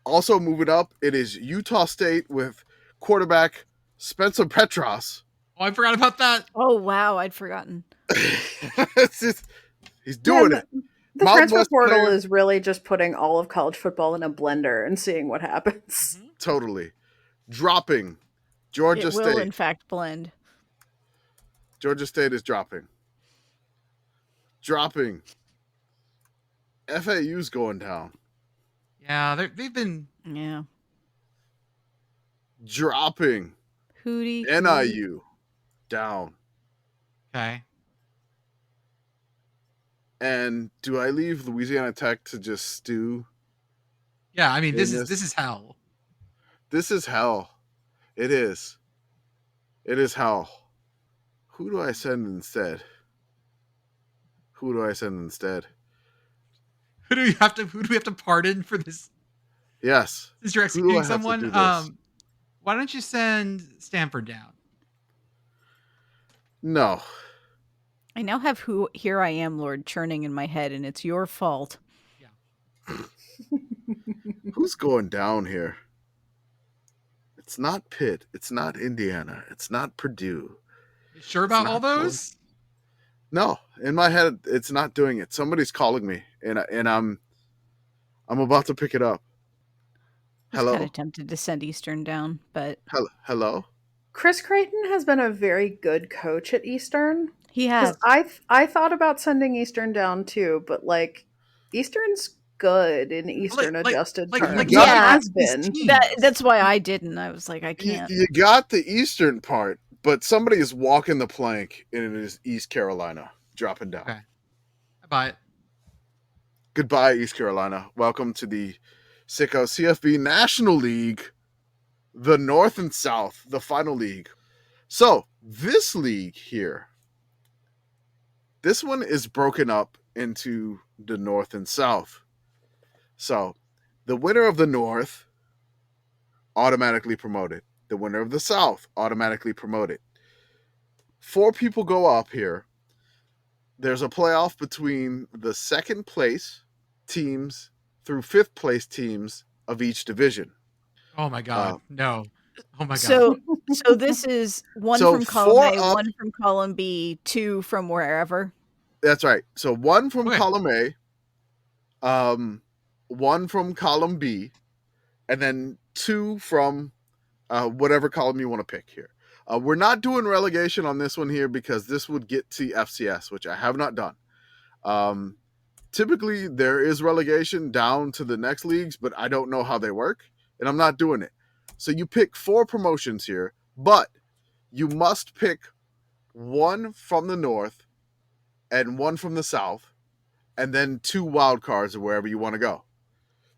Speaker 2: Also moving up, it is Utah State with quarterback Spencer Petras.
Speaker 1: Oh, I forgot about that.
Speaker 4: Oh wow, I'd forgotten.
Speaker 2: He's doing it.
Speaker 3: The
Speaker 2: Mountain
Speaker 3: transfer
Speaker 2: West
Speaker 3: portal
Speaker 2: player.
Speaker 3: is really just putting all of college football in a blender and seeing what happens.
Speaker 2: Totally. Dropping. Georgia
Speaker 4: It will,
Speaker 2: State.
Speaker 4: in fact, blend.
Speaker 2: Georgia State is dropping. Dropping. FAU's going down.
Speaker 1: Yeah, they've been.
Speaker 4: Yeah.
Speaker 2: Dropping.
Speaker 4: Hootie.
Speaker 2: NIU down.
Speaker 1: Okay.
Speaker 2: And do I leave Louisiana Tech to just stew?
Speaker 1: Yeah, I mean this
Speaker 2: in
Speaker 1: is hell.
Speaker 2: This is hell. It is. It is hell. Who do I send instead? Who do we have to
Speaker 1: pardon for this?
Speaker 2: Yes.
Speaker 1: Since you're
Speaker 2: Who do I
Speaker 1: executing
Speaker 2: have to
Speaker 1: someone,
Speaker 2: do this?
Speaker 1: why don't you send Stanford down?
Speaker 2: No.
Speaker 4: I now have "Who Here I Am, Lord" churning in my head, and it's your fault.
Speaker 2: Who's going down here? It's not Pitt. It's not Indiana. It's not Purdue.
Speaker 1: You sure about
Speaker 2: not
Speaker 1: all those?
Speaker 2: No, in my head, it's not doing it. Somebody's calling me, and I'm about to pick it up.
Speaker 4: I was
Speaker 2: Hello?
Speaker 4: kind of tempted to send Eastern down, but
Speaker 2: Hello?
Speaker 3: Chris Creighton has been a very good coach at Eastern.
Speaker 4: he has.
Speaker 3: I thought about sending Eastern down too, but like Eastern's good in Eastern adjusted terms.
Speaker 2: you
Speaker 3: It
Speaker 2: got
Speaker 3: has been.
Speaker 4: That's why I didn't. I was like, I can't.
Speaker 2: You got the Eastern part, but somebody is walking the plank, and it is East Carolina dropping down.
Speaker 1: Okay. I buy it.
Speaker 2: Goodbye, East Carolina. Welcome to the Sickos CFB National League, the North and South, the final league. So this league here, this one is broken up into the North and South. So the winner of the North automatically promoted. The winner of the South automatically promoted. 4 people go up here. There's a playoff between the second place teams through 5th place teams of each division.
Speaker 1: Oh my god. No. Oh my god.
Speaker 4: So this is one
Speaker 2: So
Speaker 4: from column A,
Speaker 2: up-
Speaker 4: one from column B, 2 from wherever.
Speaker 2: That's right. So 1 from
Speaker 1: Okay.
Speaker 2: column A, 1 from column B, and then 2 from whatever column you want to pick here. We're not doing relegation on this one here because this would get to FCS, which I have not done. Typically, there is relegation down to the next leagues, but I don't know how they work, and I'm not doing it. So you pick 4 promotions here, but you must pick 1 from the North and 1 from the South, and then 2 wild cards or wherever you want to go.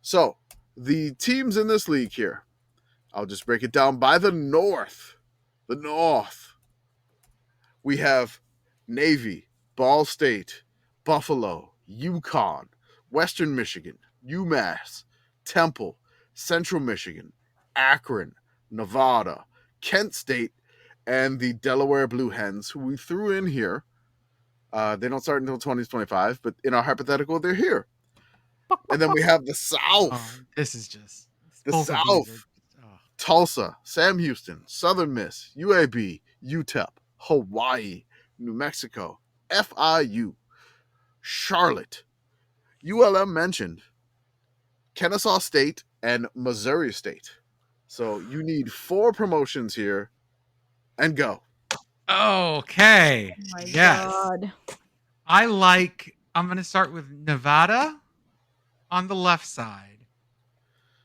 Speaker 2: So the teams in this league here, I'll just break it down by the North. The North. We have Navy, Ball State, Buffalo, UConn, Western Michigan, UMass, Temple, Central Michigan, Akron, Nevada, Kent State, and the Delaware Blue Hens, who we threw in here. They don't start until 2025, but in our hypothetical, they're here. And then we have the South.
Speaker 1: Oh, this is just
Speaker 2: The
Speaker 1: both of these
Speaker 2: South.
Speaker 1: are- oh.
Speaker 2: Tulsa, Sam Houston, Southern Miss, UAB, UTEP, Hawaii, New Mexico, FIU, Charlotte, ULM mentioned, Kennesaw State, and Missouri State. So you need 4 promotions here and go.
Speaker 1: Okay.
Speaker 4: Oh my
Speaker 1: Yes.
Speaker 4: god.
Speaker 1: I'm going to start with Nevada on the left side.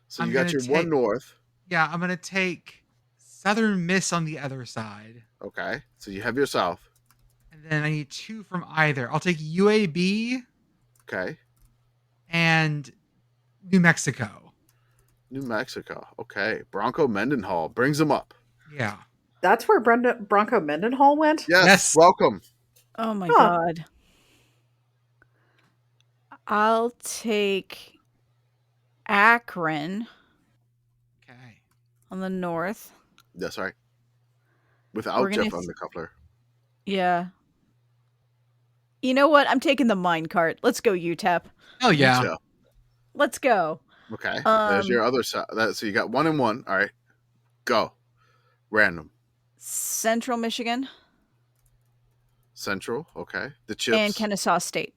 Speaker 2: So
Speaker 1: I'm
Speaker 2: you got
Speaker 1: gonna
Speaker 2: your
Speaker 1: take-
Speaker 2: 1 North.
Speaker 1: Yeah, I'm going to take Southern Miss on the other side.
Speaker 2: Okay. So you have your South.
Speaker 1: And then I need 2 from either. I'll take UAB
Speaker 2: Okay.
Speaker 1: and New Mexico.
Speaker 2: New Mexico. Okay. Bronco Mendenhall brings them up.
Speaker 1: Yeah.
Speaker 3: That's where Bronco Mendenhall went?
Speaker 2: Yes.
Speaker 1: Yes.
Speaker 2: Welcome.
Speaker 4: Oh my
Speaker 3: Huh.
Speaker 4: god. I'll take Akron
Speaker 1: Okay.
Speaker 4: on the north.
Speaker 2: That's right. Without
Speaker 4: We're gonna
Speaker 2: Jeff
Speaker 4: s-
Speaker 2: Undercoupler.
Speaker 4: Yeah. You know what? I'm taking the minecart. Let's go, UTEP.
Speaker 1: Oh yeah.
Speaker 2: So,
Speaker 4: Let's go.
Speaker 2: okay. There's your other side. So you got 1 and 1. All right. Go. Random.
Speaker 4: Central Michigan
Speaker 2: Central. Okay. The chips.
Speaker 4: and Kennesaw State.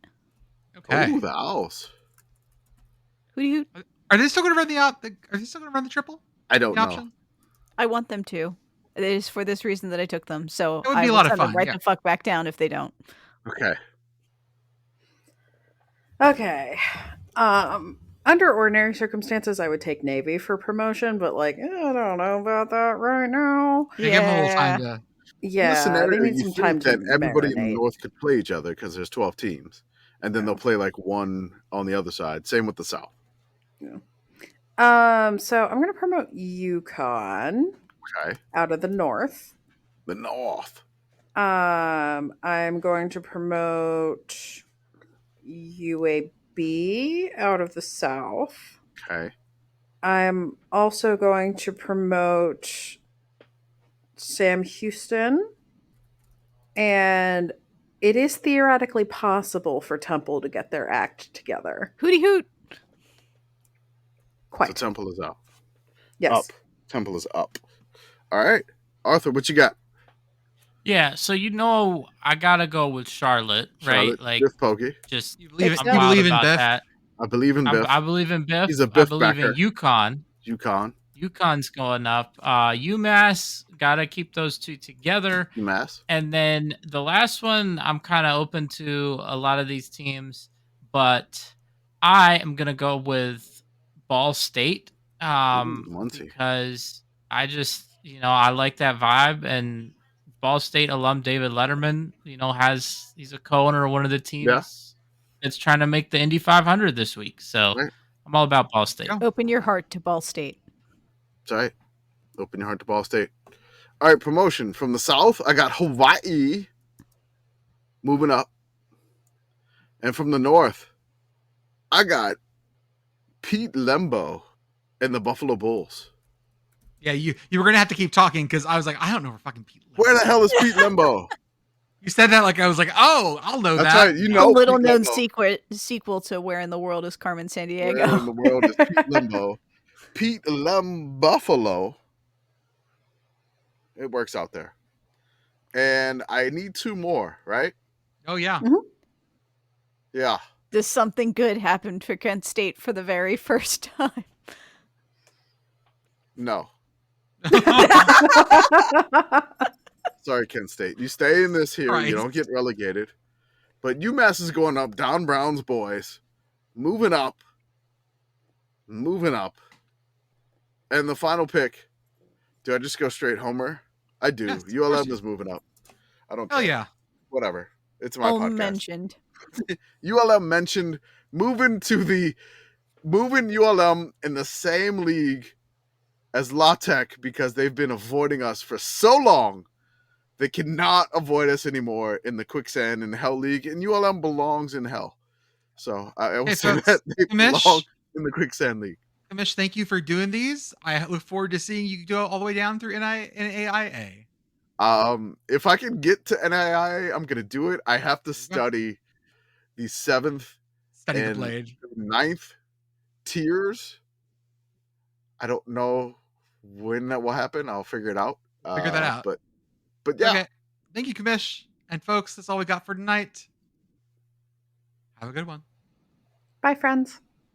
Speaker 1: Okay.
Speaker 2: Ooh, the Owls.
Speaker 4: Who do you?
Speaker 1: Are they still going to run Are they still going to run the triple?
Speaker 2: I don't
Speaker 1: The
Speaker 2: know.
Speaker 1: option?
Speaker 4: I want them to. It is for this reason that I took them. So
Speaker 1: It would
Speaker 4: I
Speaker 1: be a
Speaker 4: will
Speaker 1: lot of
Speaker 4: send them
Speaker 1: fun,
Speaker 4: right
Speaker 1: yeah.
Speaker 4: the fuck back down if they don't.
Speaker 2: Okay.
Speaker 3: Okay. Under ordinary circumstances, I would take Navy for promotion, but like, I don't know about that right now.
Speaker 1: Give them a little time to.
Speaker 2: In this
Speaker 3: Yeah,
Speaker 2: scenario,
Speaker 3: they need
Speaker 2: you
Speaker 3: some time
Speaker 2: think
Speaker 3: to
Speaker 2: that everybody in the
Speaker 3: marinate.
Speaker 2: North could play each other because there's 12 teams, and then they'll play like one on the other side. Same with the South.
Speaker 3: So I'm going to promote Yukon
Speaker 2: Okay.
Speaker 3: out of the North.
Speaker 2: The North.
Speaker 3: I'm going to promote UAB out of the South.
Speaker 2: Okay.
Speaker 3: I'm also going to promote Sam Houston. And it is theoretically possible for Temple to get their act together.
Speaker 4: Hooty hoot.
Speaker 2: So
Speaker 3: Quite.
Speaker 2: Temple is up.
Speaker 3: Yes.
Speaker 2: Up. Temple is up. All right. Arthur, what you got?
Speaker 5: Yeah, so I gotta go with Charlotte, right?
Speaker 2: Charlotte,
Speaker 5: Like,
Speaker 2: Biff Pokey.
Speaker 5: just
Speaker 1: You believe,
Speaker 4: It's
Speaker 1: you
Speaker 4: done.
Speaker 1: believe in
Speaker 5: about
Speaker 1: Beth?
Speaker 5: that.
Speaker 2: I believe in Biff.
Speaker 5: I believe in Biff.
Speaker 2: He's a Biff
Speaker 5: I believe
Speaker 2: backer.
Speaker 5: in UConn.
Speaker 2: Yukon.
Speaker 5: UConn's going up. UMass, gotta keep those two together.
Speaker 2: UMass.
Speaker 5: And then the last one, I'm kind of open to a lot of these teams, but I am gonna go with Ball State
Speaker 2: Muncie.
Speaker 5: because I just I like that vibe, and Ball State alum David Letterman, he's a co-owner of one of the teams that's trying to make the Indy 500 this week. So
Speaker 2: Right.
Speaker 5: I'm all about Ball State.
Speaker 1: Yeah.
Speaker 4: Open your heart to Ball State.
Speaker 2: That's right. Open your heart to Ball State. All right, promotion. From the South, I got Hawaii moving up. And from the North, I got Pete Lembo and the Buffalo Bulls.
Speaker 1: Yeah, you were going to have to keep talking because I was like, I don't know where fucking Pete lives.
Speaker 2: Where the hell is Pete Lembo?
Speaker 1: You said that like I was like, oh, I'll know
Speaker 2: That's
Speaker 1: that.
Speaker 2: right. You
Speaker 4: A
Speaker 2: know,
Speaker 4: little
Speaker 2: Pete
Speaker 4: known
Speaker 2: Lembo.
Speaker 4: sequel to Where in the World is Carmen San
Speaker 2: Where in
Speaker 4: Diego.
Speaker 2: the world is Pete Lembo? Pete Buffalo. It works out there. And I need 2 more, right?
Speaker 1: Oh yeah.
Speaker 2: Yeah.
Speaker 4: Does something good happen for Kent State for the very first time?
Speaker 2: No. Sorry, Kent State. You stay in this here.
Speaker 1: Christ.
Speaker 2: You don't get relegated. But UMass is going up. Down Browns boys. Moving up. Moving up. And the final pick. Do I just go straight homer? I do.
Speaker 1: Yes, of course
Speaker 2: ULM
Speaker 1: you
Speaker 2: is moving up. I don't
Speaker 1: Hell
Speaker 2: care.
Speaker 1: yeah.
Speaker 2: Whatever. It's my
Speaker 4: Oh,
Speaker 2: podcast.
Speaker 4: mentioned.
Speaker 2: ULM mentioned moving ULM in the same league as La Tech because they've been avoiding us for so long. They cannot avoid us anymore in the Quicksand and Hell League, and ULM belongs in Hell. So I will
Speaker 1: Hey,
Speaker 2: say
Speaker 1: folks,
Speaker 2: that they
Speaker 1: Commish.
Speaker 2: belong in the Quicksand League.
Speaker 1: Commish, thank you for doing these. I look forward to seeing you go all the way down through NAIA.
Speaker 2: If I can get to NAIA, I'm gonna do it. I have to study the 7th
Speaker 1: Study the
Speaker 2: and
Speaker 1: blade.
Speaker 2: 9th tiers. I don't know when that will happen. I'll figure it out.
Speaker 1: Figure that out.
Speaker 2: But yeah.
Speaker 1: Okay. Thank you, Commish. And folks, that's all we got for tonight. Have a good one.
Speaker 3: Bye, friends.